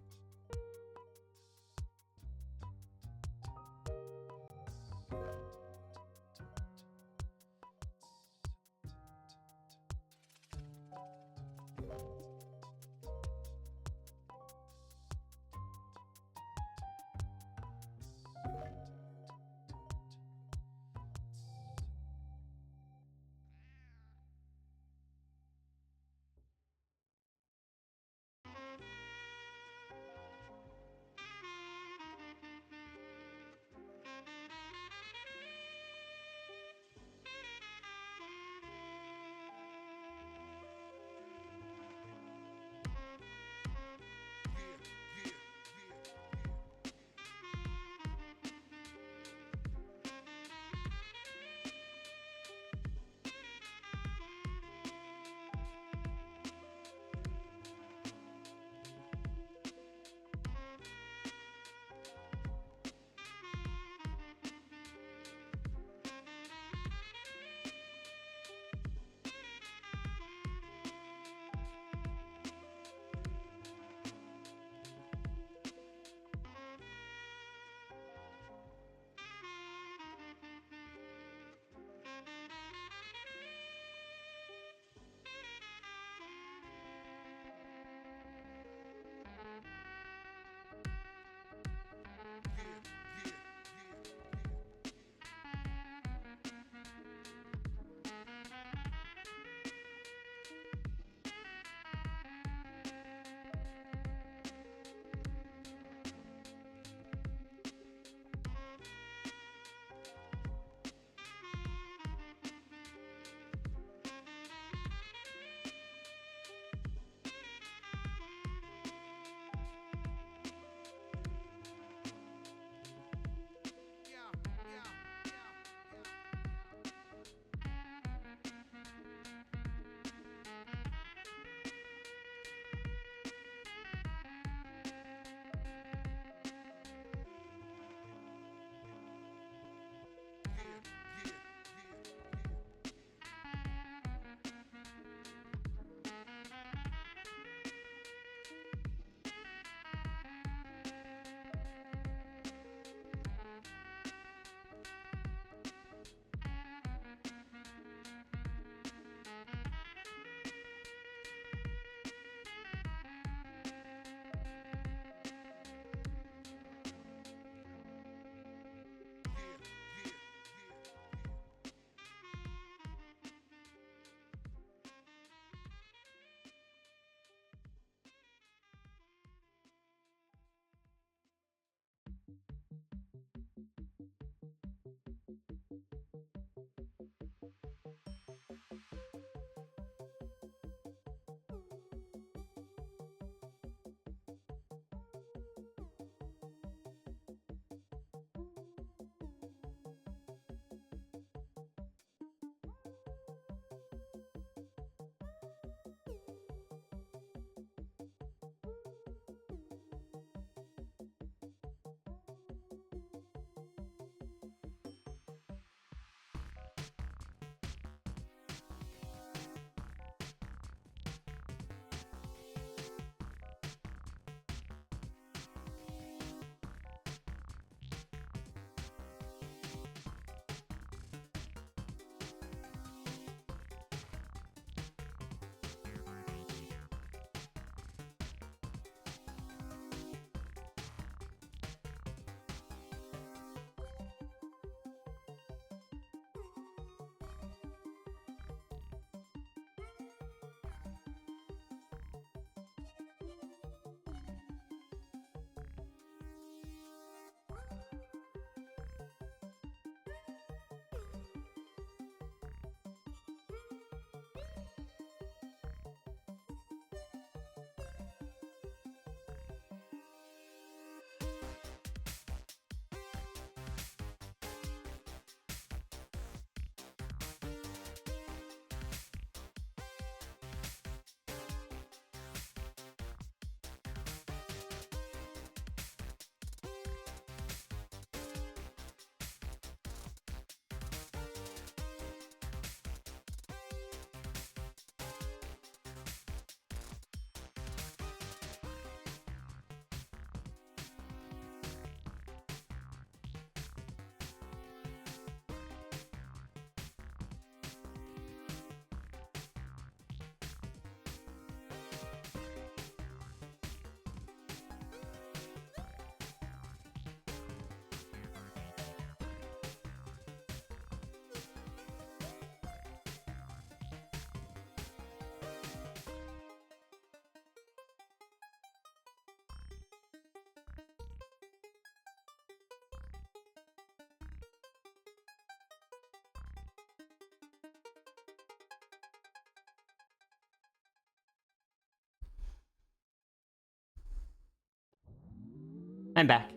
I'm back.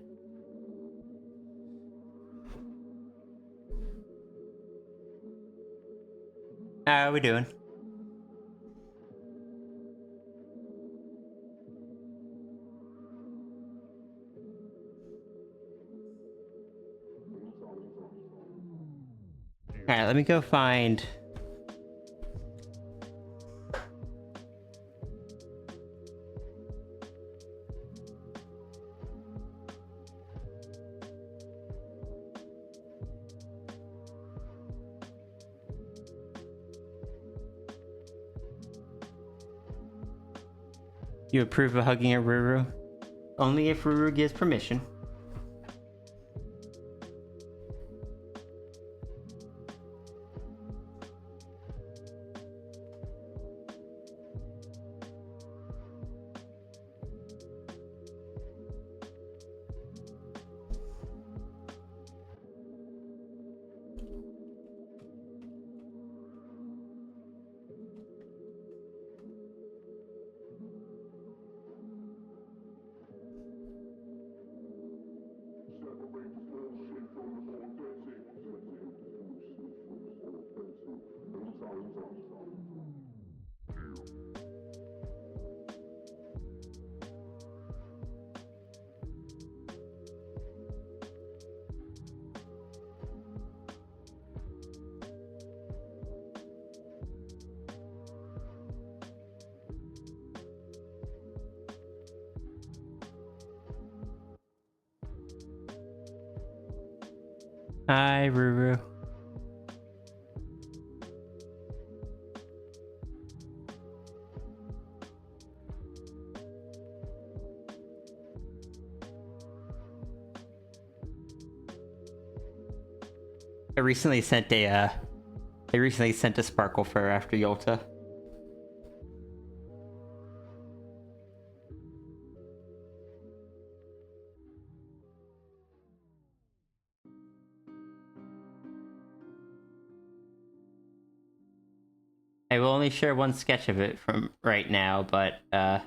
How are we doing? Alright, let me go find... You approve of hugging a Ruru? Only if Ruru gives permission. Hi, Ruru. I recently sent a sparkle for her after Yolta. I will only share one sketch of it from right now, but how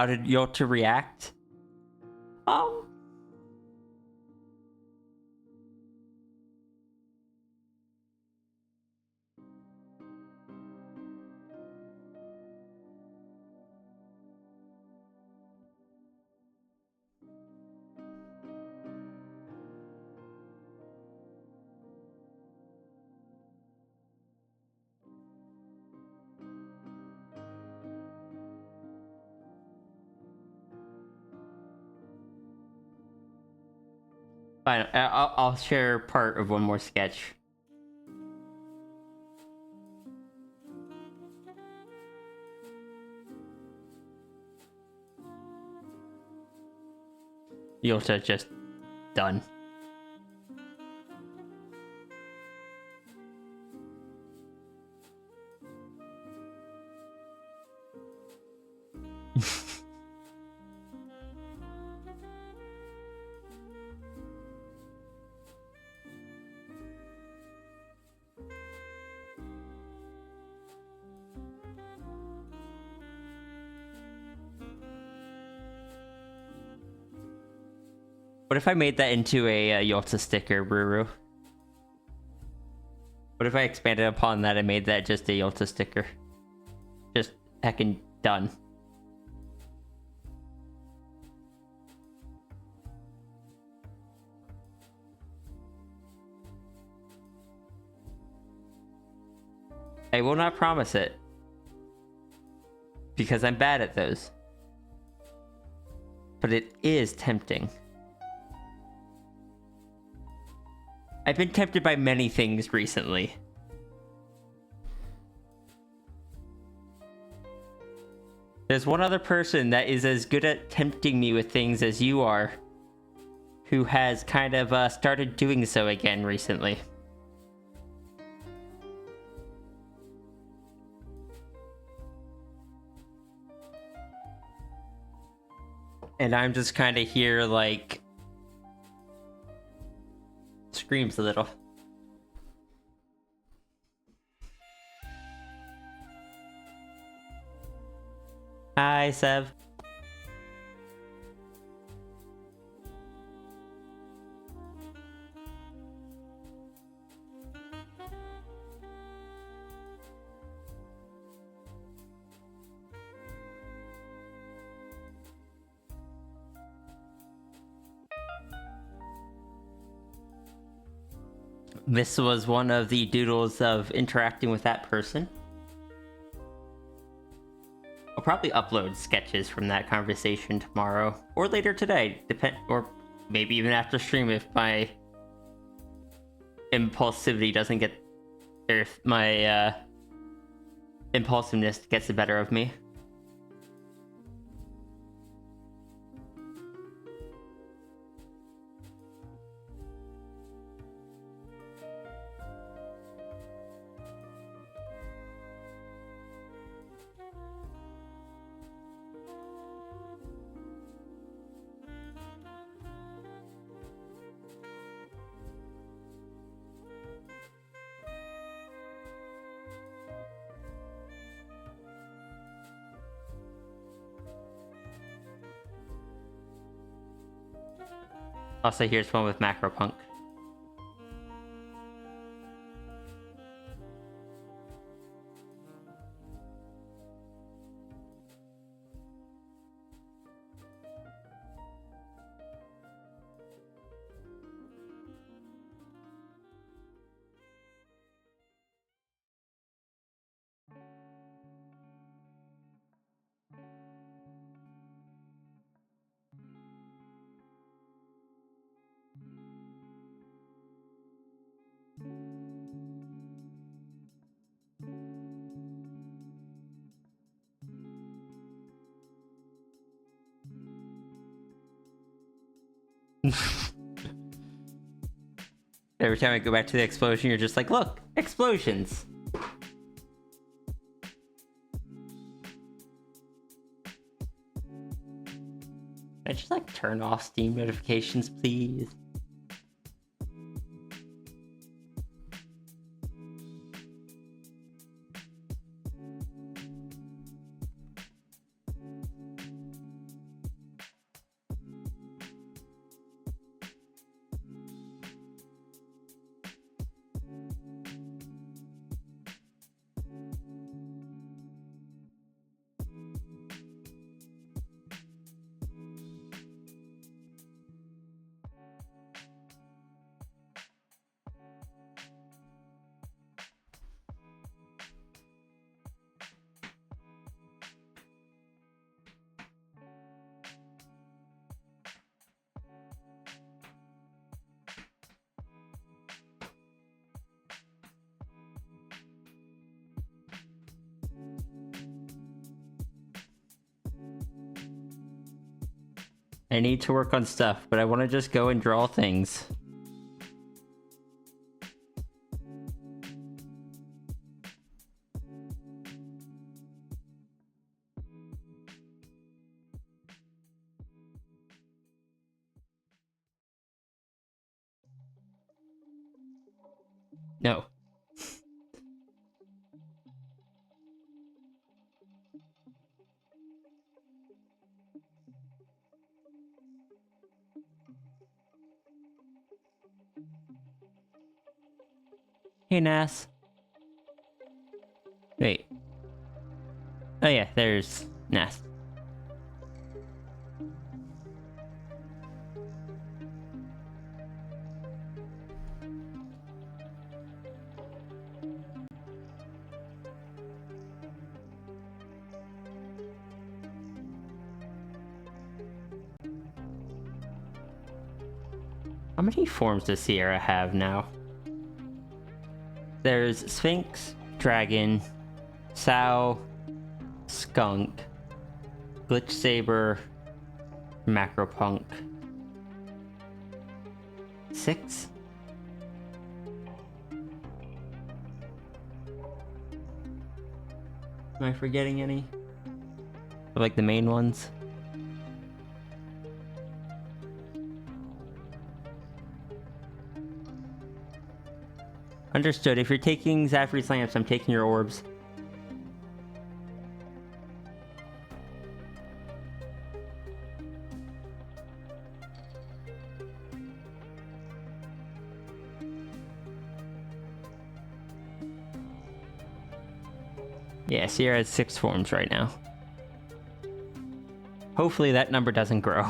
did Yolta react? Fine, I'll share part of one more sketch. Yolta just done. What if I made that into a Yolta sticker, Ruru? What if I expanded upon that and made that just a Yolta sticker? Just heckin' done. I will not promise it. Because I'm bad at those. But it is tempting. I've been tempted by many things recently. There's one other person that is as good at tempting me with things as you are, who has kind of started doing so again recently. And I'm just kind of here like... screams a little. Hi, Sev. This was one of the doodles of interacting with that person. I'll probably upload sketches from that conversation tomorrow or later today, or maybe even after stream if my impulsivity doesn't get, or if my impulsiveness gets the better of me. Also, here's one with Macropunk. Every time I go back to the explosion, you're just like, look, explosions. I just like turn off Steam notifications, please. I need to work on stuff, but I want to just go and draw things. No. Hey, Nas. Wait. Oh yeah, there's Nas. How many forms does Sierra have now? There's Sphinx, Dragon, Sow, Skunk, Glitch Saber, Macropunk. 6? Am I forgetting any? Like the main ones? Understood. If you're taking Zafri's lamps, I'm taking your orbs. Yeah, Sierra has 6 forms right now. Hopefully that number doesn't grow.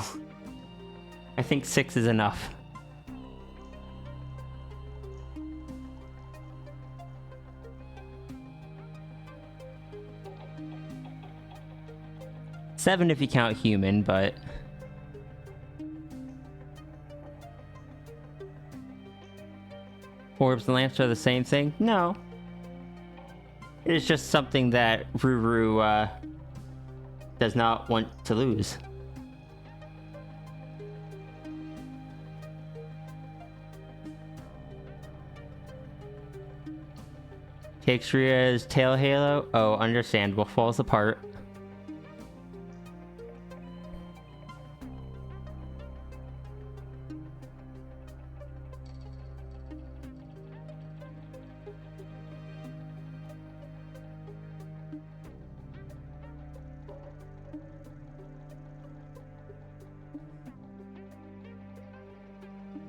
I think 6 is enough. Seven if you count human, but... Orbs and lamps are the same thing? No. It is just something that Ruru does not want to lose. Takes Ria's tail halo. Oh, understandable. Falls apart.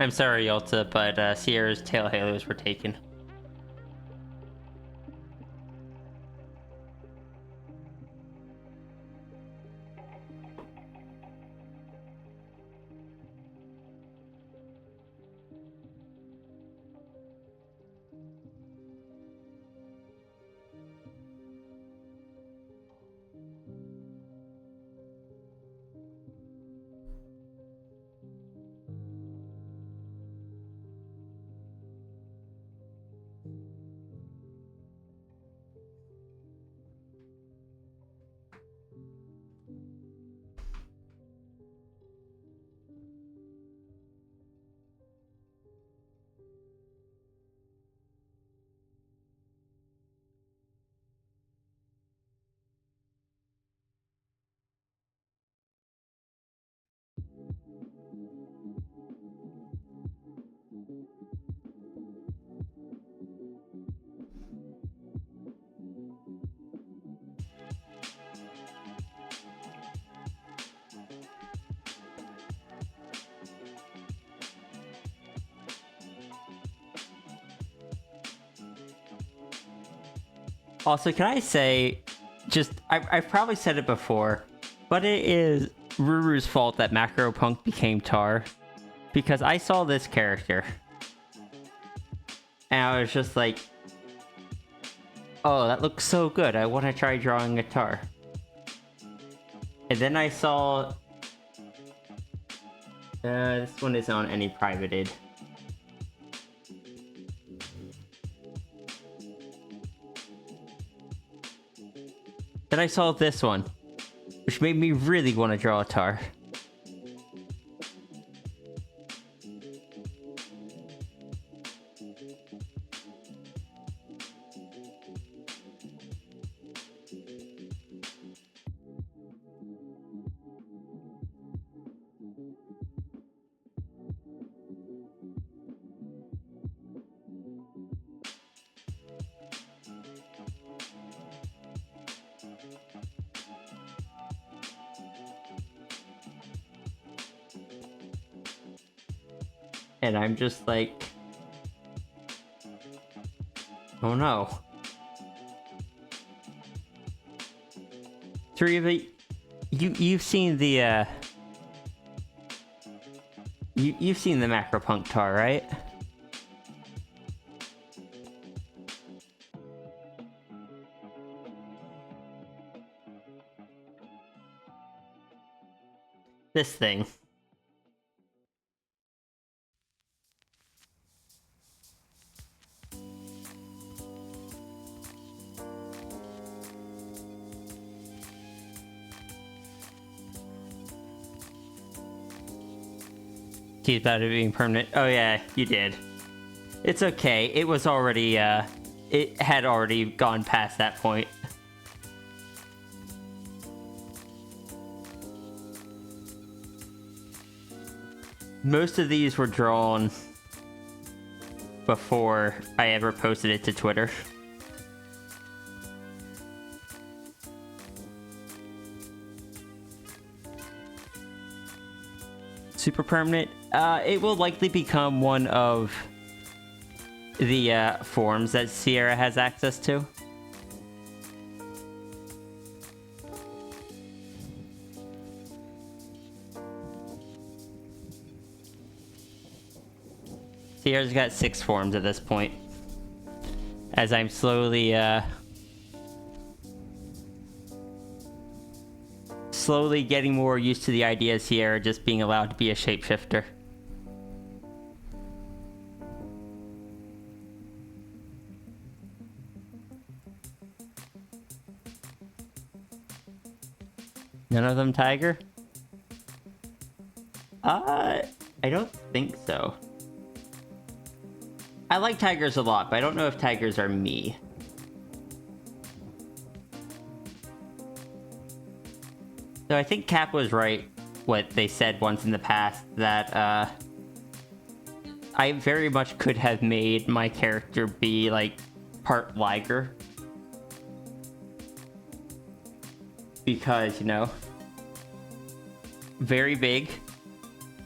I'm sorry, Yalta, but Sierra's tail halos were taken. Also, can I say, I've probably said it before, but it is Ruru's fault that Macropunk became Tar. Because I saw this character, and I was just like, oh, that looks so good, I want to try drawing a Tar. And then I saw, this one isn't on any privated. Then I saw this one, which made me really want to draw a Tar. And I'm just like, oh no. 3 of it, you've seen the you've seen the Macropunk Tar, right? This thing. He's about it being permanent. Oh yeah, you did. It's okay. It was already, it had already gone past that point. Most of these were drawn before I ever posted it to Twitter. Super permanent. It will likely become one of the forms that Sierra has access to. Sierra's got 6 forms at this point. As I'm slowly getting more used to the idea of Sierra just being allowed to be a shapeshifter. None of them tiger? I don't think so. I like tigers a lot, but I don't know if tigers are me. So I think Cap was right what they said once in the past, that I very much could have made my character be like part liger. Because, you know, very big,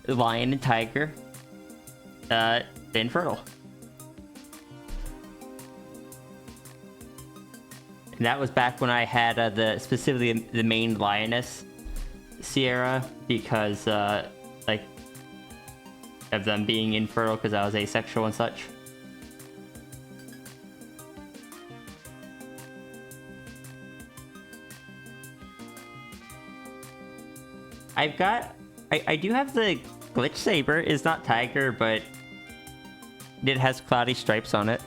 lion and tiger, infertile. And that was back when I had specifically the main lioness, Sierra, because like of them being infertile because I was asexual and such. I do have the Glitch Saber. It's not tiger, but it has cloudy stripes on it.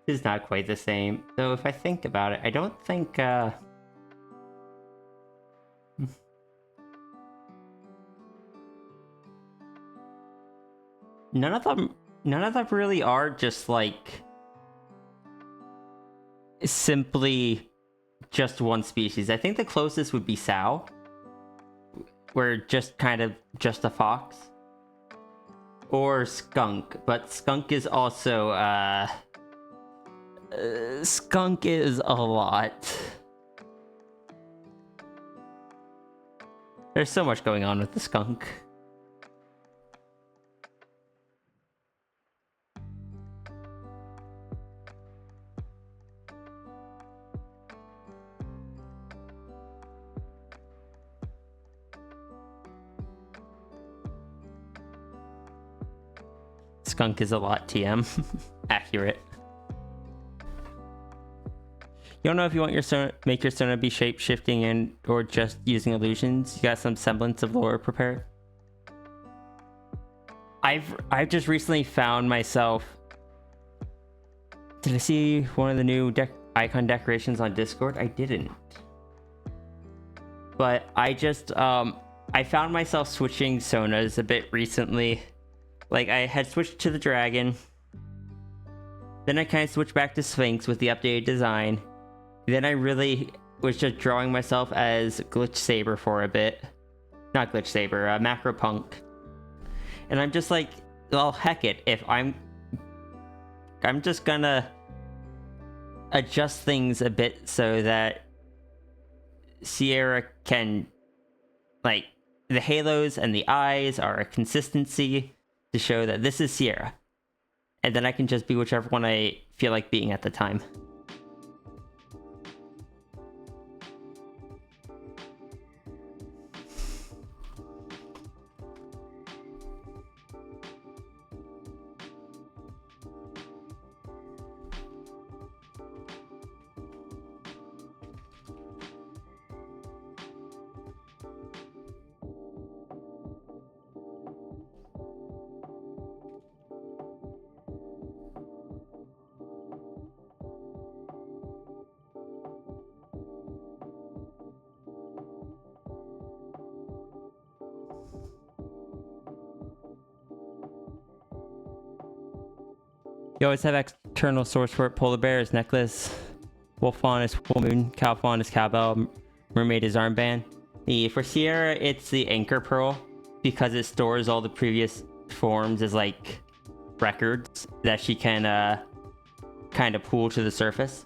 It's not quite the same. So if I think about it, I don't think none of them really are just like simply just one species. I think the closest would be sow, where just kind of just a fox, or skunk, but skunk is also skunk is a lot. There's so much going on with the skunk. Skunk is a lot, TM. Accurate. You don't know if you want your make your Sona be shape-shifting and or just using illusions. You got some semblance of lore prepared? I've just recently found myself. Did I see one of the new icon decorations on Discord? I didn't. But I just I found myself switching Sonas a bit recently. Like, I had switched to the dragon, then I kind of switched back to Sphinx with the updated design. Then I really was just drawing myself as Glitch Saber for a bit. Not Glitch Saber, Macro Punk. And I'm just like, well, heck it. If I'm just gonna adjust things a bit so that Sierra can, like, the halos and the eyes are a consistency to show that this is Sierra. And then I can just be whichever one I feel like being at the time. You always have external source for it. Polar bear is necklace. Wolf fawn is full moon. Cow fawn is cowbell. Mermaid's armband. For Sierra, it's the anchor pearl because it stores all the previous forms as like records that she can kind of pull to the surface.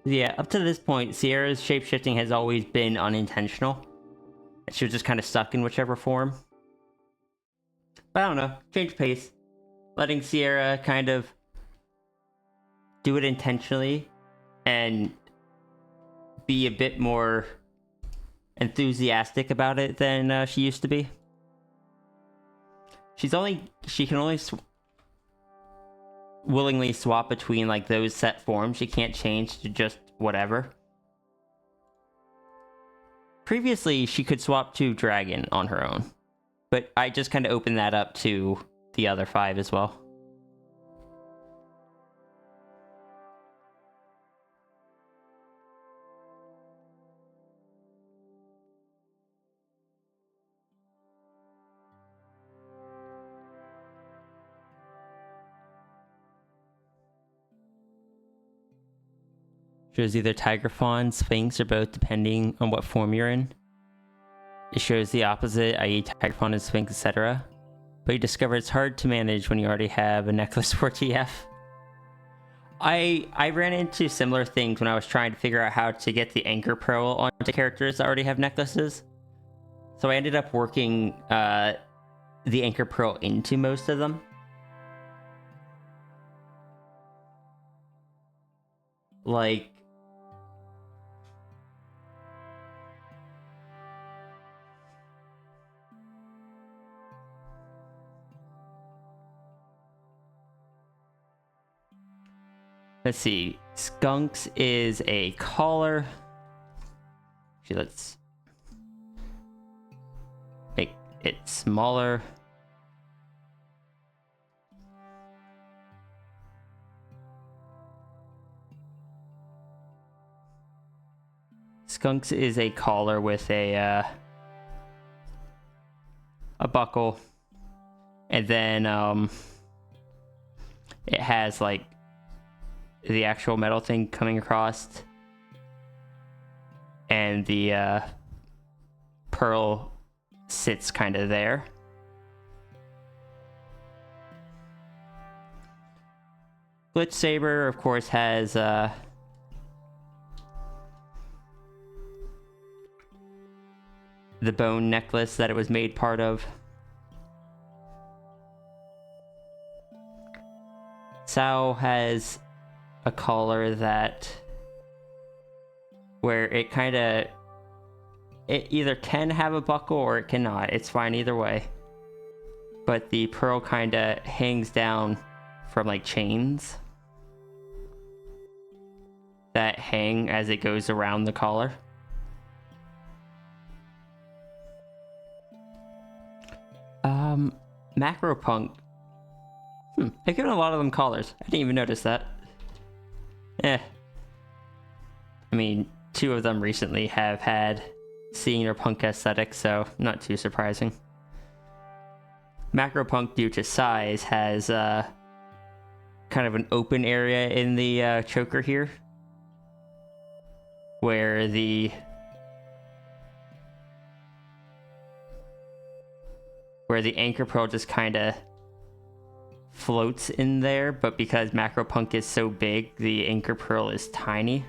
Yeah, up to this point, Sierra's shapeshifting has always been unintentional. She was just kind of stuck in whichever form. But I don't know, change pace. Letting Sierra kind of do it intentionally and be a bit more enthusiastic about it than she used to be. She can only willingly swap between like those set forms. She can't change to just whatever. Previously, she could swap to dragon on her own, but I just kind of opened that up to the other 5 as well. Shows either Tiger Fawn, Sphinx, or both depending on what form you're in. It shows the opposite, i.e. Tiger Fawn and Sphinx, etc. But you discover it's hard to manage when you already have a necklace for TF. I ran into similar things when I was trying to figure out how to get the anchor pearl onto characters that already have necklaces. So I ended up working the anchor pearl into most of them. Like, let's see. Skunks is a collar. Actually, let's make it smaller. Skunks is a collar with a buckle, and then it has like the actual metal thing coming across, and the pearl sits kind of there. Glitch Saber, of course, has the bone necklace that it was made part of. Sao has a collar that where it either can have a buckle or it cannot. It's fine either way. But the pearl kind of hangs down from like chains that hang as it goes around the collar. Macropunk. They've given a lot of them collars. I didn't even notice that. I mean, 2 of them recently have had senior punk aesthetics, so not too surprising. Macropunk, due to size, has kind of an open area in the choker here, where the anchor pearl just kind of floats in there, but because Macropunk is so big, the anchor pearl is tiny.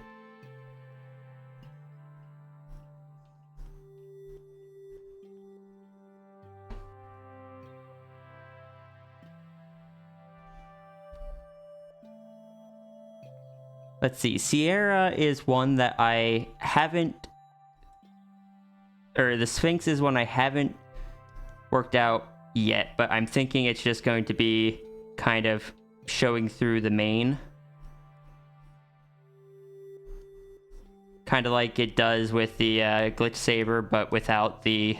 Let's see, Sierra is one that I haven't, or the Sphinx is one I haven't worked out yet, but I'm thinking it's just going to be kind of showing through the mane. kind of like it does with the glitch saber, but without the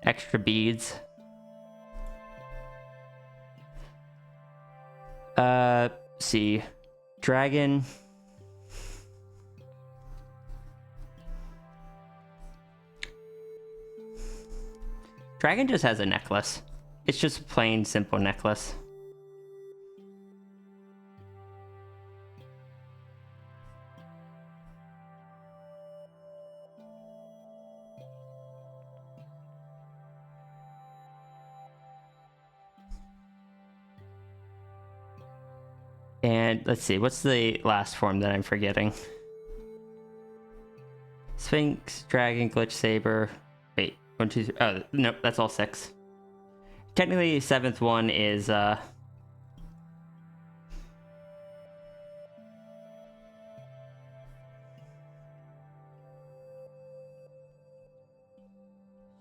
extra beads. See, dragon. Dragon just has a necklace. It's just a plain, simple necklace. And let's see, what's the last form that I'm forgetting? Sphinx, dragon, glitch saber. Wait, 1, 2, 3. Oh, nope, that's all 6. Technically, the 7th one is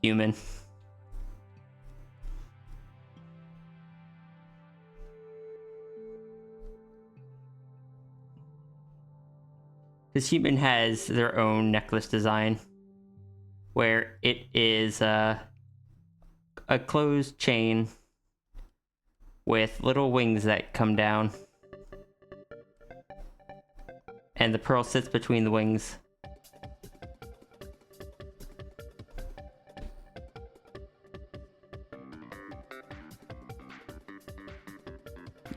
human. This human has their own necklace design, where it is a closed chain with little wings that come down, and the pearl sits between the wings.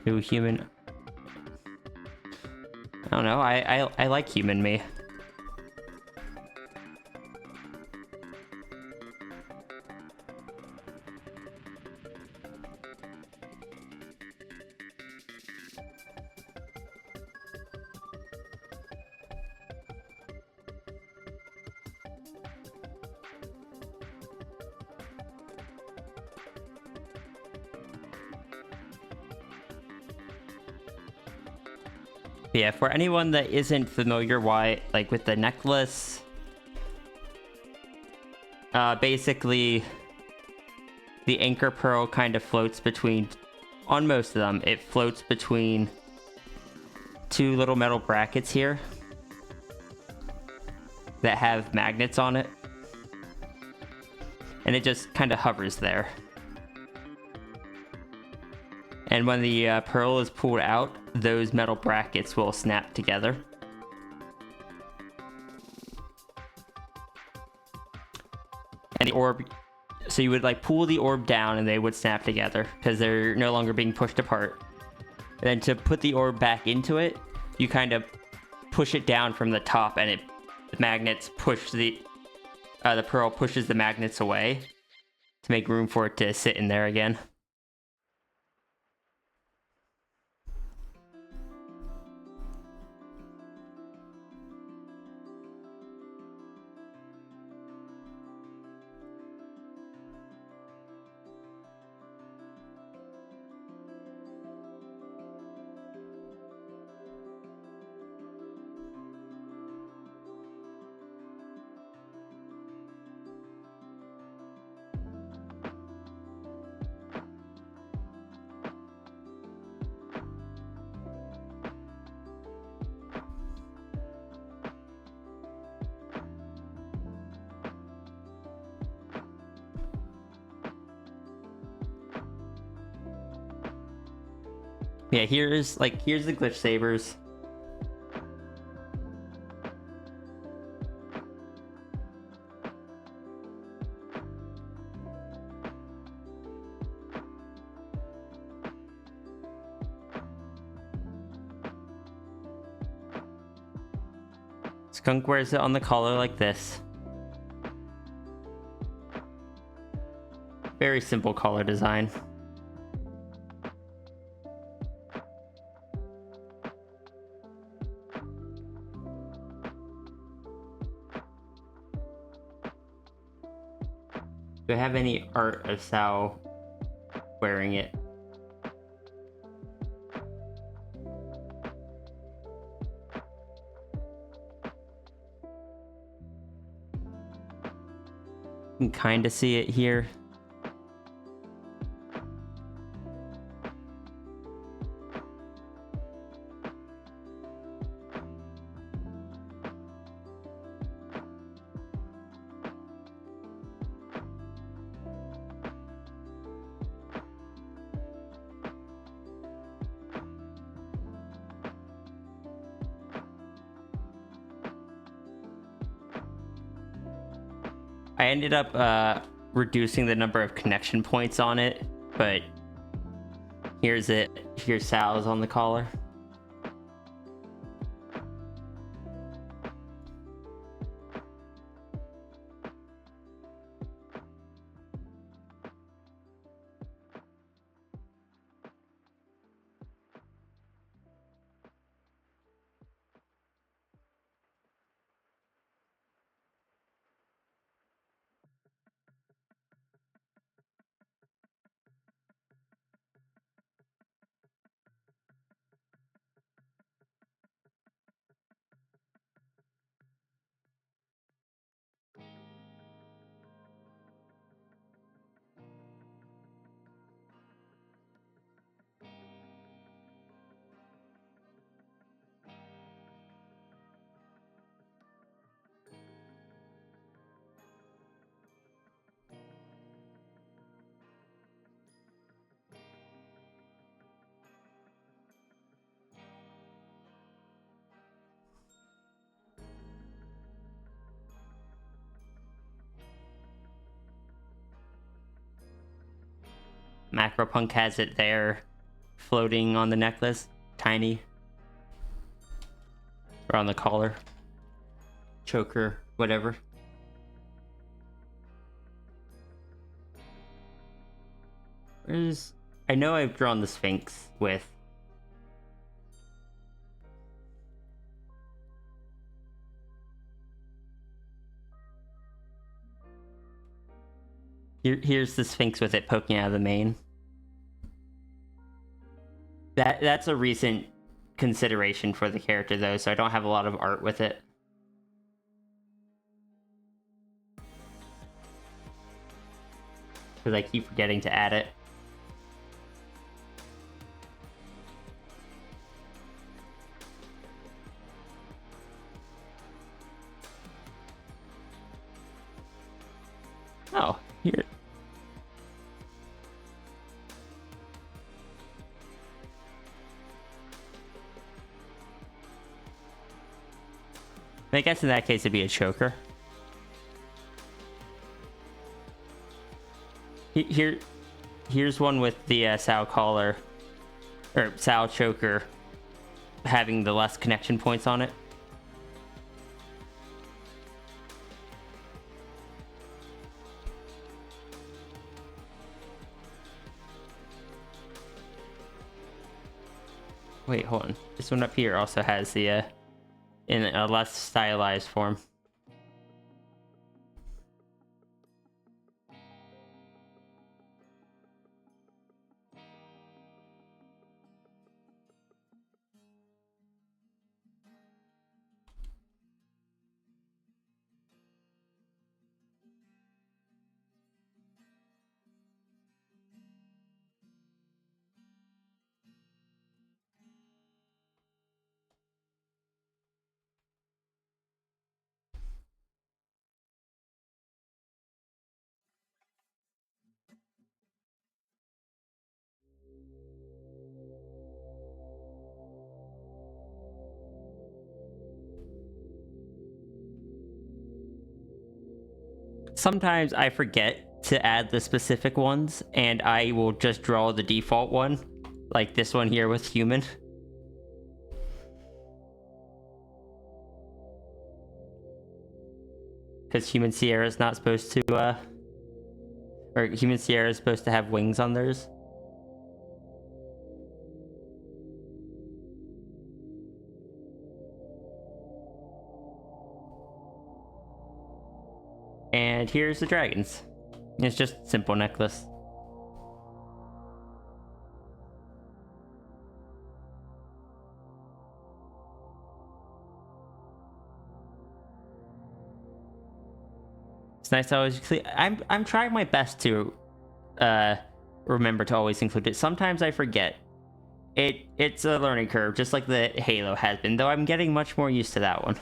New human. I don't know. I like human me. Yeah, for anyone that isn't familiar with the necklace, basically the anchor pearl kind of floats between, on most of them, it floats between 2 little metal brackets here that have magnets on it, and it just kind of hovers there. And when the pearl is pulled out, those metal brackets will snap together. And the orb, so you would pull the orb down and they would snap together because they're no longer being pushed apart. And then to put the orb back into it, you kind of push it down from the top, and the magnets push the pearl pushes the magnets away to make room for it to sit in there again. Yeah, here's the glitch sabers. Skunk wears it on the collar like this. Very simple collar design. Do I have any art of Sao wearing it? You can kind of see it here. I ended up reducing the number of connection points on it, but here's it. Here's Sal's on the collar. Macropunk has it there, floating on the necklace, tiny. Or on the collar. Choker, whatever. Where's... I know I've drawn the Sphinx with... Here's the Sphinx with it poking out of the mane. That's a recent consideration for the character though, so I don't have a lot of art with it. Because I keep forgetting to add it. Oh, here. I guess in that case it'd be a choker. Here's one with the Sal collar, or Sal choker, having the less connection points on it. Wait, hold on. This one up here also has the in a less stylized form. Sometimes I forget to add the specific ones, and I will just draw the default one, like this one here with human. Because human Sierra is not supposed to, or human Sierra is supposed to have wings on theirs. And here's the dragons. It's just a simple necklace. It's nice to always see. I'm trying my best to remember to always include it. Sometimes I forget. It's a learning curve, just like the Halo has been, though I'm getting much more used to that one.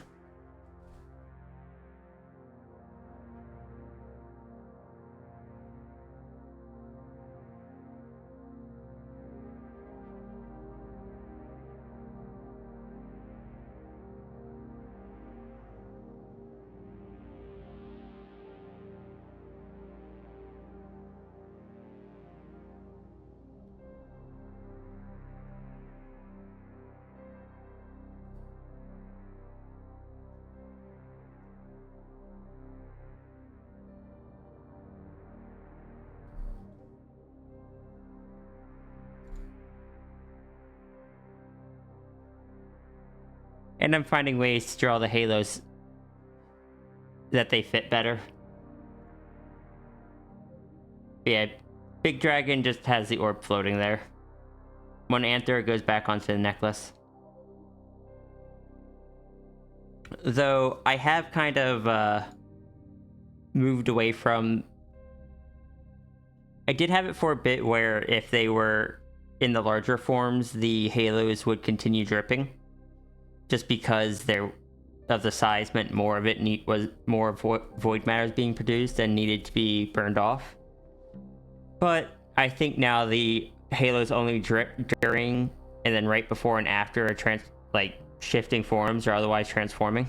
And I'm finding ways to draw the halos that they fit better. Yeah, Big Dragon just has the orb floating there. One Anther goes back onto the necklace. Though I have kind of moved away from... I did have it for a bit where if they were in the larger forms, the halos would continue dripping. Just because they're of the size meant more of it was more void matters being produced and needed to be burned off. But I think now the halos only drip during and then right before and after a shifting forms or otherwise transforming.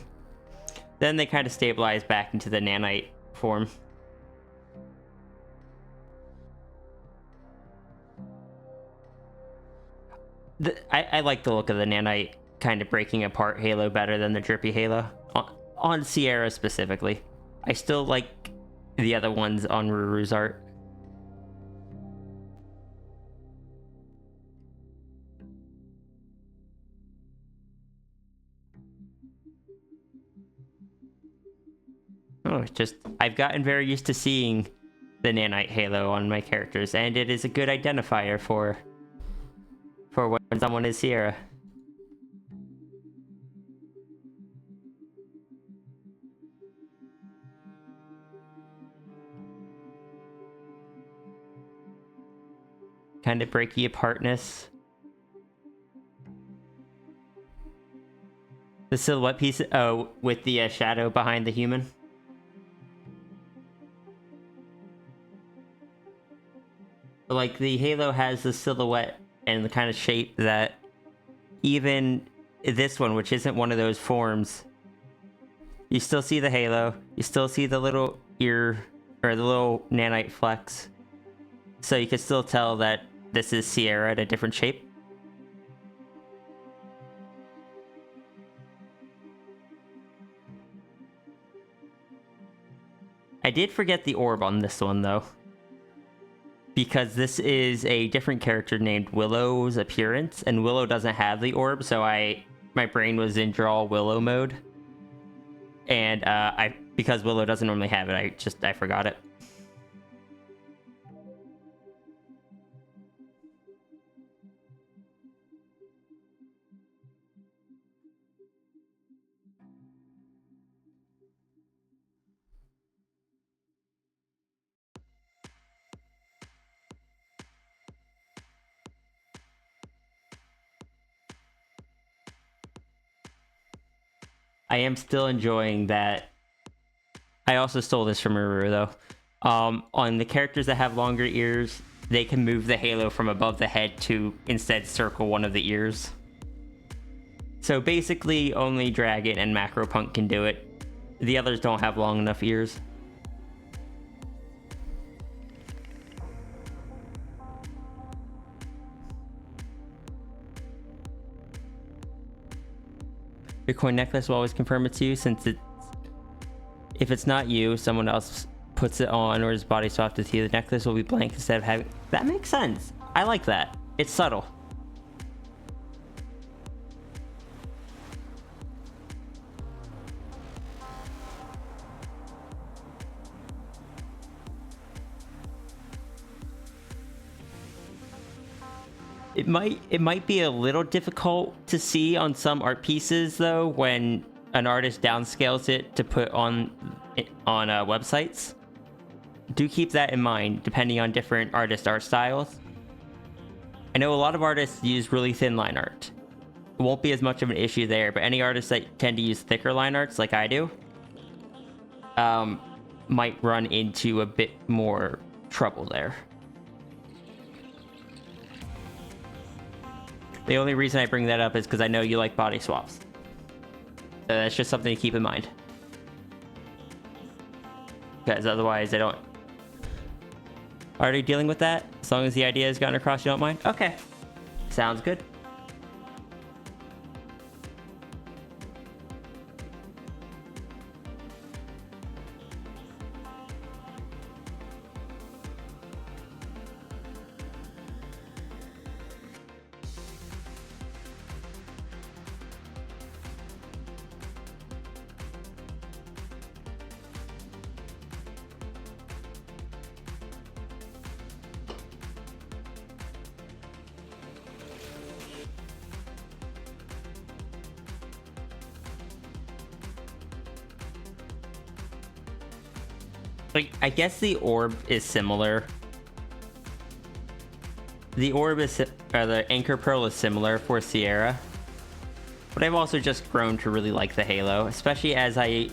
Then they kind of stabilize back into the nanite form. I like the look of the nanite kind of breaking apart halo better than the drippy halo on Sierra specifically. I still like the other ones on Ruru's art. Oh, it's just I've gotten very used to seeing the nanite halo on my characters, and it is a good identifier for when someone is Sierra. Kind of breaky apartness. The silhouette piece, oh, with the shadow behind the human. But like the halo has the silhouette and the kind of shape that even this one, which isn't one of those forms, you still see the halo, you still see the little ear or the little nanite flecks. So you can still tell that this is Sierra in a different shape. I did forget the orb on this one though, because this is a different character named Willow's appearance, and Willow doesn't have the orb, so my brain was in draw Willow mode, and because Willow doesn't normally have it, I forgot it. I am still enjoying that. I also stole this from Ruru though. On the characters that have longer ears, they can move the halo from above the head to instead circle one of the ears. So basically only Dragon and Macropunk can do it. The others don't have long enough ears. Your coin necklace will always confirm it's you, since if it's not you, someone else puts it on or his body swapped with you, the necklace will be blank instead of having... That makes sense. I like that. It's subtle. It might be a little difficult to see on some art pieces though when an artist downscales it to put on websites. Do keep that in mind depending on different artist art styles. I know a lot of artists use really thin line art. It won't be as much of an issue there, but any artists that tend to use thicker line arts like I do might run into a bit more trouble there. The only reason I bring that up is because I know you like body swaps. So that's just something to keep in mind. Because otherwise I don't... Already dealing with that? As long as the idea has gotten across, you don't mind? Okay. Sounds good. like, I guess the orb is similar. The orb is, or the anchor pearl is similar for Sierra. But I've also just grown to really like the halo, especially as I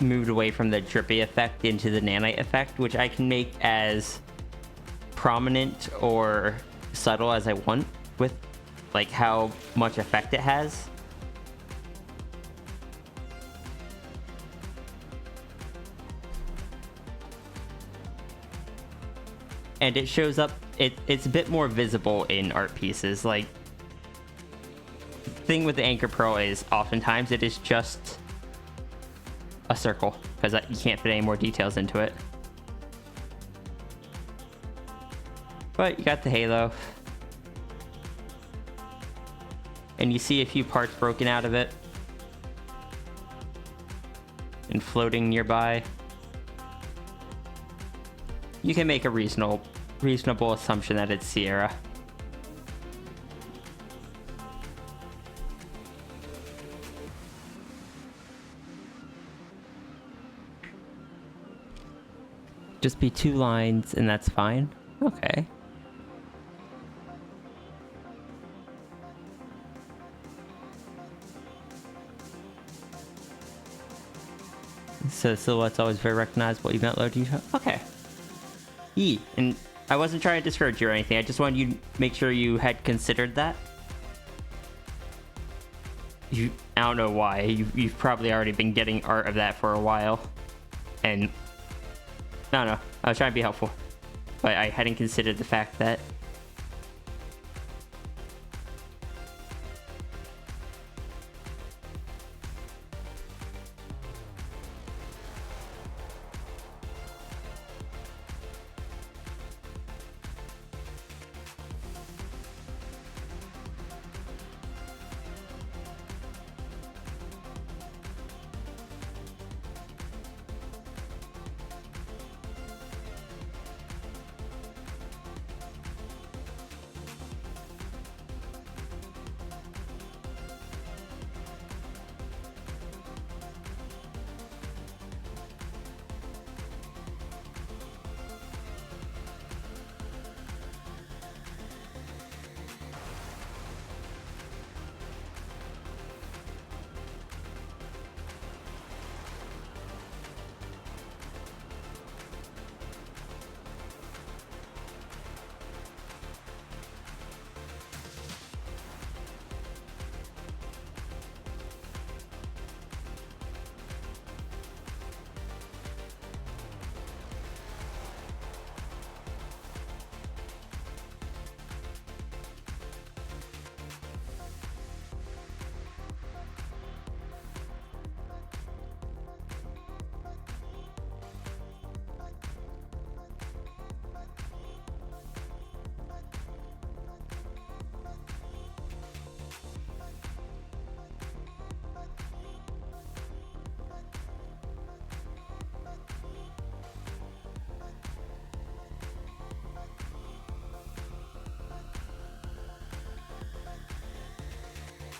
moved away from the drippy effect into the nanite effect, which I can make as prominent or subtle as I want with like how much effect it has. And it shows up, it's a bit more visible in art pieces. Like, the thing with the anchor pearl is oftentimes it is just a circle, because you can't fit any more details into it. But you got the halo. And you see a few parts broken out of it and floating nearby. You can make a reasonable assumption that it's Sierra. Just be 2 lines and that's fine. Okay. So silhouette's always very recognizable even at low detail. Okay. And I wasn't trying to discourage you or anything. I just wanted you to make sure you had considered that. I don't know why. You've probably already been getting art of that for a while. And I don't know. I was trying to be helpful. But I hadn't considered the fact that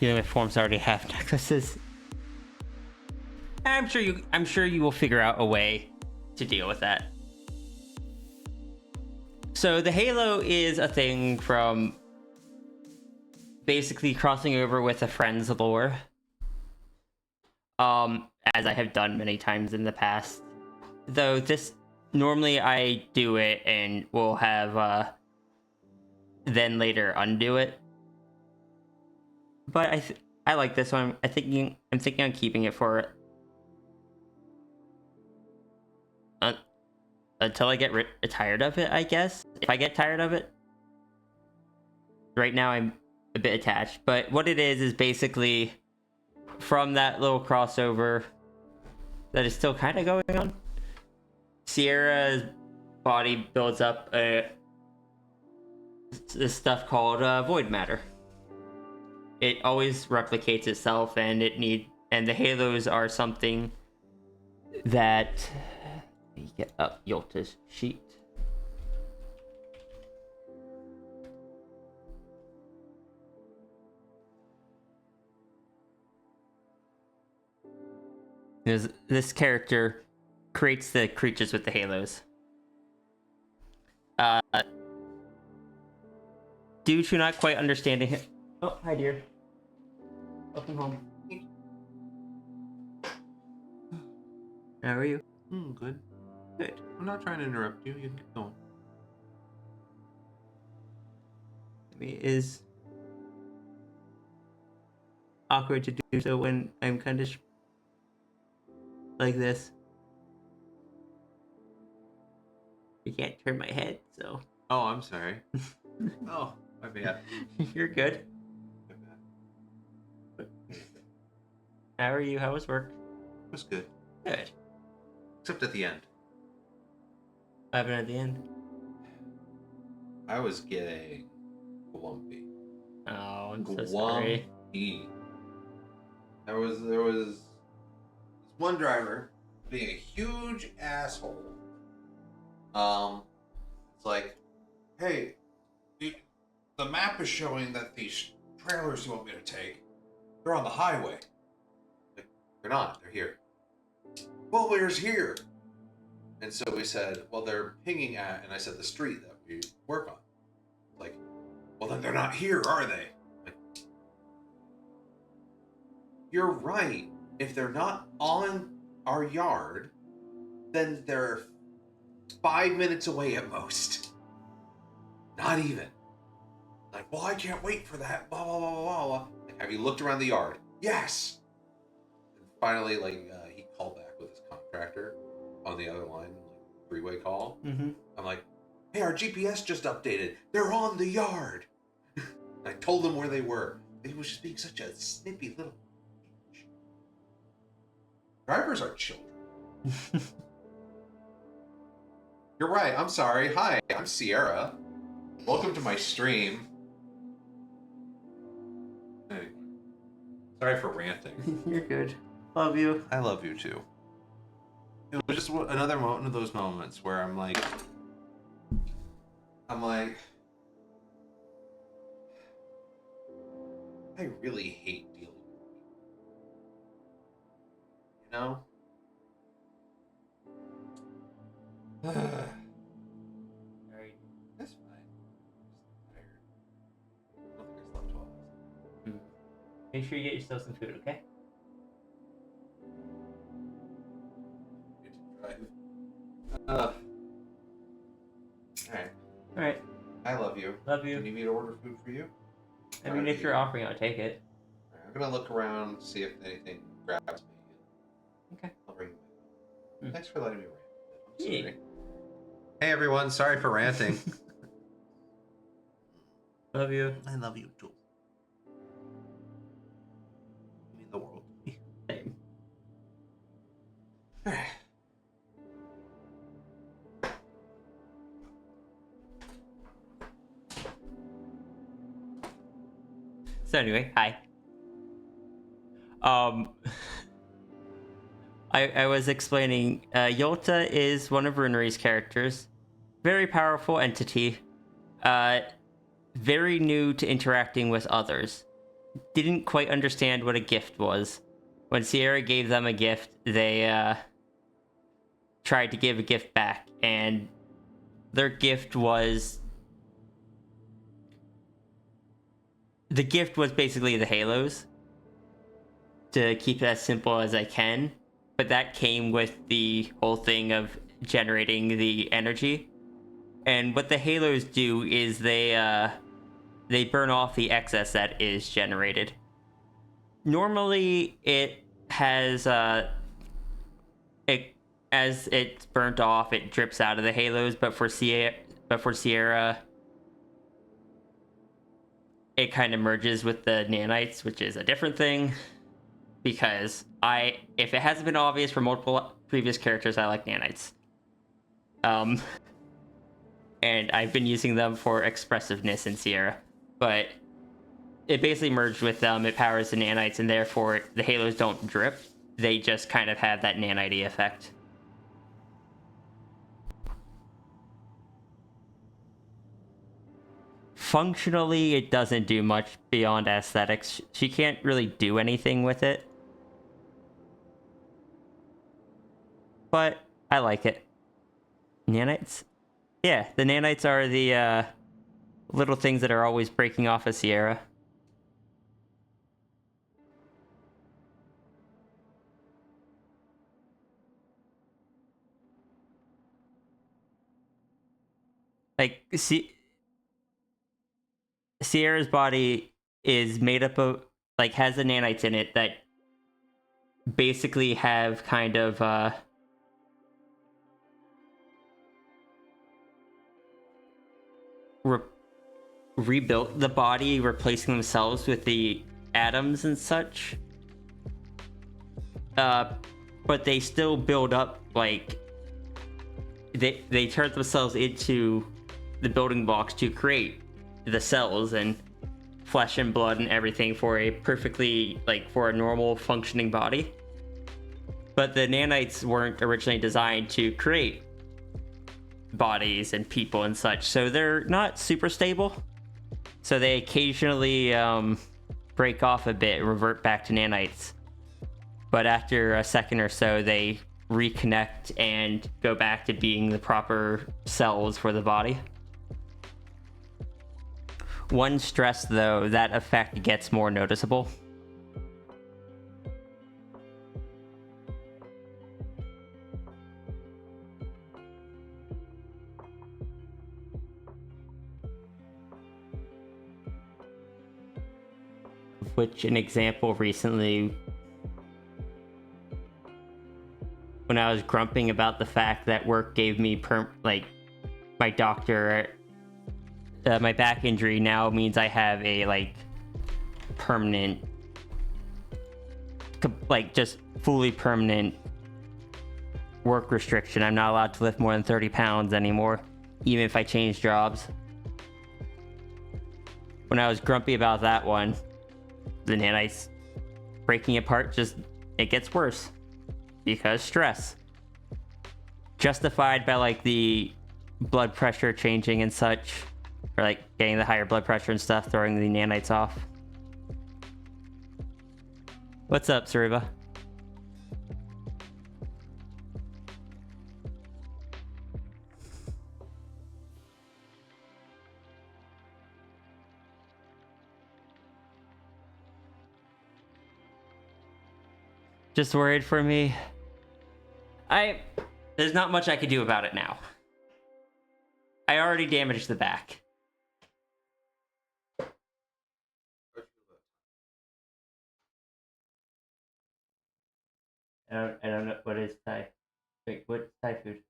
my forms already have necklaces. I'm sure you will figure out a way to deal with that. So the halo is a thing from basically crossing over with a friend's lore. As I have done many times in the past. Though this normally I do it and will have then later undo it. But I like this one. I'm thinking on keeping it for until I get tired of it, I guess. If I get tired of it. Right now I'm a bit attached, but what it is basically from that little crossover that is still kind of going on. Sierra's body builds up this stuff called void matter. It always replicates itself, and the halos are something that. Let me get up Yolta's sheet. There's this character creates the creatures with the halos. Due to not quite understanding it. Oh, hi, dear. Welcome home. How are you? Good. Good. I'm not trying to interrupt you. You can keep going. I mean, it is awkward to do so when I'm kind of like this. You can't turn my head, so Oh, I'm sorry. Oh, my bad. you're good. My bad. How are you? How was work? It was good. Good. Except at the end. What happened at the end? I was getting glumpy. Oh, I'm so sorry. Glumpy. There was this one driver being a huge asshole. It's like, hey, the map is showing that these trailers you want me to take, they're on the highway. Like, they're not. They're here. Well, where's here? And so we said, well, they're pinging at, and I said the street that we work on. Like, well, then they're not here, are they? Like, you're right. If they're not on our yard, then they're 5 minutes away at most. Not even. Like, well, I can't wait for that. Blah, blah, blah, blah, blah. Like, have you looked around the yard? Yes. And finally, like, he called back with his contractor on the other line, like, three-way call. Mm-hmm. I'm like, hey, our GPS just updated. They're on the yard. I told him where they were. He was just being such a snippy little bitch. Drivers are children. You're right. I'm sorry. Hi, I'm Sierra. Welcome to my stream. Anyway, sorry for ranting. You're good. Love you. I love you too. It was just another one of those moments where I'm like, I really hate dealing with people. You know? That's fine. I'm just tired. I don't think I slept well. Make sure you get yourself some food, okay? Need to drive. Alright. Alright. I love you. Love Do you you. need me to order food for you? I mean, if you're offering, I'll take it. Alright, I'm gonna look around, see if anything grabs me. Okay. I'll bring you back. Mm. Thanks for letting me rant. I'm Yeah. sorry. Hey everyone, sorry for ranting. Love you. I love you too. You mean the world to me. Same. So anyway, hi. I was explaining, Yolta is one of Runery's characters. Very powerful entity. Very new to interacting with others. Didn't quite understand what a gift was. When Sierra gave them a gift, they tried to give a gift back, and their gift was... The gift was basically the halos. To keep it as simple as I can. But that came with the whole thing of generating the energy. And what the halos do is they burn off the excess that is generated. Normally, it has as it's burnt off, it drips out of the halos. But for Sierra, it kind of merges with the nanites, which is a different thing. Because if it hasn't been obvious for multiple previous characters, I like nanites. And I've been using them for expressiveness in Sierra. But it basically merged with them, it powers the nanites, and therefore the halos don't drip. They just kind of have that nanite effect. Functionally, it doesn't do much beyond aesthetics. She can't really do anything with it. But I like it. Nanites? Yeah, the nanites are the little things that are always breaking off a Sierra. Like, Sierra's body is made up of, like, has the nanites in it that basically have kind of, rebuilt the body, replacing themselves with the atoms and such. But they still build up, like, they turn themselves into the building blocks to create the cells and flesh and blood and everything for a perfectly, like, for a normal functioning body. But the nanites weren't originally designed to create bodies and people and such, so they're not super stable. So they occasionally break off a bit, revert back to nanites. But after a second or so, they reconnect and go back to being the proper cells for the body. One stress, though, that effect gets more noticeable. Which, an example recently, when I was grumping about the fact that work gave me my doctor, my back injury now means I have a, like, permanent, like, just fully permanent work restriction. I'm not allowed to lift more than 30 pounds anymore, even if I change jobs. When I was grumpy about that one, the nanites breaking apart, it gets worse because stress, justified by, like, the blood pressure changing and such, or, like, getting the higher blood pressure and stuff, throwing the nanites off. What's up, Saruba? Just worried for me. There's not much I could do about it now. I already damaged the back. I don't know what is Thai. Wait, what's Thai food?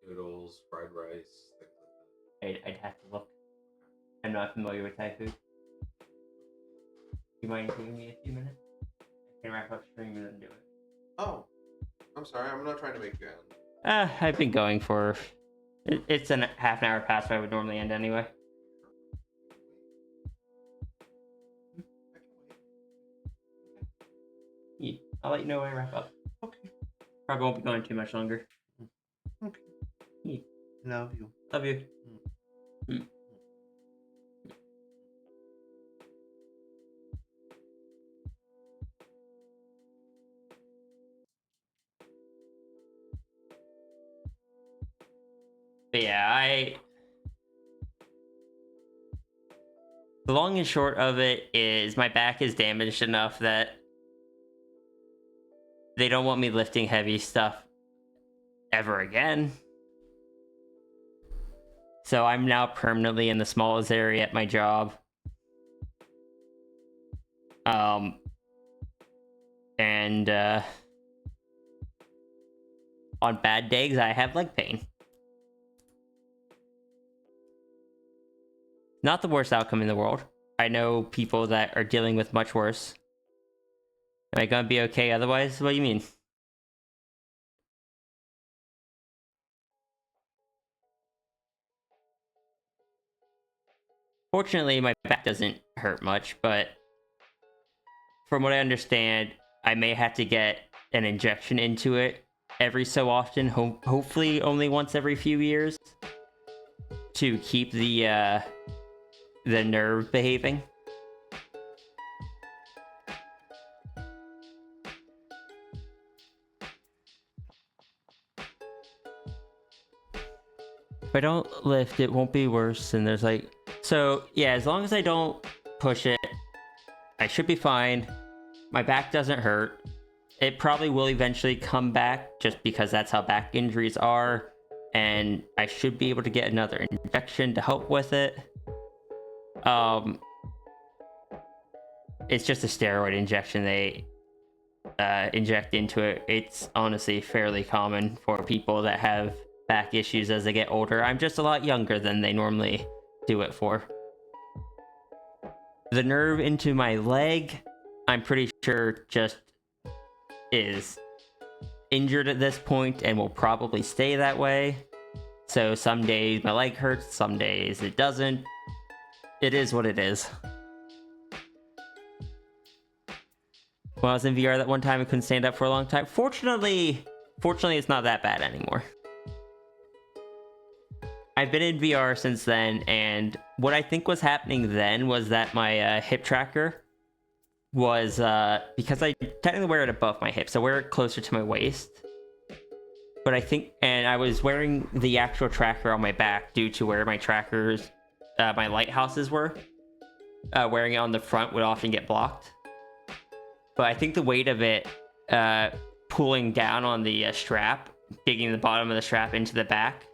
Noodles, fried rice, things like that. I'd have to look. I'm not familiar with Thai food. Do you mind giving me a few minutes? I can wrap up stream and then do it. Oh, I'm sorry. I'm not trying to make you end. I've been going for... It's a half an hour past where I would normally end anyway. Yeah, I'll let you know when I wrap up. Okay. Probably won't be going too much longer. Okay. Yeah. Love you. Love you. But yeah, the long and short of it is my back is damaged enough that they don't want me lifting heavy stuff ever again. So I'm now permanently in the smallest area at my job. And on bad days, I have leg pain. Not the worst outcome in the world. I know people that are dealing with much worse. Am I gonna be okay otherwise? What do you mean? Fortunately, my back doesn't hurt much, but from what I understand, I may have to get an injection into it every so often, hopefully only once every few years, to keep the nerve behaving. if I don't lift, it won't be worse. And there's like, so yeah, as long as I don't push it, I should be fine. My back doesn't hurt. It probably will eventually come back just because that's how back injuries are. And I should be able to get another injection to help with it. It's just a steroid injection they inject into it. It's honestly fairly common for people that have back issues as they get older. I'm just a lot younger than they normally do it for. The nerve into my leg, I'm pretty sure just is injured at this point and will probably stay that way. So some days my leg hurts, some days it doesn't. It is what it is. When I was in VR that one time, I couldn't stand up for a long time. Fortunately, it's not that bad anymore. I've been in VR since then, and what I think was happening then was that my hip tracker was, because I technically wear it above my hip, so I wear it closer to my waist. But I think, and I was wearing the actual tracker on my back due to where my trackers, my lighthouses were. Wearing it on the front would often get blocked. But I think the weight of it pulling down on the strap, digging the bottom of the strap into the back,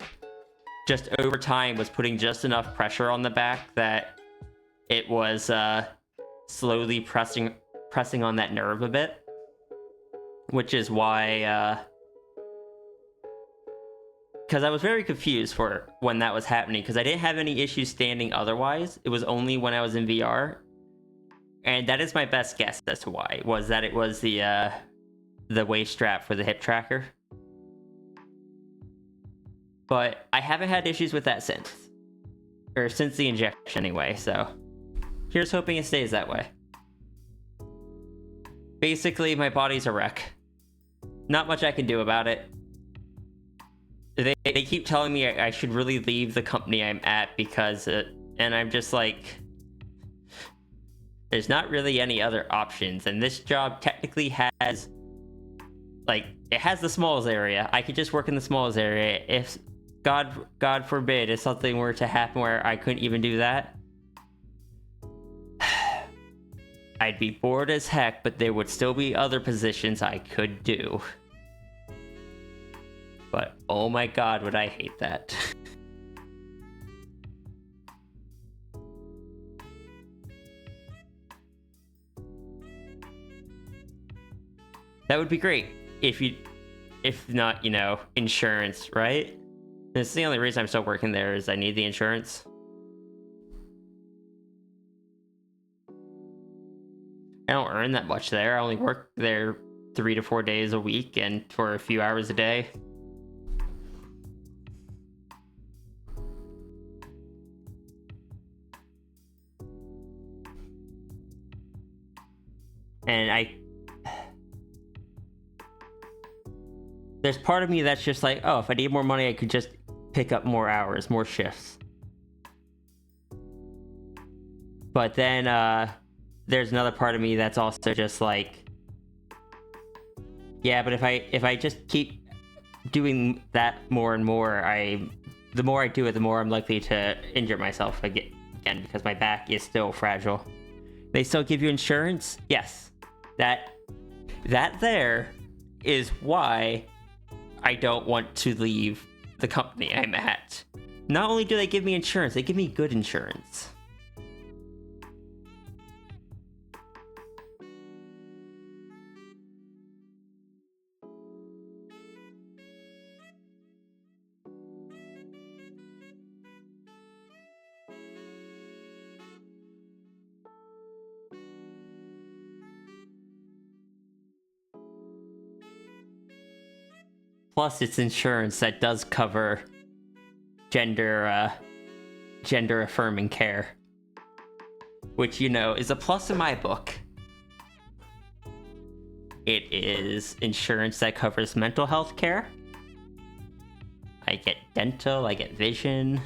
just over time was putting just enough pressure on the back that it was slowly pressing on that nerve a bit. Which is why, because I was very confused for when that was happening, because I didn't have any issues standing otherwise. It was only when I was in VR. And that is my best guess as to why, was that it was the waist strap for the hip tracker. But I haven't had issues with that since. Or since the injection anyway, so here's hoping it stays that way. Basically, my body's a wreck. Not much I can do about it. They keep telling me I should really leave the company I'm at because, and I'm just like, there's not really any other options, and this job technically has, like, it has the smalls area. I could just work in the smalls area. If, God forbid, if something were to happen where I couldn't even do that, I'd be bored as heck, but there would still be other positions I could do. But, oh my god, would I hate that. That would be great if not, you know, insurance, right? It's the only reason I'm still working there is I need the insurance. I don't earn that much there. I only work there 3 to 4 days a week and for a few hours a day. And there's part of me that's just like, oh, if I need more money, I could just pick up more hours, more shifts. But then there's another part of me that's also just like, yeah, but if I just keep doing that more and more, the more I do it, the more I'm likely to injure myself again because my back is still fragile. They still give you insurance? Yes. That there is why I don't want to leave the company I'm at. Not only do they give me insurance, they give me good insurance. Plus, it's insurance that does cover gender affirming care, which, you know, is a plus in my book. It is insurance that covers mental health care. I get dental, I get vision.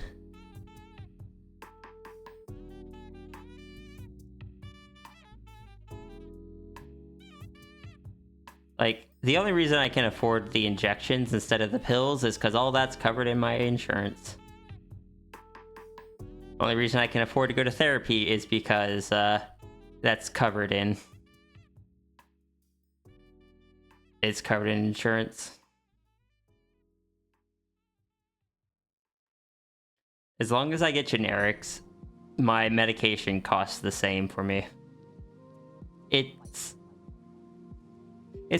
Like, the only reason I can afford the injections instead of the pills is because all that's covered in my insurance. Only reason I can afford to go to therapy is because that's covered in. It's covered in insurance. As long as I get generics, my medication costs the same for me. It's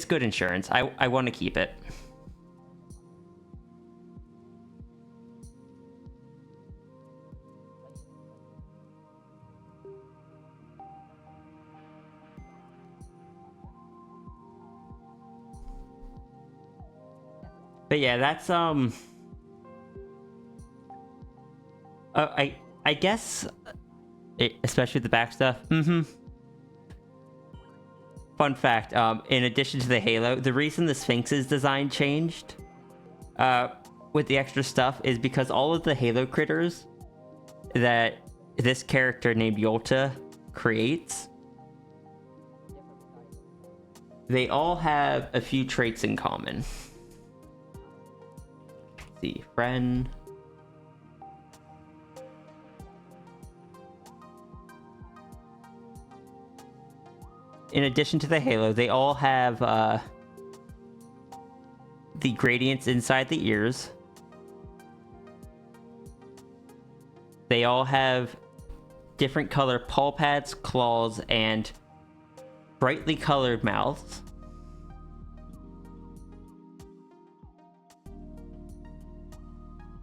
good insurance. I want to keep it. But yeah, that's I guess, especially the back stuff. Fun fact, in addition to the halo, the reason the Sphinx's design changed with the extra stuff is because all of the halo critters that this character named Yolta creates, they all have a few traits in common. Let's see, friend. In addition to the halo, they all have the gradients inside the ears. They all have different color paw pads, claws, and brightly colored mouths.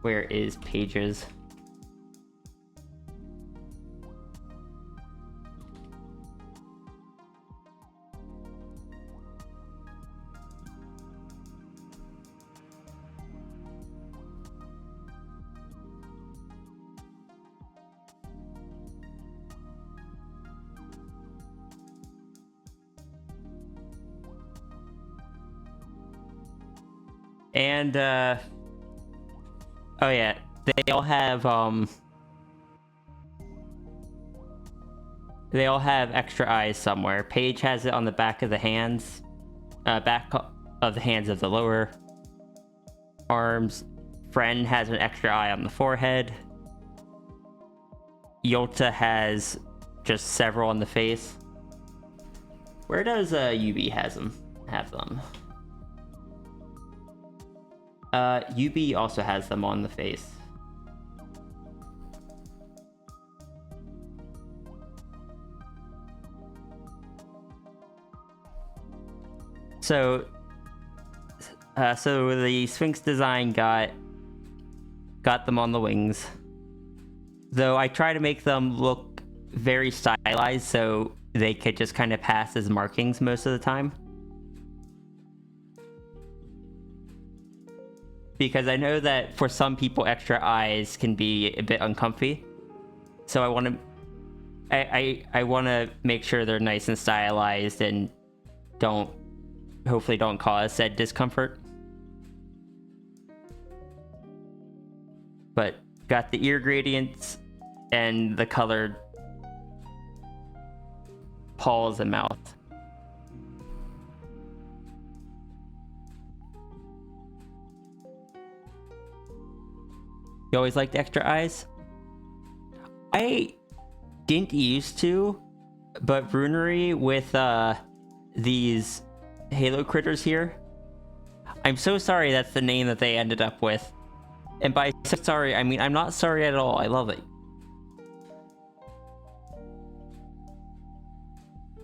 Where is Pages? And oh yeah, they all have extra eyes somewhere. Paige has it on the back of the hands, back of the hands of the lower arms. Friend has an extra eye on the forehead. Yolta has just several on the face. Where does UB have them? UB also has them on the face. So the Sphinx design got them on the wings. Though I try to make them look very stylized so they could just kind of pass as markings most of the time. Because I know that for some people, extra eyes can be a bit uncomfy. So I want to make sure they're nice and stylized and hopefully don't cause said discomfort. But got the ear gradients and the colored paws and mouth. You always liked extra eyes? I didn't used to, but Brunery with these halo critters here, I'm so sorry that's the name that they ended up with. And by so sorry, I mean I'm not sorry at all. I love it.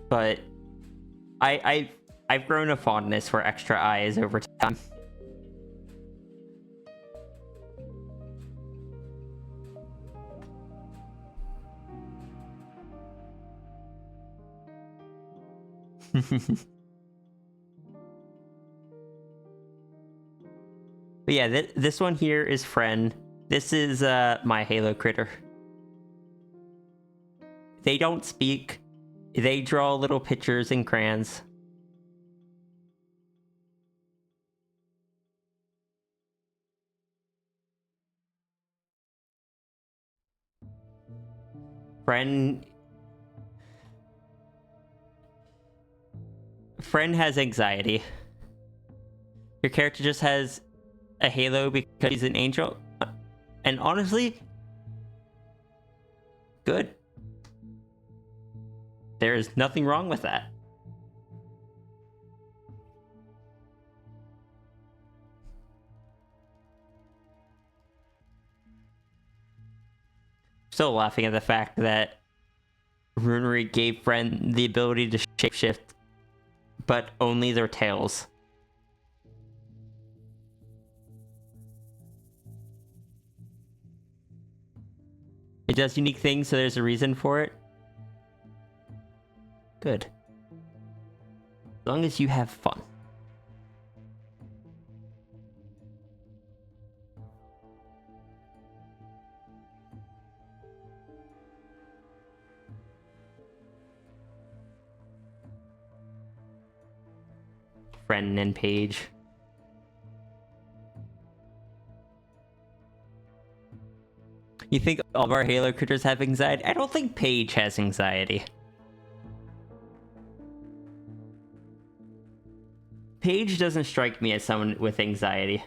But I've grown a fondness for extra eyes over time. But yeah, this one here is Friend. This is my halo critter. They don't speak. They draw little pictures in crayons. Friend has anxiety. Your character just has a halo because he's an angel. And honestly, Good. There is nothing wrong with that. Still laughing at the fact that Runery gave Friend the ability to shapeshift, but only their tails. It does unique things, so there's a reason for it. Good. As long as you have fun. Friend and Paige. You think all of our Halo critters have anxiety? I don't think Paige has anxiety. Paige doesn't strike me as someone with anxiety.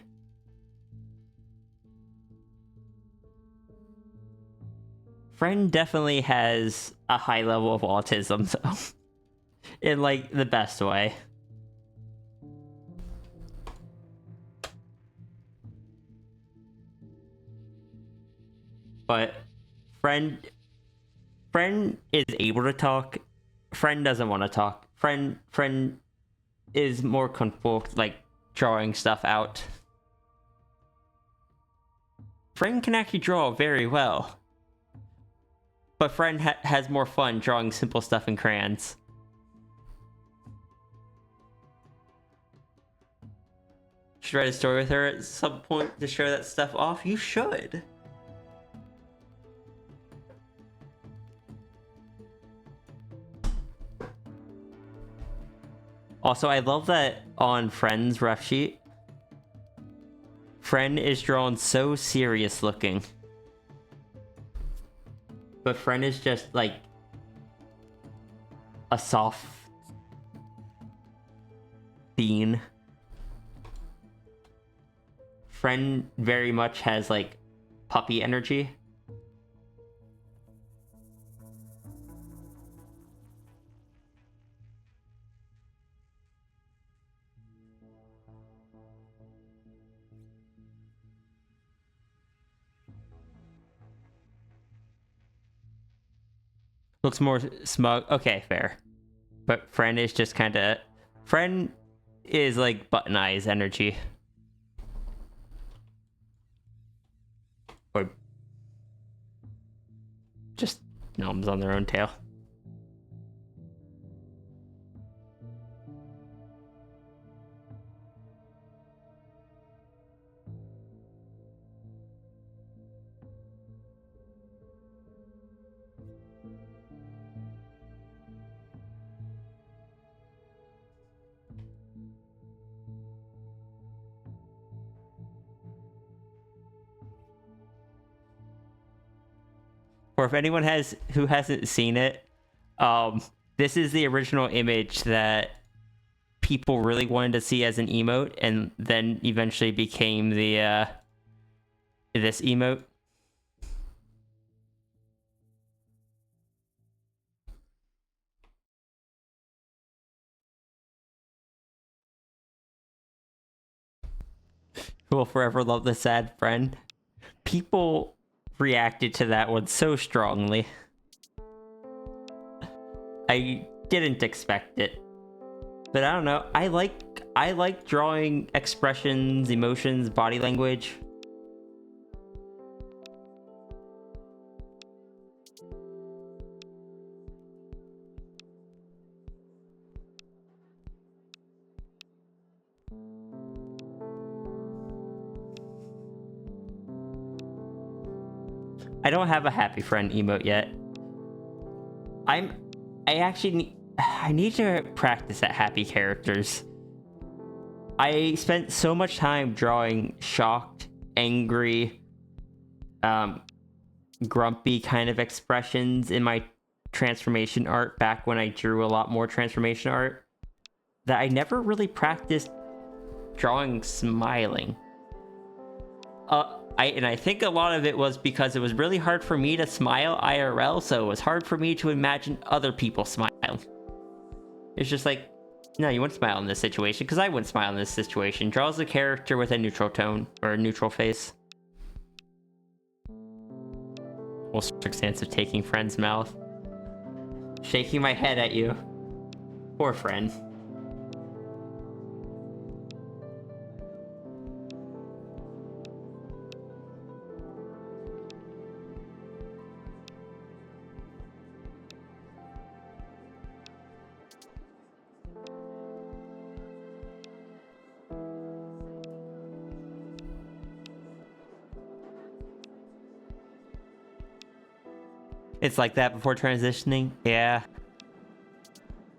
Friend definitely has a high level of autism, though. In, like, the best way. But Friend is able to talk. Friend doesn't want to talk. Friend is more comfortable, like, drawing stuff out. Friend can actually draw very well. But Friend has more fun drawing simple stuff in crayons. Should I write a story with her at some point to show that stuff off? You should. Also, I love that on Friend's ref sheet, Friend is drawn so serious looking. But Friend is just like a soft bean. Friend very much has like puppy energy. Looks more smug. Okay, fair. But Friend is just kind of... Friend is like Button Eyes energy. Or just gnomes on their own tail. Or if anyone who hasn't seen it, this is the original image that people really wanted to see as an emote, and then eventually became the this emote. Who will forever love the sad friend. People reacted to that one so strongly. I didn't expect it. But I don't know. I like drawing expressions, emotions, body language. I don't have a happy friend emote yet. I need to practice at happy characters. I spent so much time drawing shocked, angry, grumpy kind of expressions in my transformation art back when I drew a lot more transformation art that I never really practiced drawing smiling. I think a lot of it was because it was really hard for me to smile IRL, so it was hard for me to imagine other people smile. It's just like, no, you wouldn't smile in this situation, because I wouldn't smile in this situation. Draws a character with a neutral tone, or a neutral face. Whole circumstance of taking friend's mouth. Shaking my head at you. Poor friend. It's like that before transitioning? Yeah.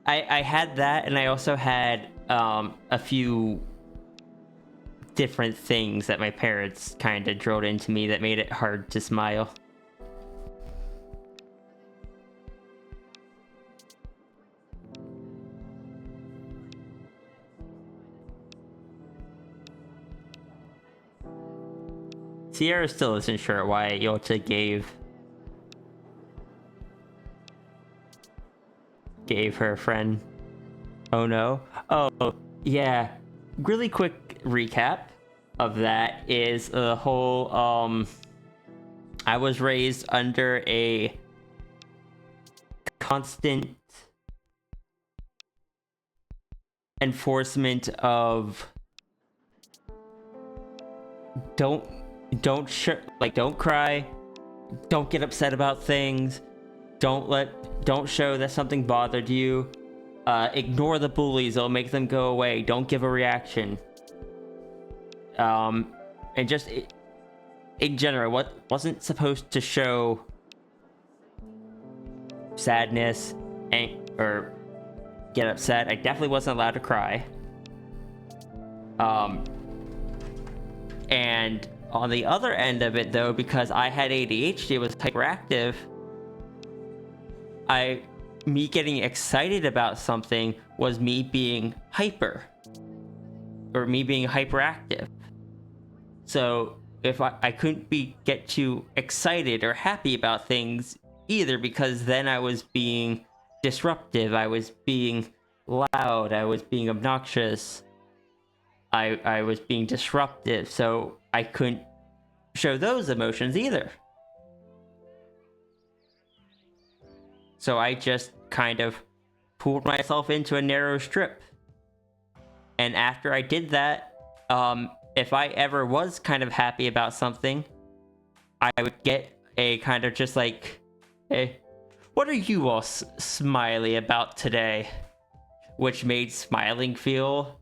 I had that, and I also had a few different things that my parents kind of drilled into me that made it hard to smile. Sierra still isn't sure why Yolta gave her friend. Oh no. Oh yeah, really quick recap of that is the whole I was raised under a constant enforcement of don't cry, don't get upset about things, don't show that something bothered you, ignore the bullies, it'll make them go away, don't give a reaction. And just in general, what wasn't supposed to show sadness or get upset. I definitely wasn't allowed to cry. And on the other end of it, though, because I had ADHD, was hyperactive, me getting excited about something was me being hyper, or me being hyperactive. So if I couldn't get too excited or happy about things either, because then I was being disruptive, I was being loud, I was being obnoxious, I was being disruptive, so I couldn't show those emotions either. So I just kind of pulled myself into a narrow strip. And after I did that, if I ever was kind of happy about something, I would get a kind of just like, hey, what are you all smiley about today? Which made smiling feel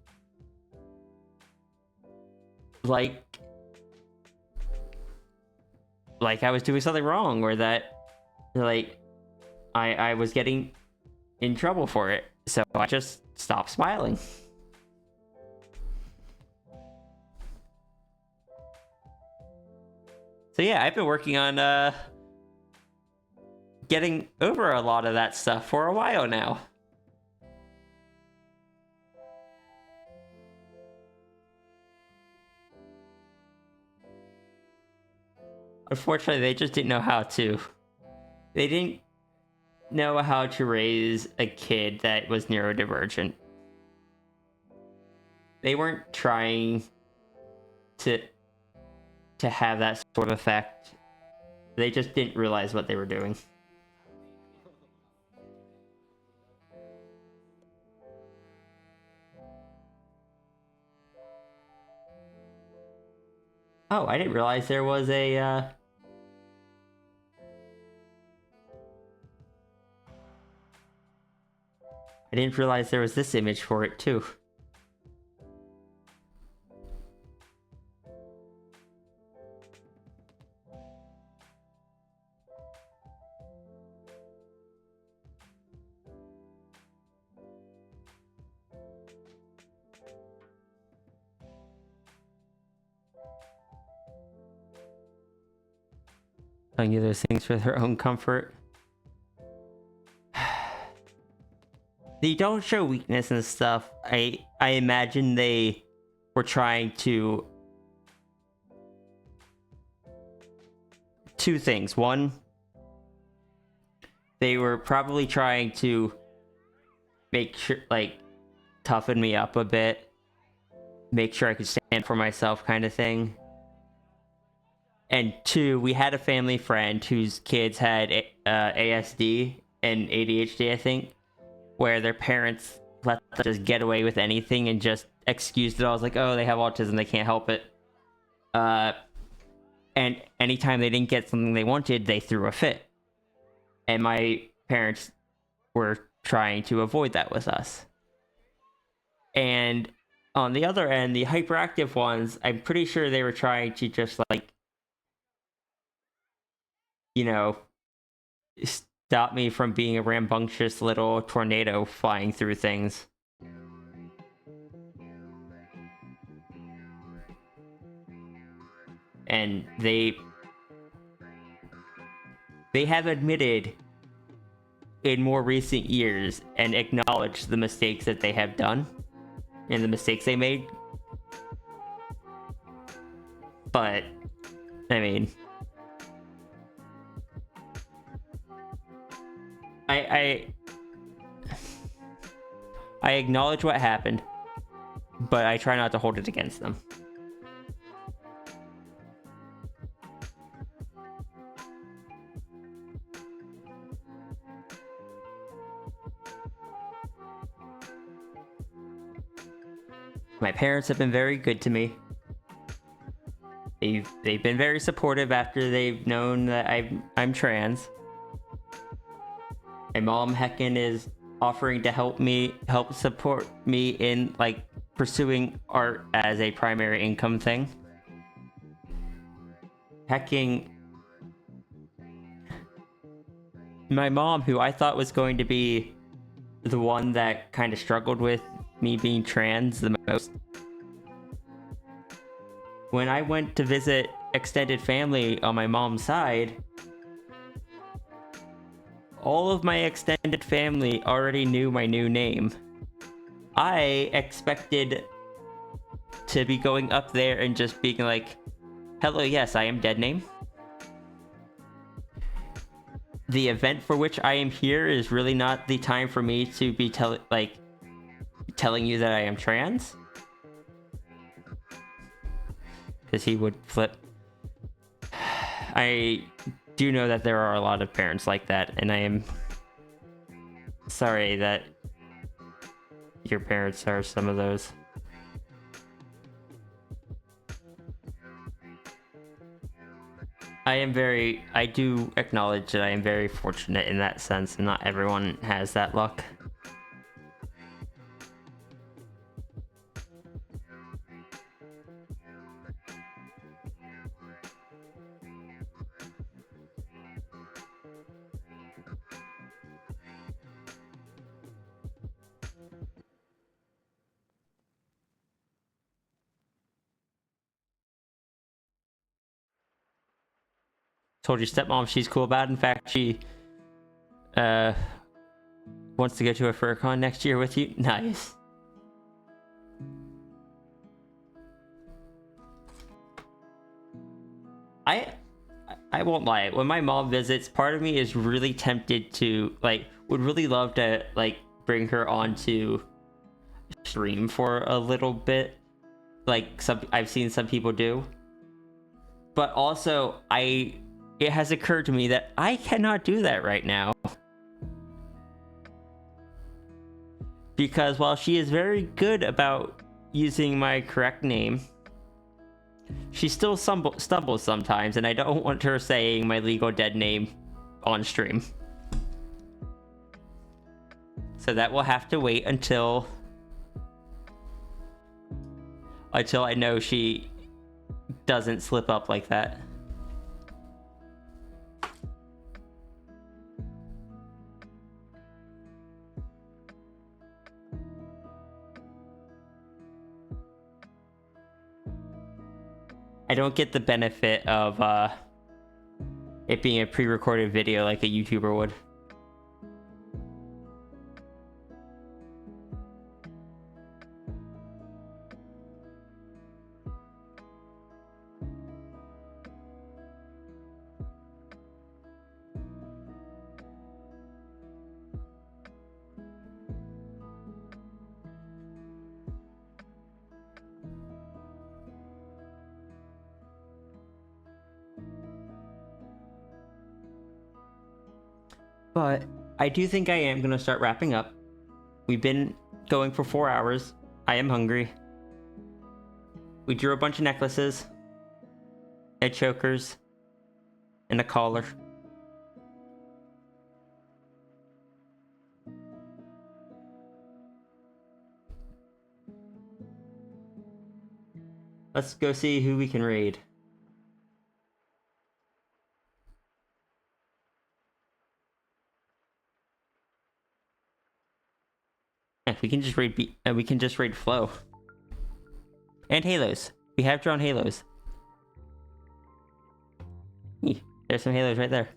like I was doing something wrong, or that like I was getting in trouble for it. So I just stopped smiling. So yeah, I've been working on getting over a lot of that stuff for a while now. Unfortunately, they just didn't know how to. They didn't know how to raise a kid that was neurodivergent. They weren't trying to have that sort of effect. They just didn't realize what they were doing. Oh, I didn't realize there was a I didn't realize there was this image for it too. Telling you those things for their own comfort. They don't show weakness and stuff. I imagine they were trying to two things. One, they were probably trying to make sure, like, toughen me up a bit, make sure I could stand for myself, kind of thing. And two, we had a family friend whose kids had ASD and ADHD, I think, where their parents let them just get away with anything and just excused it all. I was like, oh, they have autism, they can't help it. And anytime they didn't get something they wanted, they threw a fit. And my parents were trying to avoid that with us. And on the other end, the hyperactive ones, I'm pretty sure they were trying to just, like, you know, stop me from being a rambunctious little tornado flying through things. And they have admitted in more recent years and acknowledged the mistakes that they have done and the mistakes they made. But, I mean, I acknowledge what happened, but I try not to hold it against them. My parents have been very good to me. They've been very supportive after they've known that I'm trans. My mom heckin' is offering to help support me in, like, pursuing art as a primary income thing. Hecking my mom, who I thought was going to be the one that kind of struggled with me being trans the most. When I went to visit extended family on my mom's side, all of my extended family already knew my new name. I expected to be going up there and just being like, hello, yes, I am dead name. The event for which I am here is really not the time for me to be telling you that I am trans. Because he would flip. I do know that there are a lot of parents like that, and I am sorry that your parents are some of those. I do acknowledge that I am very fortunate in that sense, and not everyone has that luck. Told your stepmom she's cool about it. In fact, she wants to go to a FurCon next year with you. Nice. I won't lie. When my mom visits, part of me is really tempted to, like, would really love to, like, bring her onto stream for a little bit, like I've seen some people do. But also, it has occurred to me that I cannot do that right now. Because while she is very good about using my correct name, she still stumbles sometimes, and I don't want her saying my legal dead name on stream. So that will have to wait until I know she doesn't slip up like that. I don't get the benefit of it being a pre-recorded video like a YouTuber would. But I do think I am going to start wrapping up. We've been going for 4 hours. I am hungry. We drew a bunch of necklaces, head chokers, and a collar. Let's go see who we can raid. We can just raid Flow. And Halos. We have drawn Halos. There's some Halos right there.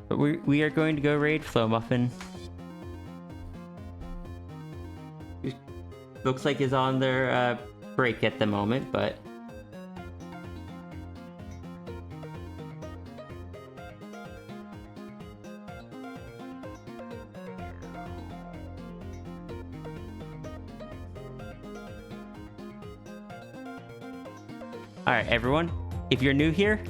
But we are going to go raid Flow Muffin. Looks like is on their break at the moment, but alright everyone, if you're new here,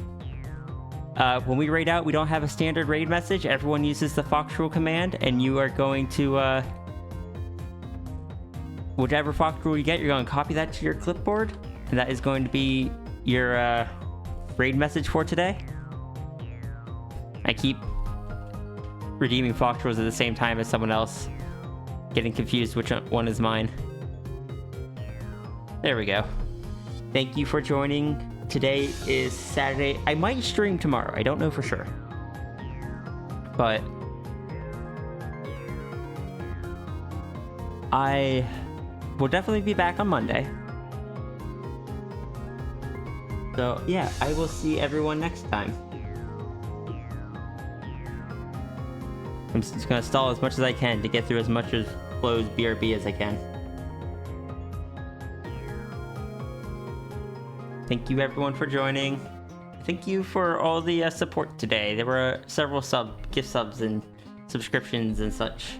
when we raid out, we don't have a standard raid message. Everyone uses the Fox Rule command, and you are going to, whichever Fox Rule you get, you're going to copy that to your clipboard, and that is going to be your raid message for today. I keep redeeming Fox Rules at the same time as someone else, getting confused which one is mine. There we go. Thank you for joining. Today is Saturday. I might stream tomorrow. I don't know for sure. But I will definitely be back on Monday. So yeah, I will see everyone next time. I'm just gonna stall as much as I can to get through as much of Flow's BRB as I can. Thank you everyone for joining. Thank you for all the support today. There were several gift subs and subscriptions and such.